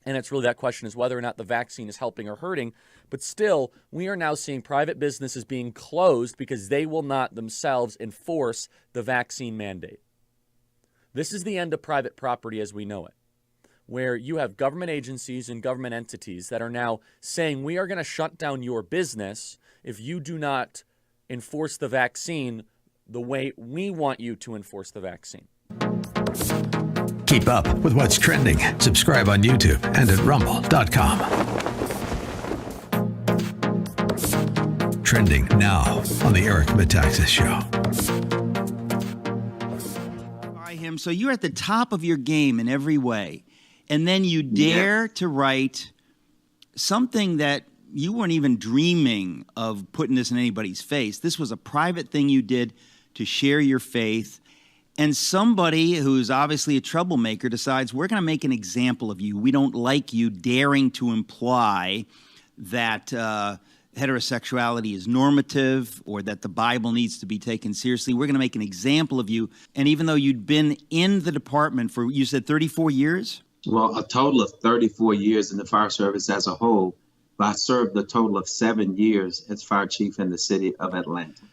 And it's really that question is whether or not the vaccine is helping or hurting. But still, we are now seeing private businesses being closed because they will not themselves enforce the vaccine mandate. This is the end of private property as we know it, where you have government agencies and government entities that are now saying we are going to shut down your business if you do not enforce the vaccine the way we want you to enforce the vaccine. Keep up with what's trending. Subscribe on YouTube and at rumble.com. Trending now on the Eric Metaxas Show. By him, so you're at the top of your game in every way, and then you dare to write something that you weren't even dreaming of putting this in anybody's face. This was a private thing you did to share your faith. And somebody who's obviously a troublemaker decides, we're going to make an example of you. We don't like you daring to imply that heterosexuality is normative or that the Bible needs to be taken seriously. We're going to make an example of you. And even though you'd been in the department for, you said 34 years? Well, a total of 34 years in the fire service as a whole. But I served a total of 7 years as fire chief in the city of Atlanta.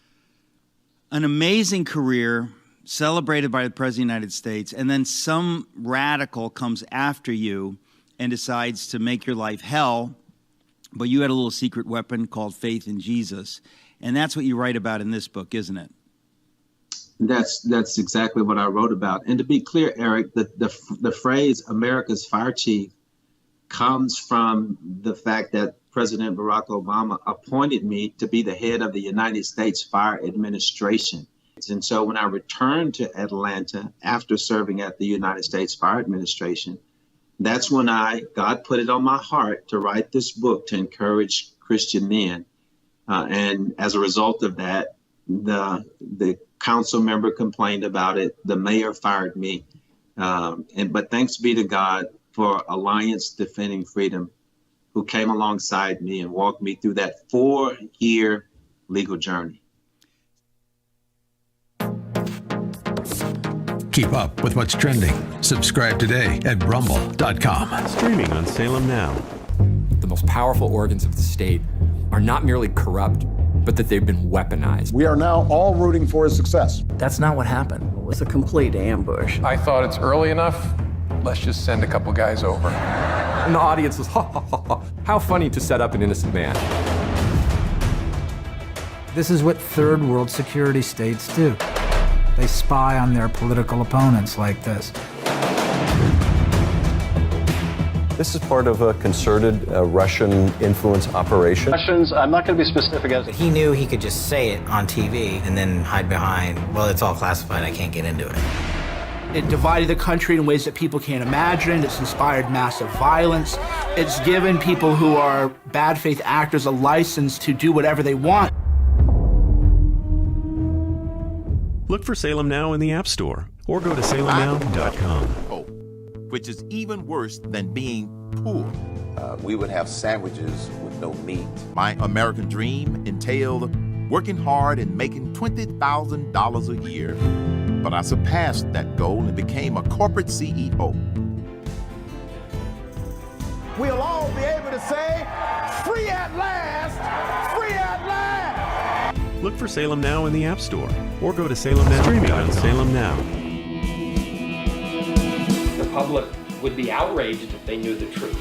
An amazing career, celebrated by the President of the United States, and then some radical comes after you and decides to make your life hell, but you had a little secret weapon called faith in Jesus, and that's what you write about in this book, isn't it? That's exactly what I wrote about. And to be clear, Eric, the phrase America's fire chief comes from the fact that President Barack Obama appointed me to be the head of the United States Fire Administration. And so when I returned to Atlanta after serving at the United States Fire Administration, that's when God put it on my heart to write this book to encourage Christian men. And as a result of that, the council member complained about it. The mayor fired me. But thanks be to God for Alliance Defending Freedom, who came alongside me and walked me through that 4-year legal journey. Keep up with what's trending. Subscribe today at rumble.com. Streaming on Salem Now. The most powerful organs of the state are not merely corrupt, but that they've been weaponized. We are now all rooting for his success. That's not what happened. It was a complete ambush. I thought it's early enough. Let's just send a couple guys over. And the audience was, ha, ha, ha, ha. How funny to set up an innocent man. This is what third world security states do. They spy on their political opponents like this. This is part of a concerted Russian influence operation. Russians, I'm not going to be specific as... But he knew he could just say it on TV and then hide behind, well, it's all classified, I can't get into it. It divided the country in ways that people can't imagine. It's inspired massive violence. It's given people who are bad faith actors a license to do whatever they want. Look for Salem Now in the App Store or go to salemnow.com. Which is even worse than being poor. We would have sandwiches with no meat. My American dream entailed working hard and making $20,000 a year. But I surpassed that goal and became a corporate CEO. We'll all be able to say, free at last, free at last. Look for Salem Now in the App Store or go to Salem Now. Streaming on Salem Now. The public would be outraged if they knew the truth.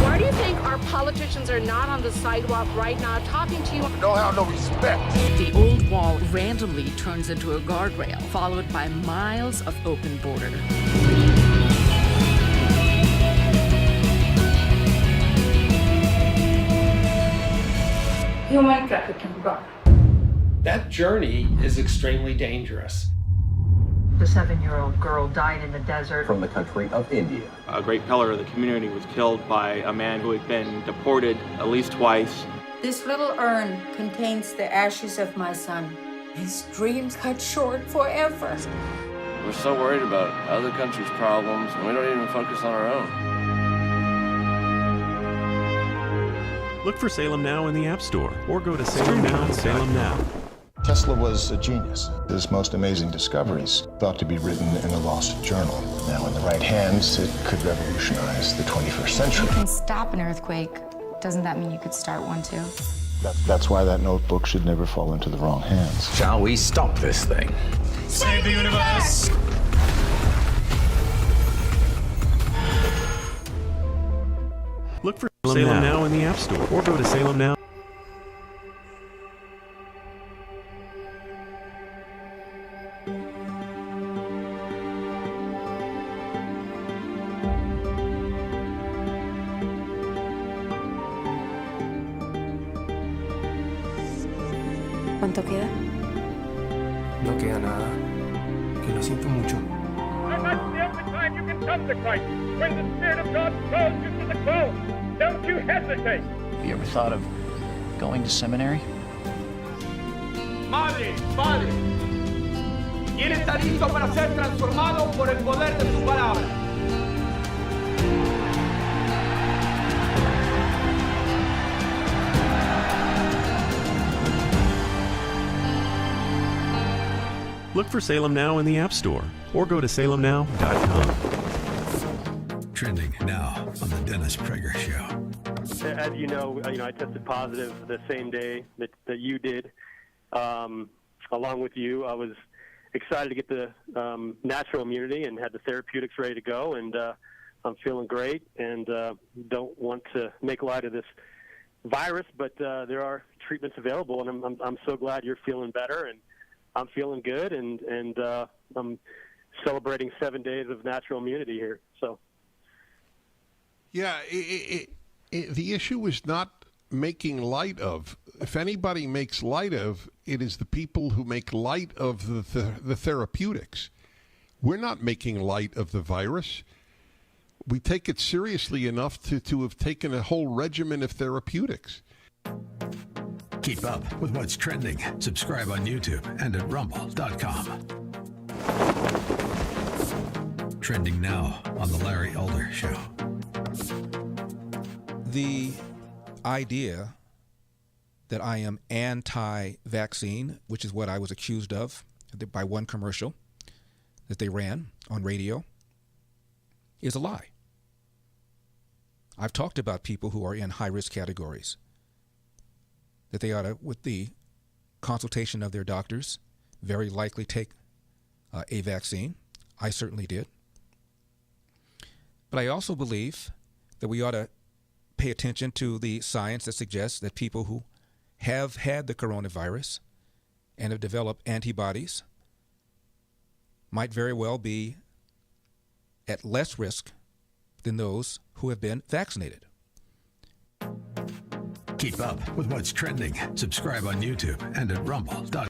Why do you think our politicians are not on the sidewalk right now talking to you? Don't have no respect. The old wall randomly turns into a guardrail, followed by miles of open border. Human trafficking. That journey is extremely dangerous. The 7-year-old girl died in the desert. From the country of India. A great pillar of the community was killed by a man who had been deported at least twice. This little urn contains the ashes of my son. his dreams cut short forever. We're so worried about other countries' problems, and we don't even focus on our own. Look for Salem Now in the App Store or go to Salem Now, Salem Now. Tesla was a genius. His most amazing discoveries thought to be written in a lost journal. Now, in the right hands, it could revolutionize the 21st century. You can stop an earthquake. Doesn't that mean you could start one too? That's why that notebook should never fall into the wrong hands. Shall we stop this thing? Save the universe! Look for Salem Now in the App Store or go to Salem Now. ¿Cuánto queda? No queda nada. Que lo siento mucho. Now that's the only time you can come to Christ. When the Spirit of God calls you to the cross, don't you hesitate. Have you ever thought of going to seminary? Madre, Padre, ¿quién está listo para ser transformado por el poder de su palabra? Look for Salem Now in the App Store or go to salemnow.com. Trending now on the Dennis Prager Show. As you know, I tested positive the same day that you did. Along with you, I was excited to get the natural immunity and had the therapeutics ready to go, and I'm feeling great and don't want to make light of this virus, but there are treatments available, and I'm so glad you're feeling better, and I'm feeling good, and I'm celebrating 7 days of natural immunity here. So, yeah, the issue is not making light of. If anybody makes light of, it is the people who make light of the therapeutics. We're not making light of the virus. We take it seriously enough to have taken a whole regimen of therapeutics. Keep up with what's trending. Subscribe on YouTube and at rumble.com. Trending now on The Larry Elder Show. The idea that I am anti-vaccine, which is what I was accused of by one commercial that they ran on radio, is a lie. I've talked about people who are in high-risk categories, that they ought to, with the consultation of their doctors, very likely take a vaccine. I certainly did. But I also believe that we ought to pay attention to the science that suggests that people who have had the coronavirus and have developed antibodies might very well be at less risk than those who have been vaccinated. Keep up with what's trending. Subscribe on YouTube and at rumble.com.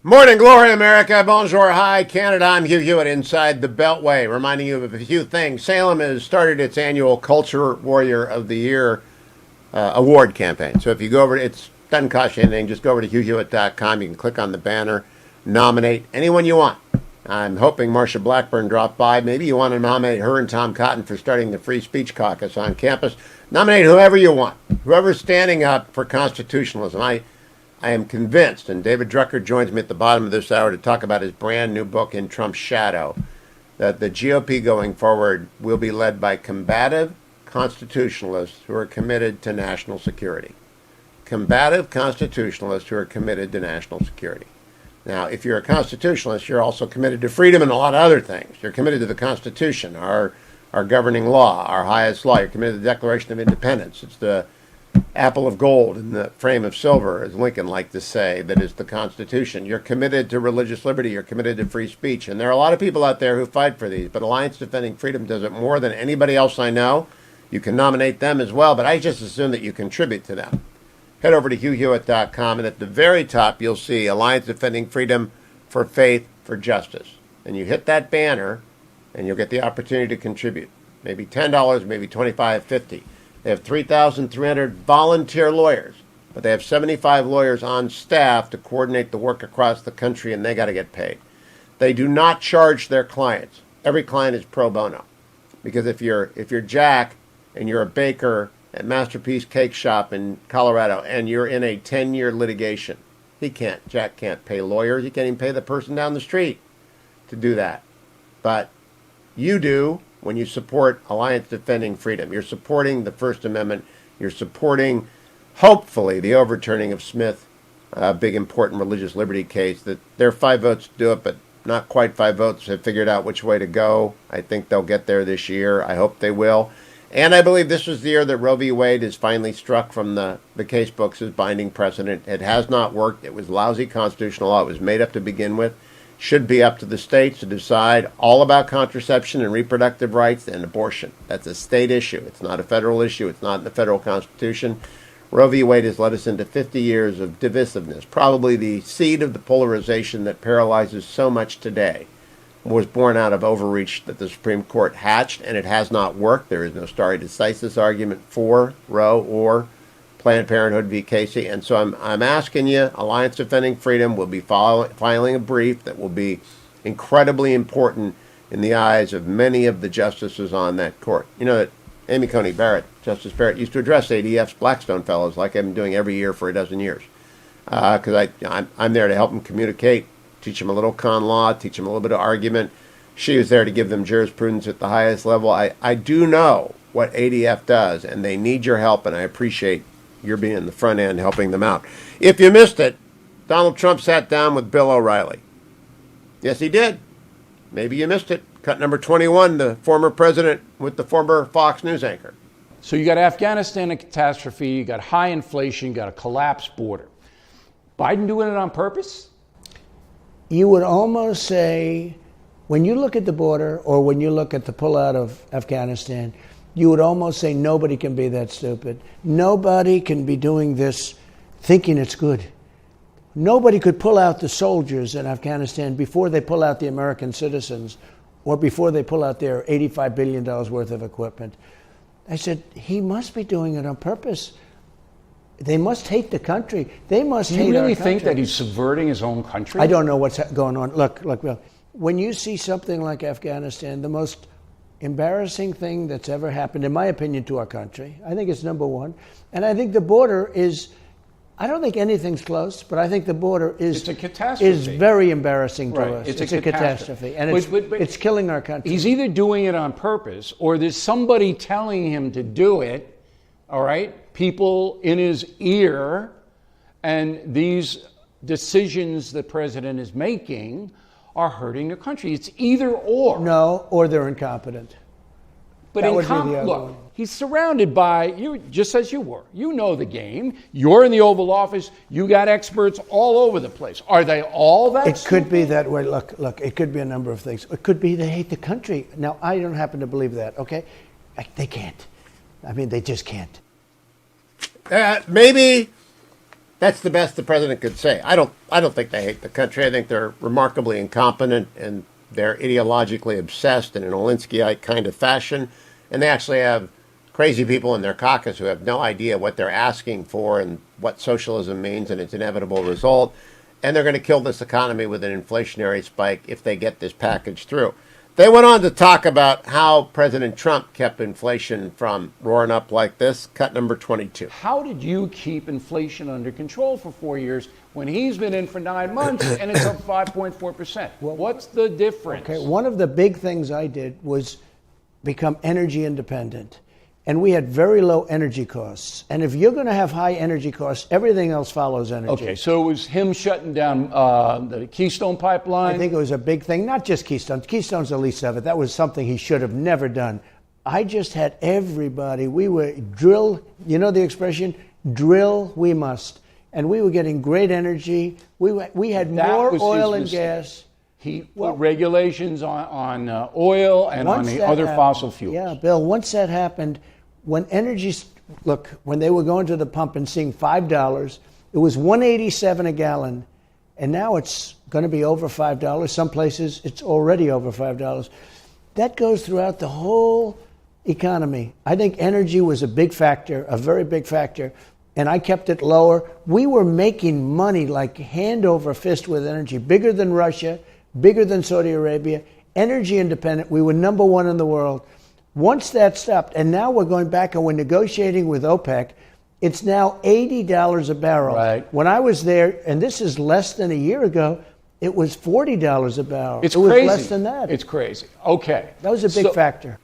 Morning glory, America. Bonjour, hi, Canada. I'm Hugh Hewitt inside the Beltway, reminding you of a few things. Salem has started its annual Culture Warrior of the Year award campaign. So if you go over, it doesn't cost you anything. Just go over to hughhewitt.com. You can click on the banner, nominate anyone you want. I'm hoping Marsha Blackburn dropped by. Maybe you want to nominate her and Tom Cotton for starting the Free Speech Caucus on campus. Nominate whoever you want. Whoever's standing up for constitutionalism. I am convinced, and David Drucker joins me at the bottom of this hour to talk about his brand new book, In Trump's Shadow, that the GOP going forward will be led by combative constitutionalists who are committed to national security. Combative constitutionalists who are committed to national security. Now, if you're a constitutionalist, you're also committed to freedom and a lot of other things. You're committed to the Constitution, our our governing law, our highest law. You're committed to the Declaration of Independence. It's the apple of gold in the frame of silver, as Lincoln liked to say, that is the Constitution. You're committed to religious liberty. You're committed to free speech. And there are a lot of people out there who fight for these, but Alliance Defending Freedom does it more than anybody else I know. You can nominate them as well, but I just assume that you contribute to them. Head over to HughHewitt.com, and at the very top, you'll see Alliance Defending Freedom for Faith, for Justice. And you hit that banner, and you'll get the opportunity to contribute. Maybe $10, maybe $25, $50. They have 3,300 volunteer lawyers, but they have 75 lawyers on staff to coordinate the work across the country, and they got to get paid. They do not charge their clients. Every client is pro bono, because if you're Jack and you're a baker at Masterpiece Cake Shop in Colorado and you're in a 10-year litigation, Jack can't pay lawyers. He can't even pay the person down the street to do that. But you do when you support Alliance Defending Freedom. You're supporting the First Amendment. You're supporting, hopefully, the overturning of Smith, a big important religious liberty case. That there are 5 votes to do it, but not quite 5 votes have figured out which way to go. I think they'll get there this year. I hope they will. And I believe this was the year that Roe v. Wade is finally struck from the case books as binding precedent. It has not worked. It was lousy constitutional law. It was made up to begin with. Should be up to the states to decide all about contraception and reproductive rights and abortion. That's a state issue. It's not a federal issue. It's not in the federal Constitution. Roe v. Wade has led us into 50 years of divisiveness. Probably the seed of the polarization that paralyzes so much today was born out of overreach that the Supreme Court hatched, and it has not worked. There is no stare decisis argument for Roe or Planned Parenthood v. Casey. And so I'm asking you, Alliance Defending Freedom will be filing a brief that will be incredibly important in the eyes of many of the justices on that court. You know that Amy Coney Barrett, Justice Barrett, used to address ADF's Blackstone fellows like I've been doing every year for a dozen years. Because I'm there to help them communicate, teach them a little con law, teach them a little bit of argument. She was there to give them jurisprudence at the highest level. I do know what ADF does, and they need your help, and I appreciate your being in the front end helping them out. If you missed it, Donald Trump sat down with Bill O'Reilly. Yes, he did. Maybe you missed it. Cut number 21, the former president with the former Fox News anchor. So you got Afghanistan, a catastrophe, you got high inflation, you got a collapsed border. Biden doing it on purpose? You would almost say, when you look at the border or when you look at the pullout of Afghanistan, you would almost say nobody can be that stupid. Nobody can be doing this thinking it's good. Nobody could pull out the soldiers in Afghanistan before they pull out the American citizens or before they pull out their $85 billion worth of equipment. I said, he must be doing it on purpose. They must hate the country. They must hate our country. Do you really think that he's subverting his own country? I don't know what's going on. Look, Bill. When you see something like Afghanistan, the most embarrassing thing that's ever happened, in my opinion, to our country, I think it's number one. And I think the border is, I don't think anything's close, but I think the border is, it's a catastrophe. Is very embarrassing to right. us. It's a catastrophe. And it's killing our country. He's either doing it on purpose or there's somebody telling him to do it, all right? People in his ear, and these decisions the president is making are hurting the country. It's either or. No, or they're incompetent. But look, he's surrounded by, you, just as you were. You know the game. You're in the Oval Office. You got experts all over the place. Are they all that It could be that way. Look, it could be a number of things. It could be they hate the country. Now, I don't happen to believe that, okay? They can't. I mean, they just can't. Maybe that's the best the president could say. I don't think they hate the country. I think they're remarkably incompetent and they're ideologically obsessed in an Olinskyite kind of fashion. And they actually have crazy people in their caucus who have no idea what they're asking for and what socialism means and its inevitable result. And they're going to kill this economy with an inflationary spike if they get this package through. They went on to talk about how President Trump kept inflation from roaring up like this. Cut number 22. How did you keep inflation under control for 4 years when he's been in for 9 months and it's up 5.4%? Well, what's the difference? Okay, one of the big things I did was become energy independent. And we had very low energy costs. And if you're going to have high energy costs, everything else follows energy. Okay, so it was him shutting down the Keystone Pipeline? I think it was a big thing. Not just Keystone. Keystone's the least of it. That was something he should have never done. I just had everybody. We were drill, you know the expression, drill we must. And we were getting great energy. We had more oil and gas. Regulations on oil and on the other fossil fuels. Yeah, Bill, once that happened, when when they were going to the pump and seeing $5, it was $1.87 a gallon. And now it's going to be over $5. Some places it's already over $5. That goes throughout the whole economy. I think energy was a big factor, a very big factor, and I kept it lower. We were making money like hand over fist with energy, bigger than Russia, bigger than Saudi Arabia, energy independent. We were number one in the world. Once that stopped, and now we're going back and we're negotiating with OPEC, it's now $80 a barrel. Right. When I was there, and this is less than a year ago, it was $40 a barrel. It was crazy. Less than that. It's crazy. Okay. That was a big factor.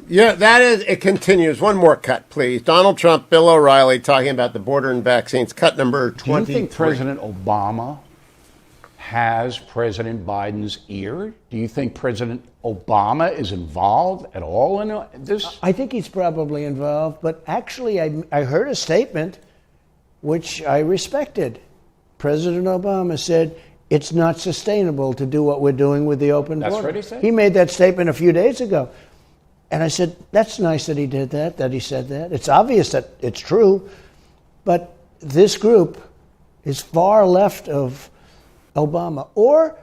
Yeah, it continues. One more cut, please. Donald Trump, Bill O'Reilly talking about the border and vaccines. Cut number 23. Do you think President Obama has President Biden's ear? Do you think President Obama is involved at all in this? I think he's probably involved, but actually I heard a statement which I respected. President Obama said, it's not sustainable to do what we're doing with the open border. That's what he said? He made that statement a few days ago. And I said, that's nice that he did that he said that. It's obvious that it's true, but this group is far left of Obama. Or,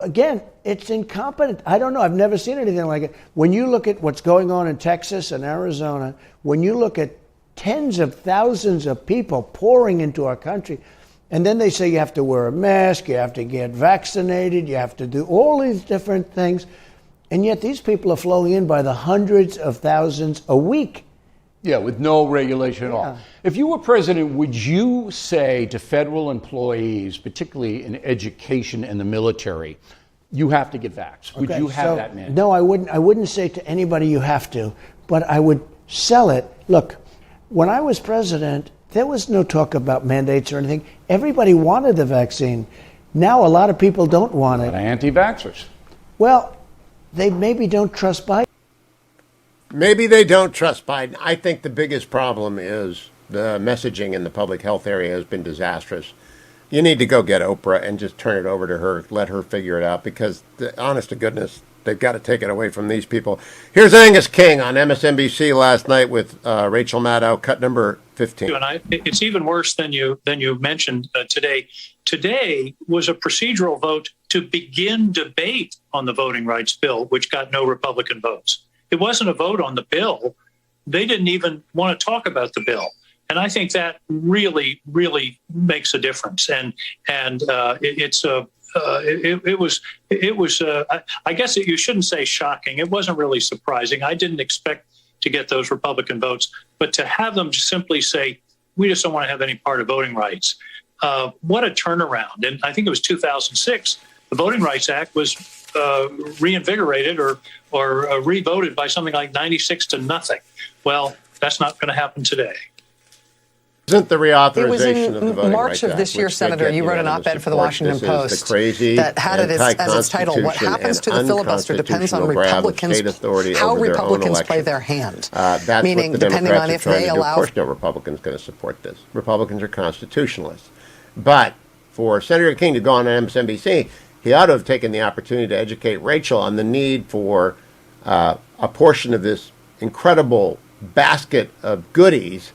again, it's incompetent. I don't know. I've never seen anything like it. When you look at what's going on in Texas and Arizona, when you look at tens of thousands of people pouring into our country, and then they say you have to wear a mask, you have to get vaccinated, you have to do all these different things. And yet these people are flowing in by the hundreds of thousands a week. Yeah, with no regulation at all. If you were president, would you say to federal employees, particularly in education and the military, you have to get vaxxed? Would you have that mandate? No, I wouldn't. I wouldn't say to anybody you have to, but I would sell it. Look, when I was president, there was no talk about mandates or anything. Everybody wanted the vaccine. Now a lot of people don't want it. But anti-vaxxers. Well, they maybe don't trust Biden. Maybe they don't trust Biden. I think the biggest problem is the messaging in the public health area has been disastrous. You need to go get Oprah and just turn it over to her, let her figure it out, because, honest to goodness, they've got to take it away from these people. Here's Angus King on MSNBC last night with Rachel Maddow, cut number 15. It's even worse than you mentioned today. Today was a procedural vote to begin debate on the voting rights bill, which got no Republican votes. It wasn't a vote on the bill. They didn't even want to talk about the bill. And I think that really, really makes a difference. And it was I guess you shouldn't say shocking. It wasn't really surprising. I didn't expect to get those Republican votes, but to have them simply say, we just don't want to have any part of voting rights. What a turnaround. And I think it was 2006, the Voting Rights Act was reinvigorated or re-voted by something like 96-0. Well, that's not going to happen today. Isn't the reauthorization it was in of the Voting March Rights of Act, this year, Senator, you wrote an op-ed for the Washington Post that had it as its title, "What happens to the filibuster depends on Republicans, how Republicans play their hand." That's meaning what the depending on if they allow. Of course, no Republican's going to support this. Republicans are constitutionalists. But for Senator King to go on MSNBC, he ought to have taken the opportunity to educate Rachel on the need for a portion of this incredible basket of goodies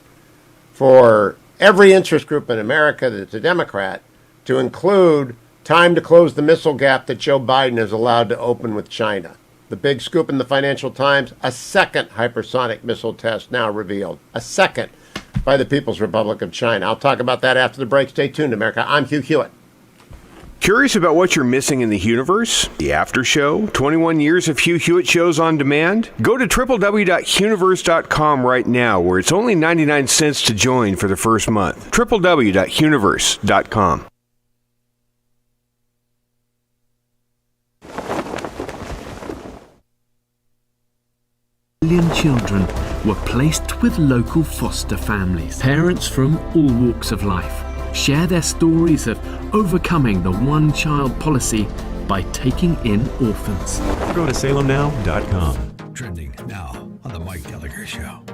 for every interest group in America that's a Democrat, to include time to close the missile gap that Joe Biden is allowed to open with China. The big scoop in the Financial Times, a second hypersonic missile test now revealed. A second by the People's Republic of China. I'll talk about that after the break. Stay tuned, America. I'm Hugh Hewitt. Curious about what you're missing in the Hughiverse? The After Show? 21 years of Hugh Hewitt shows on demand? Go to www.hughiverse.com right now, where it's only 99 cents to join for the first month. www.hughiverse.com. Million children were placed with local foster families. Parents from all walks of life share their stories of overcoming the one-child policy by taking in orphans. Go to salemnow.com. Trending now on the Mike Gallagher Show.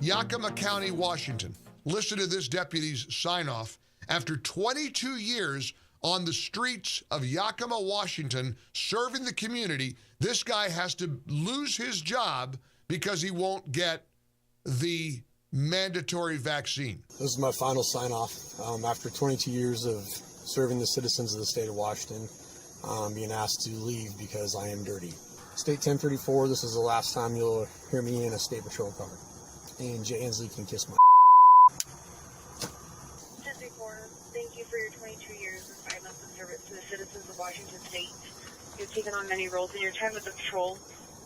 Yakima County, Washington. Listen to this deputy's sign-off. After 22 years on the streets of Yakima, Washington, serving the community, this guy has to lose his job because he won't get the mandatory vaccine. This is my final sign-off. After 22 years of serving the citizens of the state of Washington, being asked to leave because I am dirty. State 1034, this is the last time you'll hear me in a state patrol car. And Jay Inslee can kiss my 1034, thank you for your 22 years of 5 months of service to the citizens of Washington State. You've taken on many roles in your time with the patrol.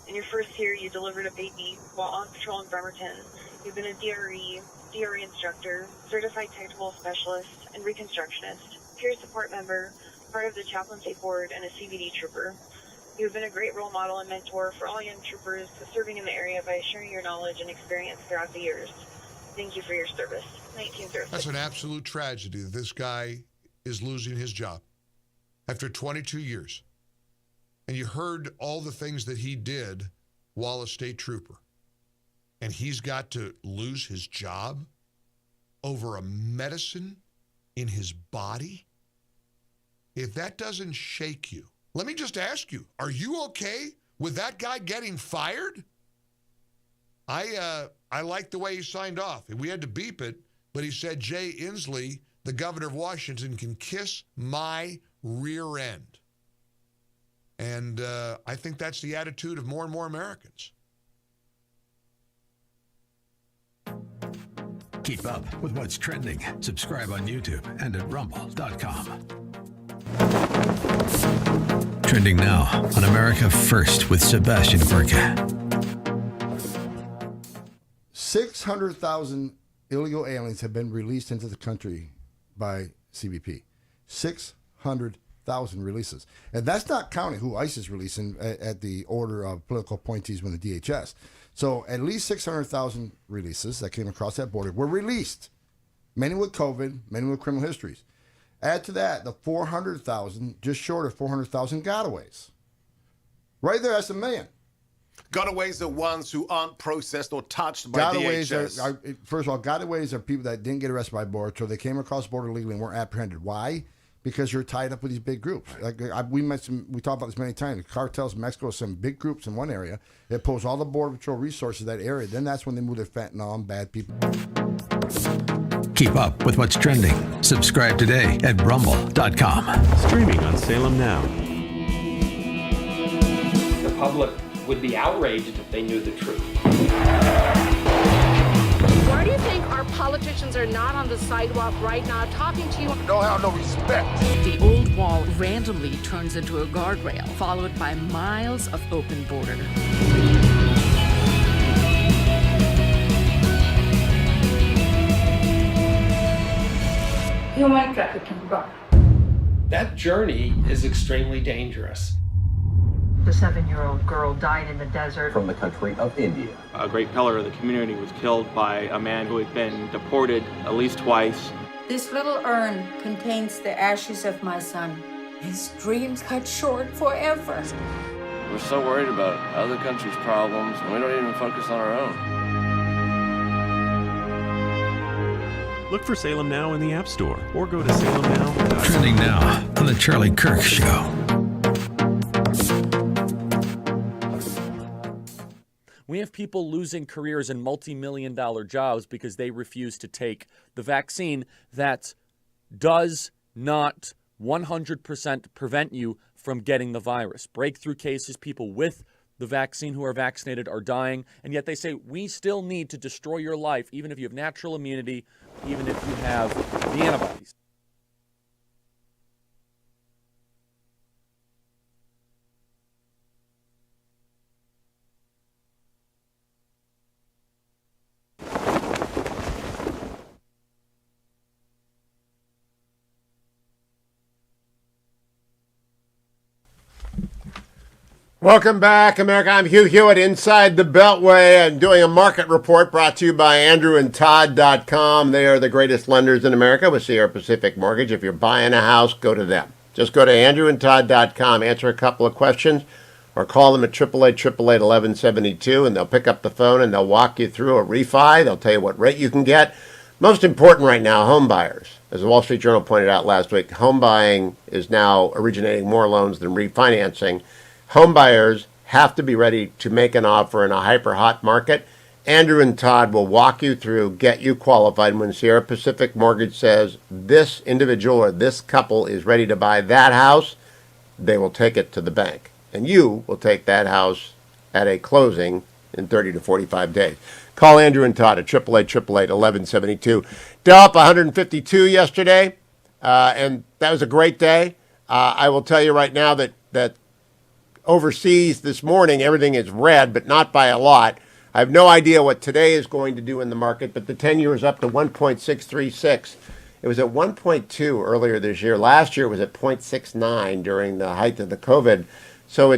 In your first year, you delivered a baby while on patrol in Bremerton. You've been a DRE instructor, certified technical specialist, and reconstructionist, peer support member, part of the chaplaincy board, and a CVD trooper. You've been a great role model and mentor for all young troopers serving in the area by sharing your knowledge and experience throughout the years. Thank you for your service. 1906. That's an absolute tragedy that this guy is losing his job after 22 years. And you heard all the things that he did while a state trooper. And he's got to lose his job over a medicine in his body? If that doesn't shake you, let me just ask you, are you okay with that guy getting fired? I like the way he signed off. We had to beep it, but he said, Jay Inslee, the governor of Washington, can kiss my rear end. And I think that's the attitude of more and more Americans. Keep up with what's trending. Subscribe on YouTube and at rumble.com. Trending now on America First with Sebastian Gorka. 600,000 illegal aliens have been released into the country by CBP. 600,000 releases. And that's not counting who ICE is releasing at the order of political appointees from the DHS. So at least 600,000 releases that came across that border were released. Many with COVID, many with criminal histories. Add to that the 400,000, just short of 400,000 gotaways. Right there, that's a million. Gotaways are ones who aren't processed or touched by DHS. Are first of all, gotaways are people that didn't get arrested by border, so they came across the border legally and weren't apprehended. Why? Because you're tied up with these big groups. Like we talked about this many times. The cartels in Mexico, some big groups in one area that pose all the border patrol resources in that area. Then that's when they move their fentanyl and bad people. Keep up with what's trending. Subscribe today at rumble.com. Streaming on Salem Now. The public would be outraged if they knew the truth. Why do you think our politicians are not on the sidewalk right now talking to you? Don't have no respect. The old wall randomly turns into a guardrail, followed by miles of open border. Human trafficking gone. That journey is extremely dangerous. The 7-year-old girl died in the desert. From the country of India. A great pillar of the community was killed by a man who had been deported at least twice. This little urn contains the ashes of my son. His dreams cut short forever. We're so worried about other countries' problems, and we don't even focus on our own. Look for Salem Now in the App Store or go to salemnow.com. Trending now on The Charlie Kirk Show. We have people losing careers in multi-million-dollar jobs because they refuse to take the vaccine that does not 100% prevent you from getting the virus. Breakthrough cases, people with the vaccine who are vaccinated are dying, and yet they say we still need to destroy your life, even if you have natural immunity, even if you have the antibodies. Welcome back, America. I'm Hugh Hewitt, inside the Beltway, and doing a market report brought to you by andrewandtodd.com. They are the greatest lenders in America with Sierra Pacific Mortgage. If you're buying a house, go to them. Just go to andrewandtodd.com, answer a couple of questions. or call them at 888-888-1172, and they'll pick up the phone and they'll walk you through a refi. They'll tell you what rate you can get. Most important right now, home buyers. As the Wall Street Journal pointed out last week, home buying is now originating more loans than refinancing. Home buyers have to be ready to make an offer in a hyper-hot market. Andrew and Todd will walk you through, get you qualified. When Sierra Pacific Mortgage says this individual or this couple is ready to buy that house, they will take it to the bank. And you will take that house at a closing in 30 to 45 days. Call Andrew and Todd at 888-888-1172. Dow up 152 yesterday, and that was a great day. I will tell you right now that overseas this morning, everything is red, but not by a lot. I have no idea what today is going to do in the market, but the 10-year is up to 1.636. It was at 1.2 earlier this year. Last year it was at 0.69 during the height of the COVID. So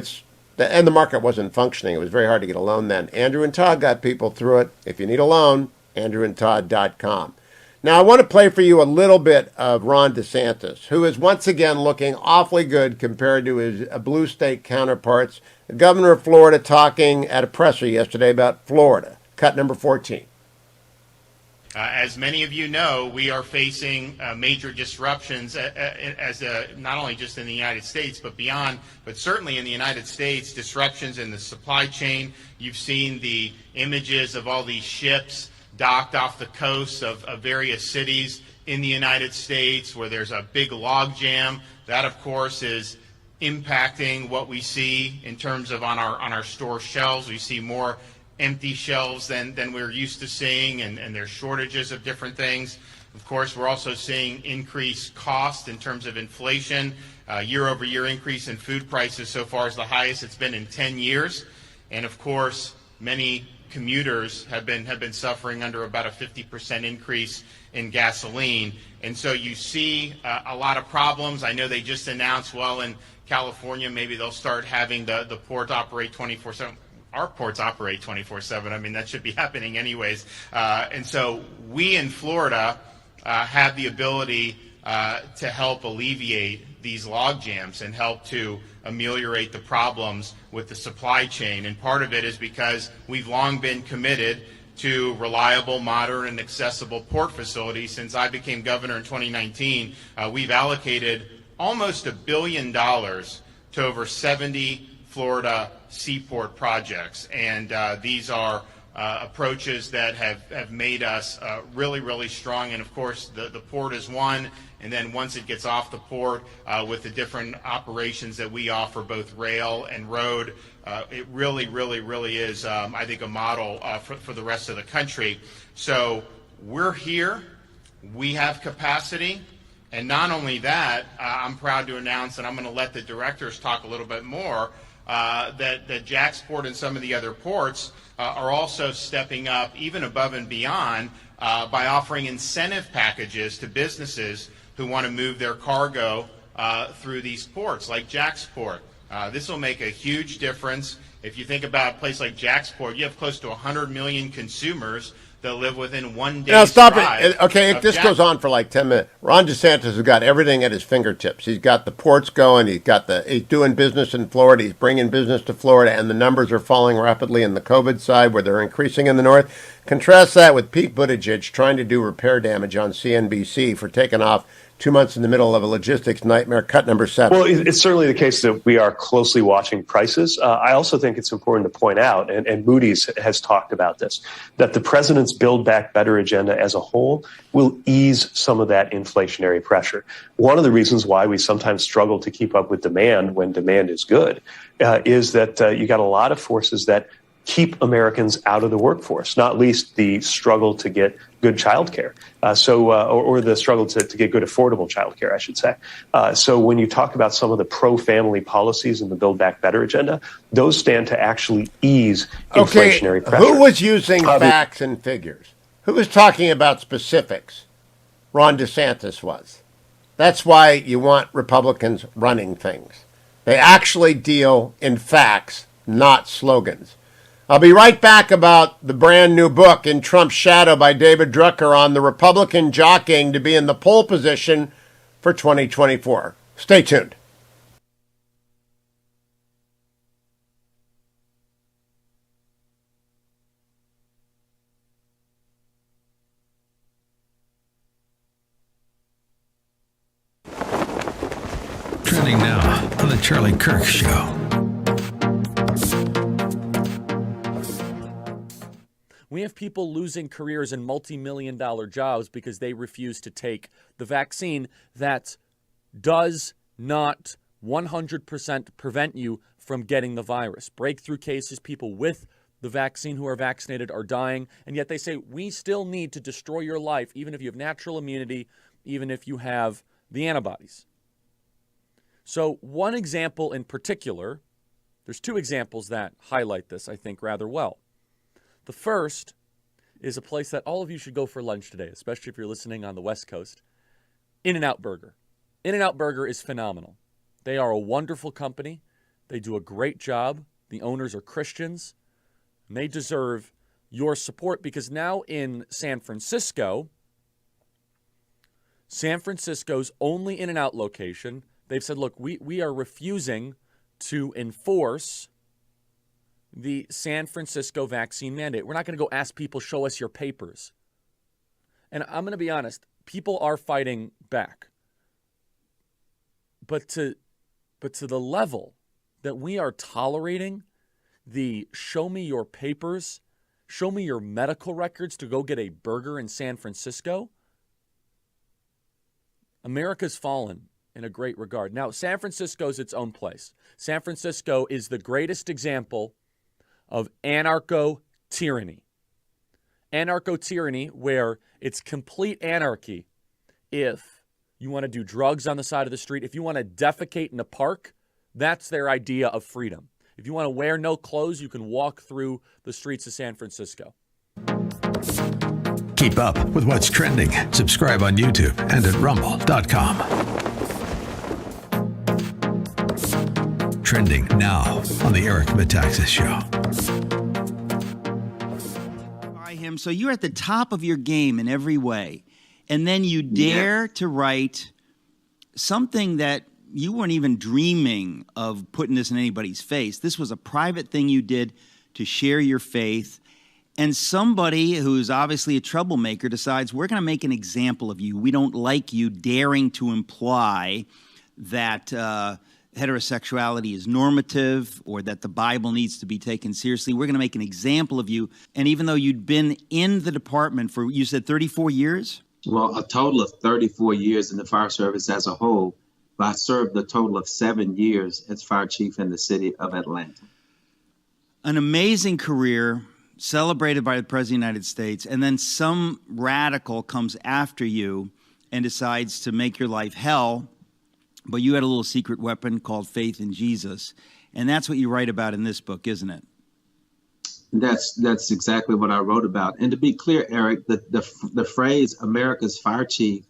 and the market wasn't functioning. It was very hard to get a loan then. Andrew and Todd got people through it. If you need a loan, andrewandtodd.com. Now, I want to play for you a little bit of Ron DeSantis, who is once again looking awfully good compared to his blue state counterparts. The governor of Florida talking at a presser yesterday about Florida. Cut number 14. As many of you know, we are facing major disruptions not only just in the United States, but beyond, but certainly in the United States, disruptions in the supply chain. You've seen the images of all these ships docked off the coasts of various cities in the United States where there's a big log jam. That, of course, is impacting what we see in terms of on our store shelves. We see more empty shelves than we're used to seeing, and there's shortages of different things. Of course, we're also seeing increased cost in terms of inflation. Year-over-year increase in food prices so far is the highest it's been in 10 years. And of course, many commuters have been suffering under about a 50% increase in gasoline. And so you see a lot of problems. I know they just announced, well, in California, maybe they'll start having the port operate 24/7. Our ports operate 24/7. I mean, that should be happening anyways. And so we in Florida have the ability to help alleviate these log jams and help to ameliorate the problems with the supply chain. And part of it is because we've long been committed to reliable, modern, and accessible port facilities. Since I became governor in 2019, we've allocated almost $1 billion to over 70 Florida seaport projects. And these are approaches that have made us really, really strong. And of course, the port is one. And then once it gets off the port, with the different operations that we offer, both rail and road, it really, really, really is, I think, a model for the rest of the country. So we're here. We have capacity. And not only that, I'm proud to announce, and I'm going to let the directors talk a little bit more, that JAXPort and some of the other ports are also stepping up even above and beyond by offering incentive packages to businesses who want to move their cargo through these ports, like JAXPort. This will make a huge difference. If you think about a place like JAXPort, you have close to 100 million consumers that live within 1 day. Now stop it. Okay, if this goes on for like 10 minutes, Ron DeSantis has got everything at his fingertips. He's got the ports going. He's doing business in Florida. He's bringing business to Florida, and the numbers are falling rapidly in the COVID side, where they're increasing in the north. Contrast that with Pete Buttigieg trying to do repair damage on CNBC for taking off 2 months in the middle of a logistics nightmare. Cut number 7. Well, it's certainly the case that we are closely watching prices. I also think it's important to point out, and Moody's has talked about this, that the president's Build Back Better agenda as a whole will ease some of that inflationary pressure. One of the reasons why we sometimes struggle to keep up with demand when demand is good is that you got a lot of forces that keep Americans out of the workforce, not least the struggle to get good childcare, or the struggle to get good affordable childcare, I should say. So when you talk about some of the pro-family policies in the Build Back Better agenda, those stand to actually ease inflationary pressure. Who was using facts and figures? Who was talking about specifics? Ron DeSantis was. That's why you want Republicans running things. They actually deal in facts, not slogans. I'll be right back about the brand new book, In Trump's Shadow by David Drucker, on the Republican jockeying to be in the pole position for 2024. Stay tuned. Trending now on The Charlie Kirk Show. We have people losing careers and multi-million-dollar jobs because they refuse to take the vaccine that does not 100% prevent you from getting the virus. Breakthrough cases, people with the vaccine who are vaccinated are dying, and yet they say we still need to destroy your life, even if you have natural immunity, even if you have the antibodies. So one example in particular, there's two examples that highlight this, I think, rather well. The first is a place that all of you should go for lunch today, especially if you're listening on the West Coast. In-N-Out Burger. In-N-Out Burger is phenomenal. They are a wonderful company. They do a great job. The owners are Christians. And they deserve your support because now in San Francisco's only In-N-Out location, they've said, look, we are refusing to enforce the San Francisco vaccine mandate. We're not going to go ask people, show us your papers. And I'm going to be honest, people are fighting back. But to the level that we are tolerating the show me your papers, show me your medical records to go get a burger in San Francisco, America's fallen in a great regard. Now, San Francisco's its own place. San Francisco is the greatest example of anarcho-tyranny. Anarcho-tyranny where it's complete anarchy if you want to do drugs on the side of the street. If you want to defecate in a park, that's their idea of freedom. If you want to wear no clothes, you can walk through the streets of San Francisco. Keep up with what's trending. Subscribe on YouTube and at rumble.com. Trending now on the Eric Metaxas Show. By him, so you're at the top of your game in every way, and then you dare to write something that you weren't even dreaming of putting this in anybody's face. This was a private thing you did to share your faith. And somebody who's obviously a troublemaker decides, we're going to make an example of you. We don't like you daring to imply that heterosexuality is normative or that the Bible needs to be taken seriously. We're going to make an example of you. And even though you'd been in the department for, you said 34 years? Well, a total of 34 years in the fire service as a whole. But I served a total of 7 years as fire chief in the city of Atlanta. An amazing career, celebrated by the President of the United States, and then some radical comes after you and decides to make your life hell, but you had a little secret weapon called faith in Jesus, and that's what you write about in this book, isn't it? That's exactly what I wrote about. And to be clear, Eric, the phrase America's fire chief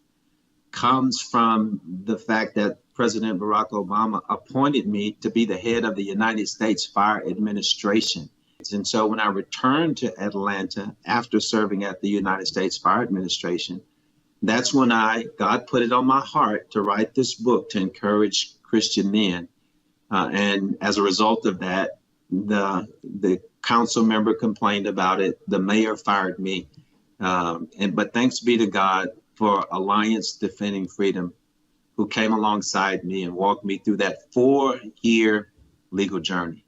comes from the fact that President Barack Obama appointed me to be the head of the United States Fire Administration. And so when I returned to Atlanta after serving at the United States Fire Administration, that's when God put it on my heart to write this book to encourage Christian men. And as a result of that, the council member complained about it. The mayor fired me. But thanks be to God for Alliance Defending Freedom, who came alongside me and walked me through that 4-year legal journey.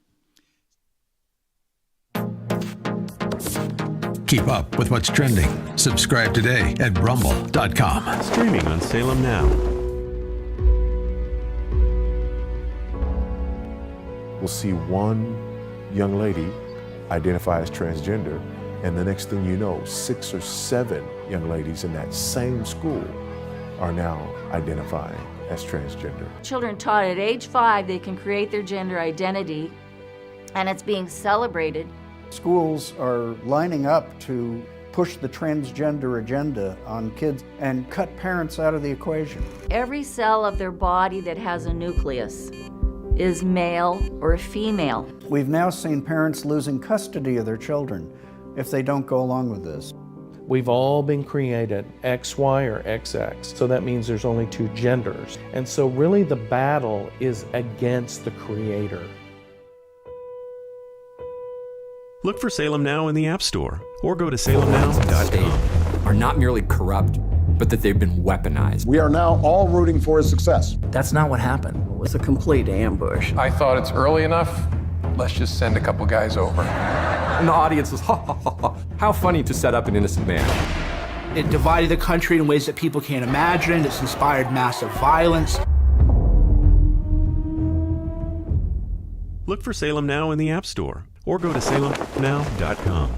Keep up with what's trending. Subscribe today at rumble.com. Streaming on Salem Now. We'll see one young lady identify as transgender, and the next thing you know, 6 or 7 young ladies in that same school are now identifying as transgender. Children taught at age 5 they can create their gender identity, and it's being celebrated. Schools are lining up to push the transgender agenda on kids and cut parents out of the equation. Every cell of their body that has a nucleus is male or female. We've now seen parents losing custody of their children if they don't go along with this. We've all been created XY or XX, so that means there's only 2 genders. And so really the battle is against the Creator. Look for Salem Now in the App Store or go to salemnow.com. Are not merely corrupt, but that they've been weaponized. We are now all rooting for his success. That's not what happened. It was a complete ambush. I thought it's early enough. Let's just send a couple guys over. And the audience was, ha, ha, ha, ha. How funny to set up an innocent man. It divided the country in ways that people can't imagine. It's inspired massive violence. Look for Salem Now in the App Store or go to salemnow.com.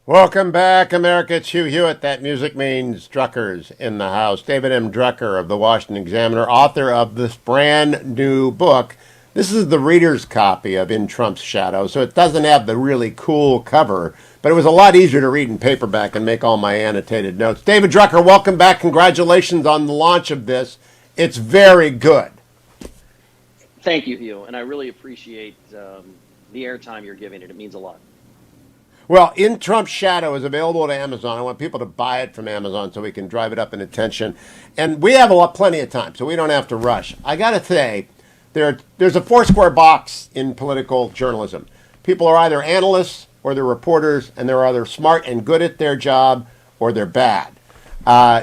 Welcome back, America. It's Hugh Hewitt. That music means Drucker's in the house. David M. Drucker of the Washington Examiner, author of this brand new book. This is the reader's copy of In Trump's Shadow, so it doesn't have the really cool cover, but it was a lot easier to read in paperback and make all my annotated notes. David Drucker, welcome back. Congratulations on the launch of this. It's very good. Thank you, Hugh, and I really appreciate the airtime you're giving it. It means a lot. Well, In Trump's Shadow is available to Amazon. I want people to buy it from Amazon so we can drive it up in attention. And we have plenty of time, so we don't have to rush. I got to say, there's a four-square box in political journalism. People are either analysts or they're reporters, and they're either smart and good at their job or they're bad.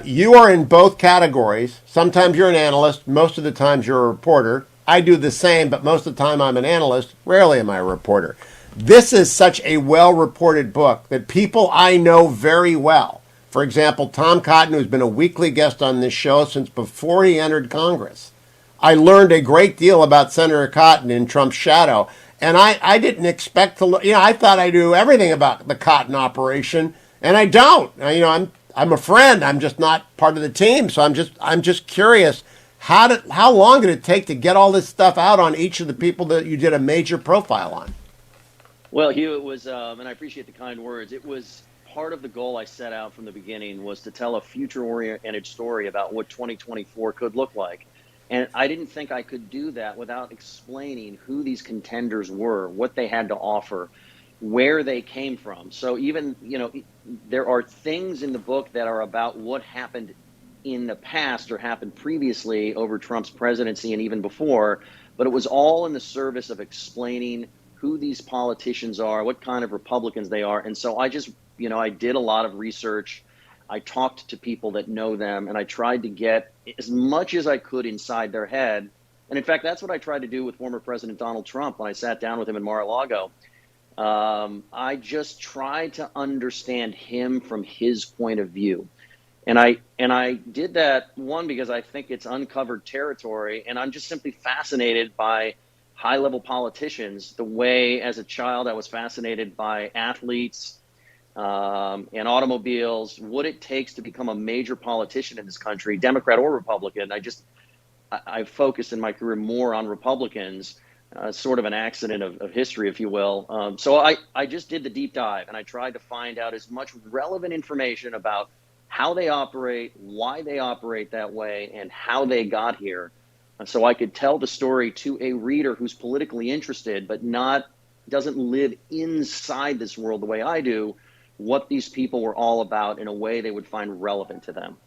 You are in both categories. Sometimes you're an analyst. Most of the times you're a reporter. I do the same, but most of the time I'm an analyst. Rarely am I a reporter. This is such a well-reported book that people I know very well, for example, Tom Cotton, who's been a weekly guest on this show since before he entered Congress. I learned a great deal about Senator Cotton in Trump's shadow, and I didn't expect to, I thought I knew everything about the Cotton operation, and I don't. I'm a friend. I'm just not part of the team, so I'm just curious. How long did it take to get all this stuff out on each of the people that you did a major profile on? Well, Hugh, it was, and I appreciate the kind words, it was part of the goal I set out from the beginning was to tell a future-oriented story about what 2024 could look like. And I didn't think I could do that without explaining who these contenders were, what they had to offer, where they came from. So even, there are things in the book that are about what happened in the past or happened previously over Trump's presidency and even before, but it was all in the service of explaining who these politicians are, what kind of Republicans they are. And so I just, I did a lot of research. I talked to people that know them, and I tried to get as much as I could inside their head. And in fact, that's what I tried to do with former President Donald Trump when I sat down with him in Mar-a-Lago. I just tried to understand him from his point of view. And I did that, one, because I think it's uncovered territory, and I'm just simply fascinated by high-level politicians, the way as a child I was fascinated by athletes and automobiles, what it takes to become a major politician in this country, Democrat or Republican. I focused in my career more on Republicans, sort of an accident of history, if you will. So I just did the deep dive, and I tried to find out as much relevant information about how they operate, why they operate that way, and how they got here. So I could tell the story to a reader who's politically interested, but doesn't live inside this world the way I do, what these people were all about in a way they would find relevant to them.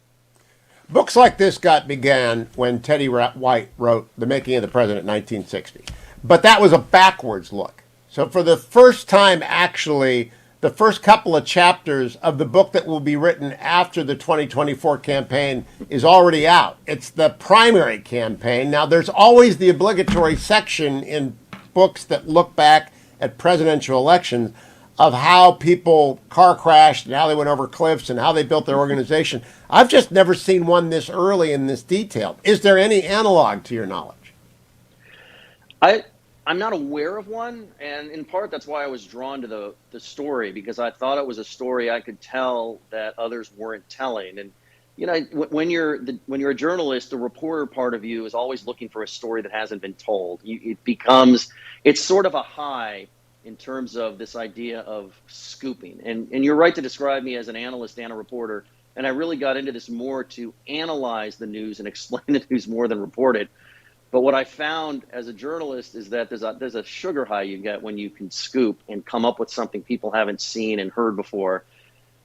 Books like this began when Teddy White wrote The Making of the President in 1960. But that was a backwards look. So for the first time, actually, the first couple of chapters of the book that will be written after the 2024 campaign is already out. It's the primary campaign. Now, there's always the obligatory section in books that look back at presidential elections of how people car crashed and how they went over cliffs and how they built their organization. I've just never seen one this early and this detailed. Is there any analog to your knowledge? I'm not aware of one, and in part that's why I was drawn to the story, because I thought it was a story I could tell that others weren't telling. And when you're a journalist, the reporter part of you is always looking for a story that hasn't been told. It's sort of a high in terms of this idea of scooping. And you're right to describe me as an analyst and a reporter. and I really got into this more to analyze the news and explain the news more than report it. But what I found as a journalist is that there's a sugar high you get when you can scoop and come up with something people haven't seen and heard before.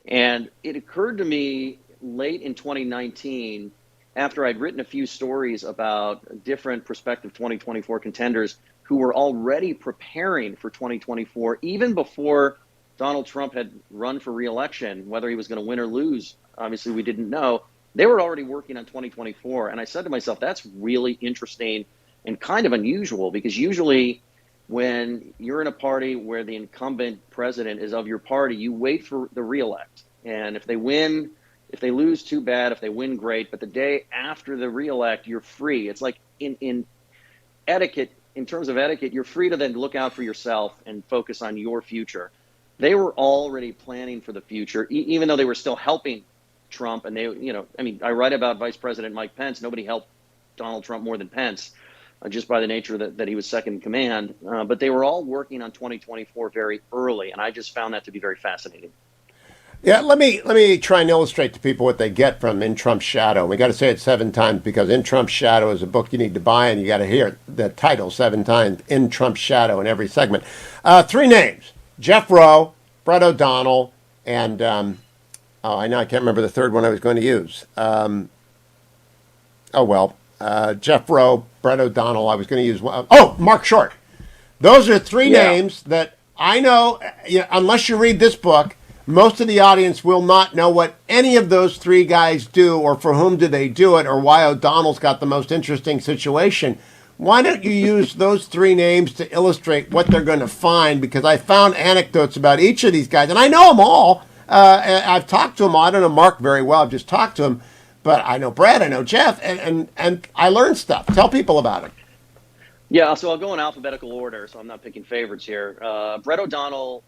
And it occurred to me late in 2019, after I'd written a few stories about different prospective 2024 contenders who were already preparing for 2024, even before Donald Trump had run for re-election. Whether he was going to win or lose, obviously we didn't know. They were already working on 2024. And I said to myself, that's really interesting and kind of unusual, because usually when you're in a party where the incumbent president is of your party, you wait for the re-elect. And if they win, if they lose, too bad. If they win, great. But the day after the re-elect, you're free. It's like in etiquette, in terms of etiquette, you're free to then look out for yourself and focus on your future. They were already planning for the future, even though they were still helping Trump. And they, I write about Vice President Mike Pence. Nobody helped Donald Trump more than Pence, just by the nature that he was second in command. But they were all working on 2024 very early, and I just found that to be very fascinating. Yeah, let me try and illustrate to people what they get from In Trump's Shadow. We got to say it 7 times because In Trump's Shadow is a book you need to buy, and you got to hear the title 7 times. In Trump's Shadow in every segment. 3 names: Jeff Rowe, Brett O'Donnell, and I can't remember the third one I was going to use. Jeff Rowe, Brett O'Donnell. I was going to use Mark Short. Those are 3 names that I know. Unless you read this book, most of the audience will not know what any of those 3 guys do, or for whom do they do it, or why O'Donnell's got the most interesting situation. Why don't you use those 3 names to illustrate what they're going to find? Because I found anecdotes about each of these guys, and I know them all. I've talked to them all. I don't know Mark very well. I've just talked to him. But I know Brad, I know Jeff, and I learned stuff. Tell people about it. Yeah, so I'll go in alphabetical order, so I'm not picking favorites here. Brett O'Donnell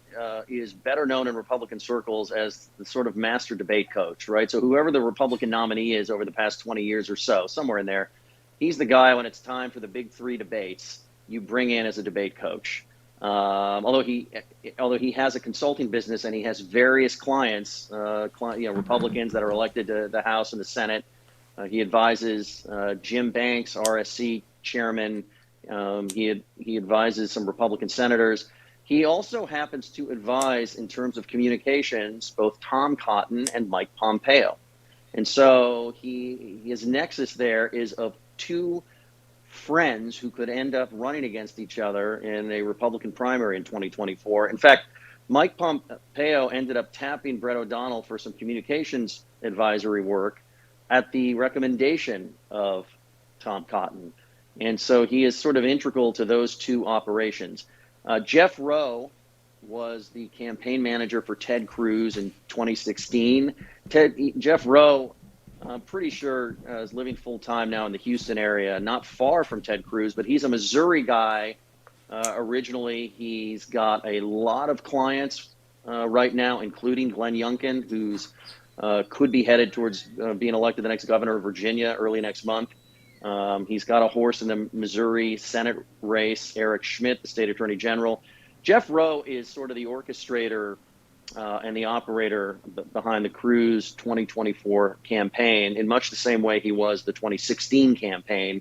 is better known in Republican circles as the sort of master debate coach, right? So whoever the Republican nominee is over the past 20 years or so, somewhere in there, he's the guy when it's time for the big 3 debates you bring in as a debate coach. Although he has a consulting business and he has various clients, Republicans that are elected to the House and the Senate. He advises Jim Banks, RSC chairman. He advises some Republican senators. He also happens to advise, in terms of communications, both Tom Cotton and Mike Pompeo. And so his nexus there is of 2 friends who could end up running against each other in a Republican primary in 2024. In fact, Mike Pompeo ended up tapping Brett O'Donnell for some communications advisory work at the recommendation of Tom Cotton. And so he is sort of integral to those 2 operations. Jeff Rowe was the campaign manager for Ted Cruz in 2016. Jeff Rowe, I'm pretty sure, is living full-time now in the Houston area, not far from Ted Cruz, but he's a Missouri guy originally. He's got a lot of clients right now, including Glenn Younkin, who's could be headed towards being elected the next governor of Virginia early next month. He's got a horse in the Missouri Senate race, Eric Schmidt, the state attorney general. Jeff Rowe is sort of the orchestrator and the operator behind the Cruz 2024 campaign in much the same way he was the 2016 campaign.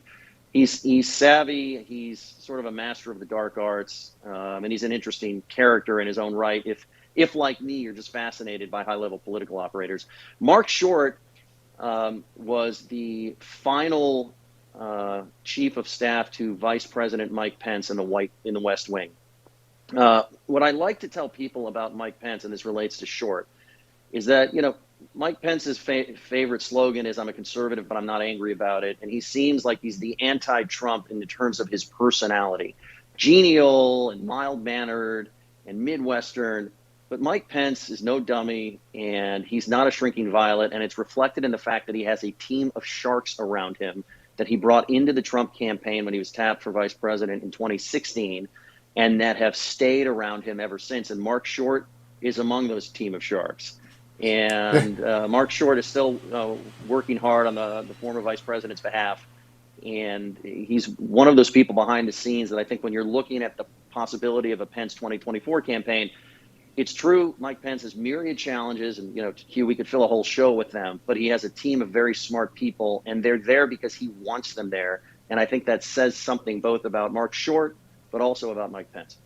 He's savvy. He's sort of a master of the dark arts, and he's an interesting character in his own right. If like me, you're just fascinated by high-level political operators. Mark Short was the final chief of staff to Vice President Mike Pence in the West Wing. What I like to tell people about Mike Pence, and this relates to Short, is that, Mike Pence's favorite slogan is, "I'm a conservative, but I'm not angry about it." And he seems like he's the anti-Trump in terms of his personality. Genial and mild-mannered and Midwestern. But Mike Pence is no dummy, and he's not a shrinking violet. And it's reflected in the fact that he has a team of sharks around him that he brought into the Trump campaign when he was tapped for vice president in 2016, and that have stayed around him ever since. And Mark Short is among those team of sharks. And Mark Short is still working hard on the former vice president's behalf. And he's one of those people behind the scenes that I think when you're looking at the possibility of a Pence 2024 campaign, It's true, Mike Pence has myriad challenges, and Hugh, we could fill a whole show with them, but he has a team of very smart people, and they're there because he wants them there. And I think that says something both about Mark Short, but also about Mike Pence.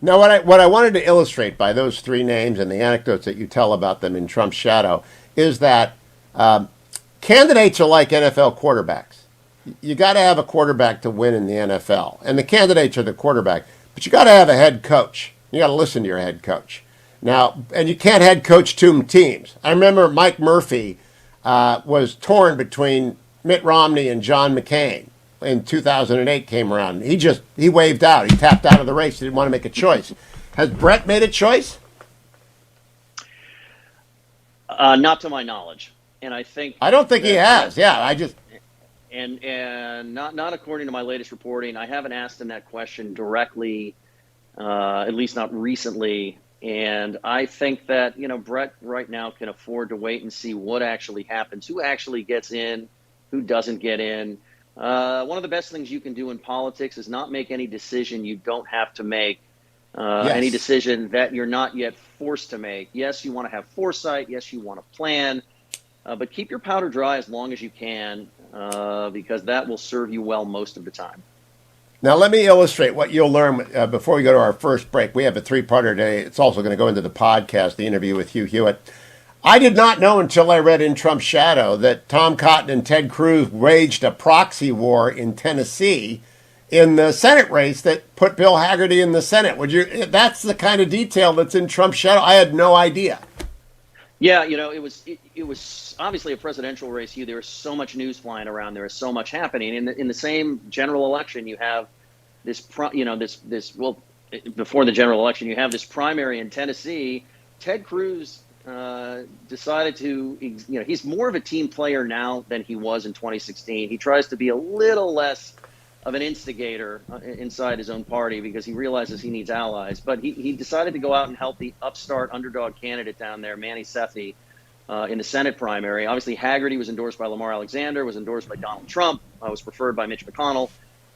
Now, what I wanted to illustrate by those three names and the anecdotes that you tell about them in Trump's shadow is that candidates are like NFL quarterbacks. You got to have a quarterback to win in the NFL, and the candidates are the quarterback. But you got to have a head coach. You got to listen to your head coach. Now, and you can't head coach two teams. I remember Mike Murphy was torn between Mitt Romney and John McCain. In 2008 came around. He waved out. He tapped out of the race. He didn't want to make a choice. Has Brett made a choice? Not to my knowledge, and I don't think he has. Yeah, and not according to my latest reporting. I haven't asked him that question directly, at least not recently. And I think that Brett right now can afford to wait and see what actually happens, who actually gets in, who doesn't get in. One of the best things you can do in politics is not make any decision you don't have to make, any decision that you're not yet forced to make. Yes, you want to have foresight. Yes, you want to plan, but keep your powder dry as long as you can, because that will serve you well most of the time. Now, let me illustrate what you'll learn before we go to our first break. We have a three-parter today. It's also going to go into the podcast, the interview with Hugh Hewitt. I did not know until I read In Trump's Shadow that Tom Cotton and Ted Cruz waged a proxy war in Tennessee in the Senate race that put Bill Hagerty in the Senate. That's the kind of detail that's in Trump's shadow. I had no idea. Yeah, it was obviously a presidential race. There was so much news flying around. There was so much happening. In the same general election, you have before the general election, you have this primary in Tennessee. Ted Cruz decided to, he's more of a team player now than he was in 2016. He tries to be a little less of an instigator inside his own party because he realizes he needs allies. But he decided to go out and help the upstart underdog candidate down there, Manny Sethi, in the Senate primary. Obviously, Hagerty was endorsed by Lamar Alexander, was endorsed by Donald Trump, was preferred by Mitch McConnell.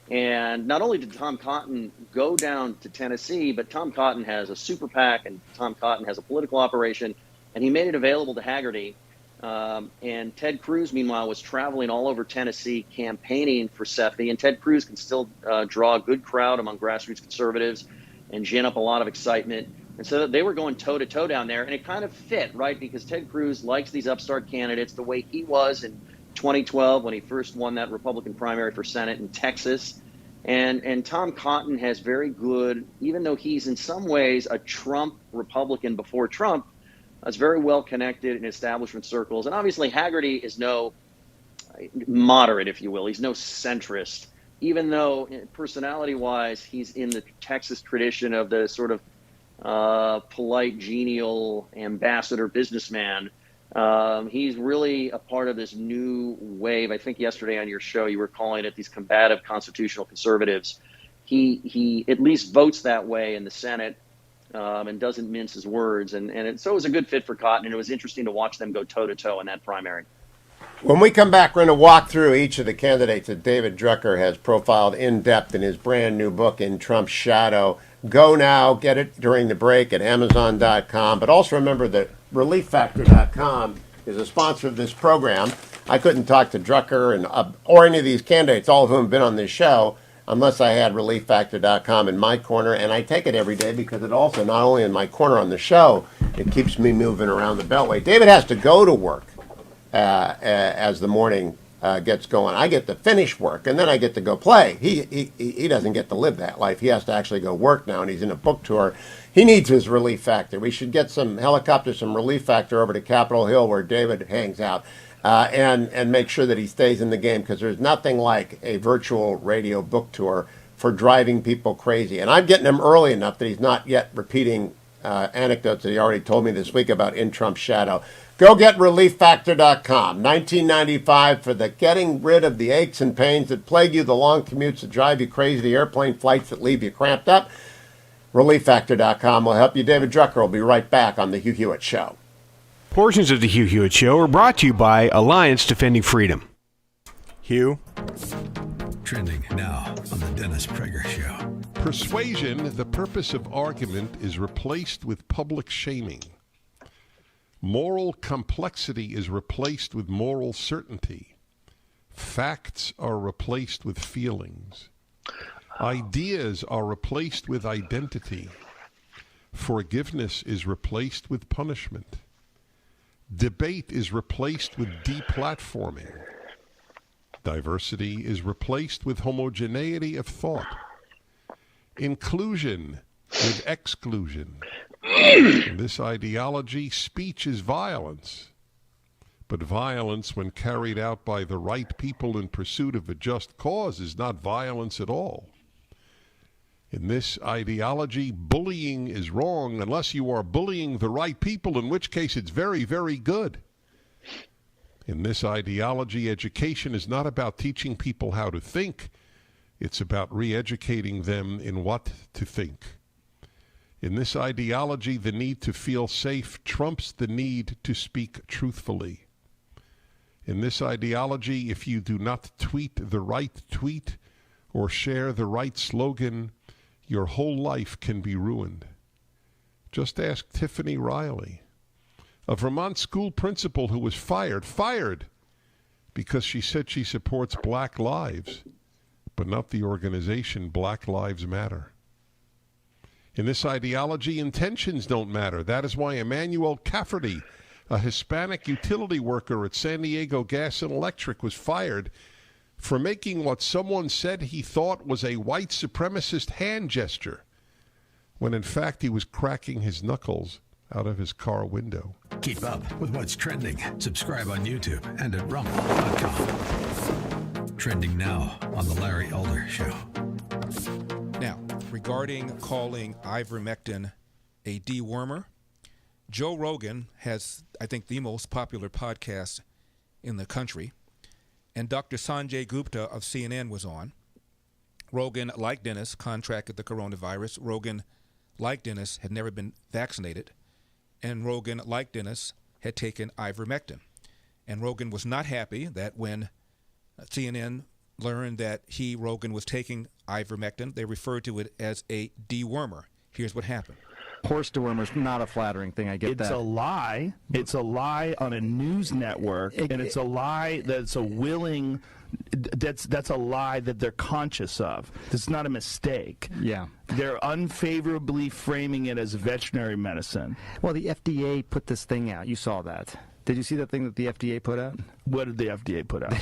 And not only did Tom Cotton go down to Tennessee, but Tom Cotton has a super PAC and Tom Cotton has a political operation. And he made it available to Hagerty. And Ted Cruz, meanwhile, was traveling all over Tennessee campaigning for Sethi. And Ted Cruz can still draw a good crowd among grassroots conservatives and gin up a lot of excitement. And so they were going toe-to-toe down there. And it kind of fit, right? Because Ted Cruz likes these upstart candidates the way he was in 2012 when he first won that Republican primary for Senate in Texas. And Tom Cotton has very good, even though he's in some ways a Trump Republican before Trump, is very well connected in establishment circles. And obviously Hagerty is no moderate, if you will. He's no centrist, even though personality-wise he's in the Texas tradition of the sort of polite, genial ambassador businessman. He's really a part of this new wave. I think yesterday on your show you were calling it these combative constitutional conservatives. He at least votes that way in the Senate. And doesn't mince his words. So it was a good fit for Cotton, and it was interesting to watch them go toe-to-toe in that primary. When we come back, we're going to walk through each of the candidates that David Drucker has profiled in depth in his brand new book, In Trump's Shadow. Go now, get it during the break at Amazon.com. But also remember that ReliefFactor.com is a sponsor of this program. I couldn't talk to Drucker or any of these candidates, all of whom have been on this show, unless I had ReliefFactor.com in my corner, and I take it every day because it also, not only in my corner on the show, it keeps me moving around the Beltway. David has to go to work as the morning gets going. I get to finish work, and then I get to go play. He doesn't get to live that life. He has to actually go work now, and he's in a book tour. He needs his Relief Factor. We should get some helicopters, some Relief Factor over to Capitol Hill where David hangs out. And make sure that he stays in the game, because there's nothing like a virtual radio book tour for driving people crazy. And I'm getting him early enough that he's not yet repeating anecdotes that he already told me this week about In Trump's Shadow. Go get ReliefFactor.com. $19.95 for the getting rid of the aches and pains that plague you, the long commutes that drive you crazy, the airplane flights that leave you cramped up. ReliefFactor.com will help you. David Drucker will be right back on The Hugh Hewitt Show. Portions of the Hugh Hewitt Show are brought to you by Alliance Defending Freedom. Hugh? Trending now on the Dennis Prager Show. Persuasion, the purpose of argument, is replaced with public shaming. Moral complexity is replaced with moral certainty. Facts are replaced with feelings. Ideas are replaced with identity. Forgiveness is replaced with punishment. Debate is replaced with deplatforming. Diversity is replaced with homogeneity of thought. Inclusion with exclusion. In this ideology, speech is violence. But violence, when carried out by the right people in pursuit of a just cause, is not violence at all. In this ideology, bullying is wrong unless you are bullying the right people, in which case it's very, very good. In this ideology, education is not about teaching people how to think. It's about re-educating them in what to think. In this ideology, the need to feel safe trumps the need to speak truthfully. In this ideology, if you do not tweet the right tweet or share the right slogan, your whole life can be ruined. Just ask Tiffany Riley, a Vermont school principal who was fired because she said she supports black lives, but not the organization Black Lives Matter. In this ideology, intentions don't matter. That is why Emmanuel Cafferty, a Hispanic utility worker at San Diego Gas and Electric, was fired for making what someone said he thought was a white supremacist hand gesture, when in fact he was cracking his knuckles out of his car window. Keep up with what's trending. Subscribe on YouTube and at rumble.com. Trending now on The Larry Elder Show. Now, regarding calling ivermectin a dewormer, Joe Rogan has, I think, the most popular podcast in the country, and Dr. Sanjay Gupta of CNN was on. Rogan, like Dennis, contracted the coronavirus. Rogan, like Dennis, had never been vaccinated, and Rogan, like Dennis, had taken ivermectin. And Rogan was not happy that when CNN learned that Rogan, was taking ivermectin, they referred to it as a dewormer. Here's what happened. Horse dewormer is not a flattering thing. I get that. It's a lie. It's a lie on a news network, and it's a lie that's a willing. That's a lie that they're conscious of. It's not a mistake. Yeah. They're unfavorably framing it as veterinary medicine. Well, the FDA put this thing out. You saw that. Did you see that thing that the FDA put out? What did the FDA put out?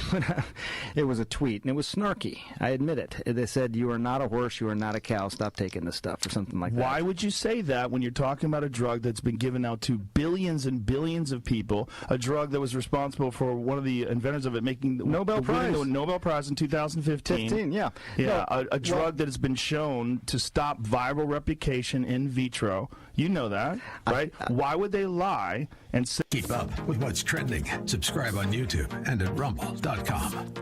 It was a tweet, and it was snarky. I admit it. They said, "You are not a horse, you are not a cow, stop taking this stuff," or something like that. Why would you say that when you're talking about a drug that's been given out to billions and billions of people, a drug that was responsible for one of the inventors of it winning the Nobel Prize in 2015? Yeah. Yeah, a drug that has been shown to stop viral replication in vitro. You know that, right? Why would they lie and say... Keep up with what's trending. Subscribe on YouTube and at rumble.com.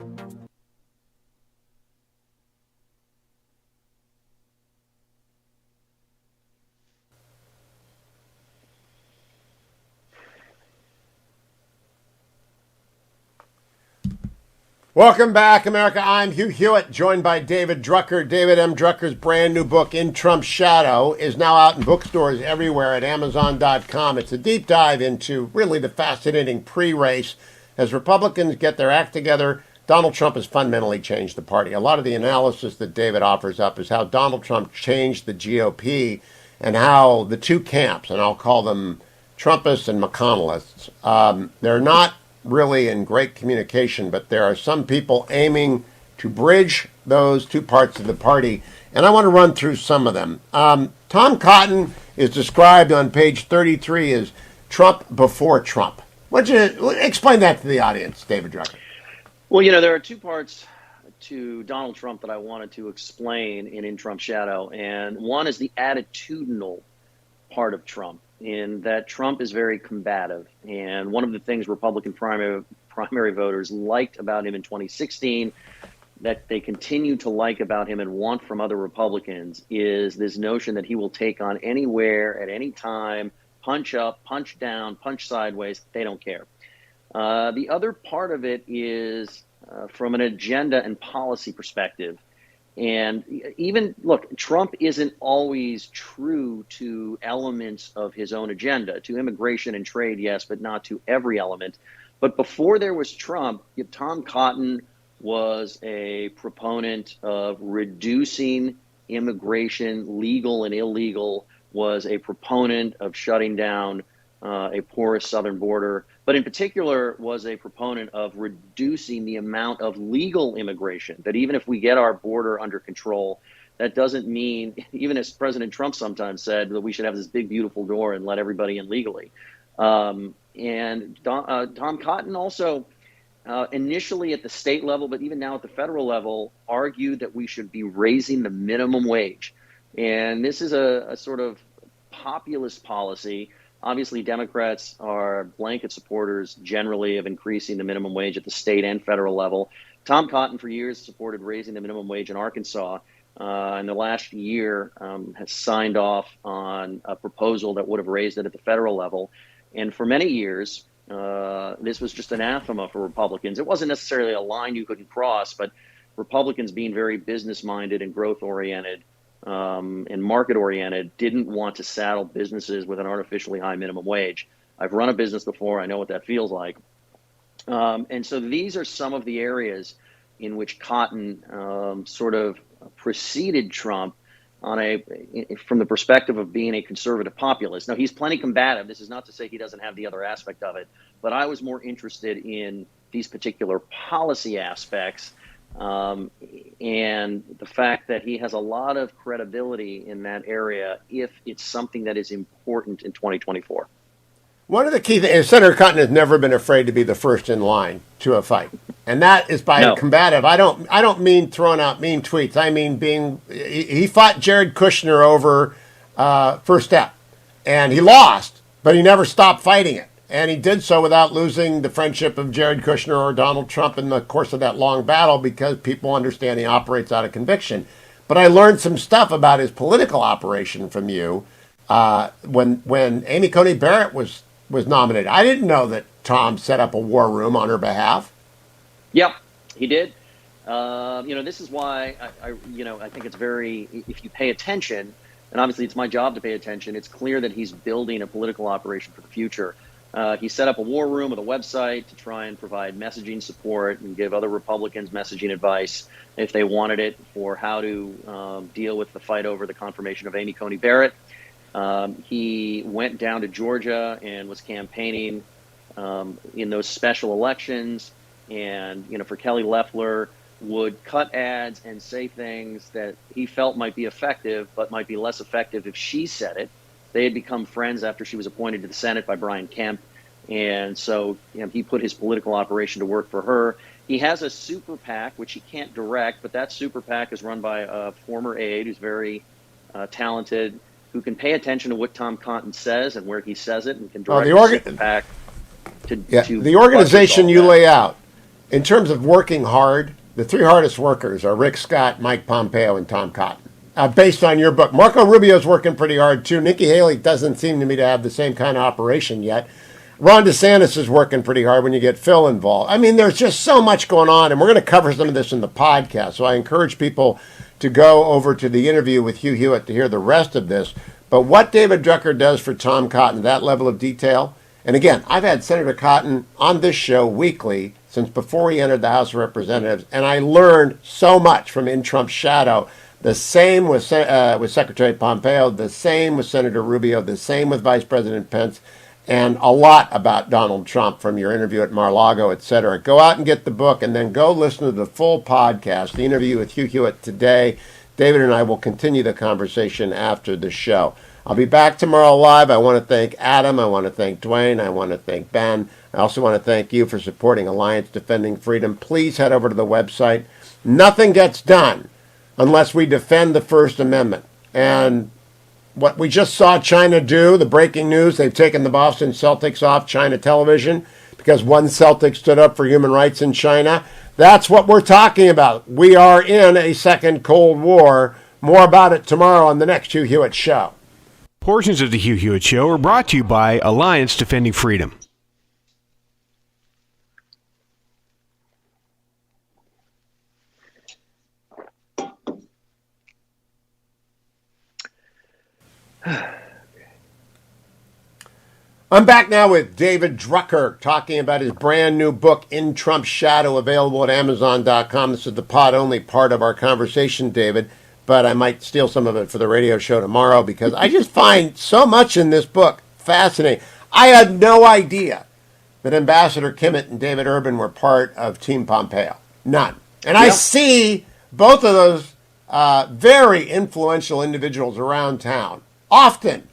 Welcome back, America. I'm Hugh Hewitt, joined by David Drucker. David M. Drucker's brand new book, In Trump's Shadow, is now out in bookstores everywhere at Amazon.com. It's a deep dive into really the fascinating pre-race. As Republicans get their act together, Donald Trump has fundamentally changed the party. A lot of the analysis that David offers up is how Donald Trump changed the GOP and how the two camps, and I'll call them Trumpists and McConnellists, they're not really in great communication, but there are some people aiming to bridge those two parts of the party, and I want to run through some of them. Tom Cotton is described on page 33 as Trump before Trump. Why don't you explain that to the audience, David Drucker? Well, there are two parts to Donald Trump that I wanted to explain in Trump's Shadow, and one is the attitudinal part of Trump, in that Trump is very combative. And one of the things Republican primary voters liked about him in 2016, that they continue to like about him and want from other Republicans, is this notion that he will take on anywhere, at any time, punch up, punch down, punch sideways. They don't care. The other part of it is from an agenda and policy perspective. And even, look, Trump isn't always true to elements of his own agenda, to immigration and trade, yes, but not to every element. But before there was Trump, Tom Cotton was a proponent of reducing immigration, legal and illegal, was a proponent of shutting down a porous southern border, but in particular was a proponent of reducing the amount of legal immigration, that even if we get our border under control, that doesn't mean, even as President Trump sometimes said, that we should have this big, beautiful door and let everybody in legally. And Tom Cotton also, initially at the state level, but even now at the federal level, argued that we should be raising the minimum wage. And this is a sort of populist policy. Obviously, Democrats are blanket supporters generally of increasing the minimum wage at the state and federal level. Tom Cotton for years supported raising the minimum wage in Arkansas. In the last year has signed off on a proposal that would have raised it at the federal level. And for many years, this was just anathema for Republicans. It wasn't necessarily a line you couldn't cross, but Republicans, being very business-minded and growth-oriented and market-oriented, didn't want to saddle businesses with an artificially high minimum wage. I've run a business before. I know what that feels like. And so these are some of the areas in which Cotton sort of preceded Trump from the perspective of being a conservative populist. Now, he's plenty combative. This is not to say he doesn't have the other aspect of it, but I was more interested in these particular policy aspects and the fact that he has a lot of credibility in that area if it's something that is important in 2024. One of the key things, Senator Cotton has never been afraid to be the first in line to a fight. And that is by combative. I don't mean throwing out mean tweets. I mean he fought Jared Kushner over First Step. And he lost, but he never stopped fighting it. And he did so without losing the friendship of Jared Kushner or Donald Trump in the course of that long battle, because people understand he operates out of conviction. But I learned some stuff about his political operation from you when Amy Coney Barrett was nominated. I didn't know that Tom set up a war room on her behalf. Yep, he did. This is why I think it's very, if you pay attention, and obviously it's my job to pay attention, it's clear that he's building a political operation for the future. He set up a war room with a website to try and provide messaging support and give other Republicans messaging advice if they wanted it for how to deal with the fight over the confirmation of Amy Coney Barrett. He went down to Georgia and was campaigning in those special elections. And, for Kelly Loeffler, would cut ads and say things that he felt might be effective, but might be less effective if she said it. They had become friends after she was appointed to the Senate by Brian Kemp. And so he put his political operation to work for her. He has a super PAC, which he can't direct, but that super PAC is run by a former aide who's very talented, who can pay attention to what Tom Cotton says and where he says it, and can direct the super PAC to the organization you lay out. In terms of working hard, the three hardest workers are Rick Scott, Mike Pompeo, and Tom Cotton. Based on your book, Marco Rubio's working pretty hard too. Nikki Haley doesn't seem to me to have the same kind of operation yet. Ron DeSantis is working pretty hard when you get Phil involved. I mean, there's just so much going on, and we're going to cover some of this in the podcast. So I encourage people to go over to the interview with Hugh Hewitt to hear the rest of this. But what David Drucker does for Tom Cotton, that level of detail, and again, I've had Senator Cotton on this show weekly since before he entered the House of Representatives, and I learned so much from in Trump's shadow. The same with Secretary Pompeo, the same with Senator Rubio, the same with Vice President Pence, and a lot about Donald Trump from your interview at Mar-a-Lago, et cetera. Go out and get the book, and then go listen to the full podcast, the interview with Hugh Hewitt today. David and I will continue the conversation after the show. I'll be back tomorrow live. I want to thank Adam. I want to thank Dwayne. I want to thank Ben. I also want to thank you for supporting Alliance Defending Freedom. Please head over to the website. Nothing gets done unless we defend the First Amendment. And what we just saw China do, the breaking news, they've taken the Boston Celtics off China television because one Celtic stood up for human rights in China. That's what we're talking about. We are in a second Cold War. More about it tomorrow on the next Hugh Hewitt Show. Portions of the Hugh Hewitt Show are brought to you by Alliance Defending Freedom. I'm back now with David Drucker talking about his brand new book, In Trump's Shadow, available at Amazon.com. This is the pod-only part of our conversation, David, but I might steal some of it for the radio show tomorrow because I just find so much in this book fascinating. I had no idea that Ambassador Kimmett and David Urban were part of Team Pompeo. None. And I see both of those very influential individuals around town often.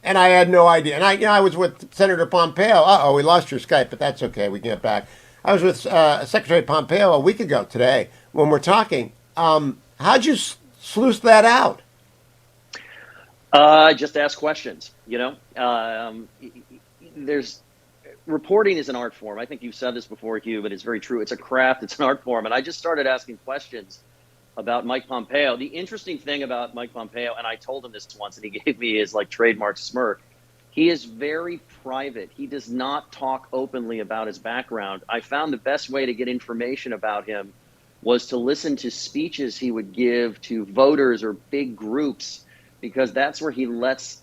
And I had no idea. And I was with Senator Pompeo. We lost your Skype, but that's okay. We can get back. I was with Secretary Pompeo a week ago today when we're talking. How'd you sluice that out? Just ask questions. There's reporting is an art form. I think you've said this before, Hugh, but it's very true. It's a craft. It's an art form. And I just started asking questions about Mike Pompeo. The interesting thing about Mike Pompeo, and I told him this once, and he gave me his trademark smirk. He is very private. He does not talk openly about his background. I found the best way to get information about him was to listen to speeches he would give to voters or big groups, because that's where he lets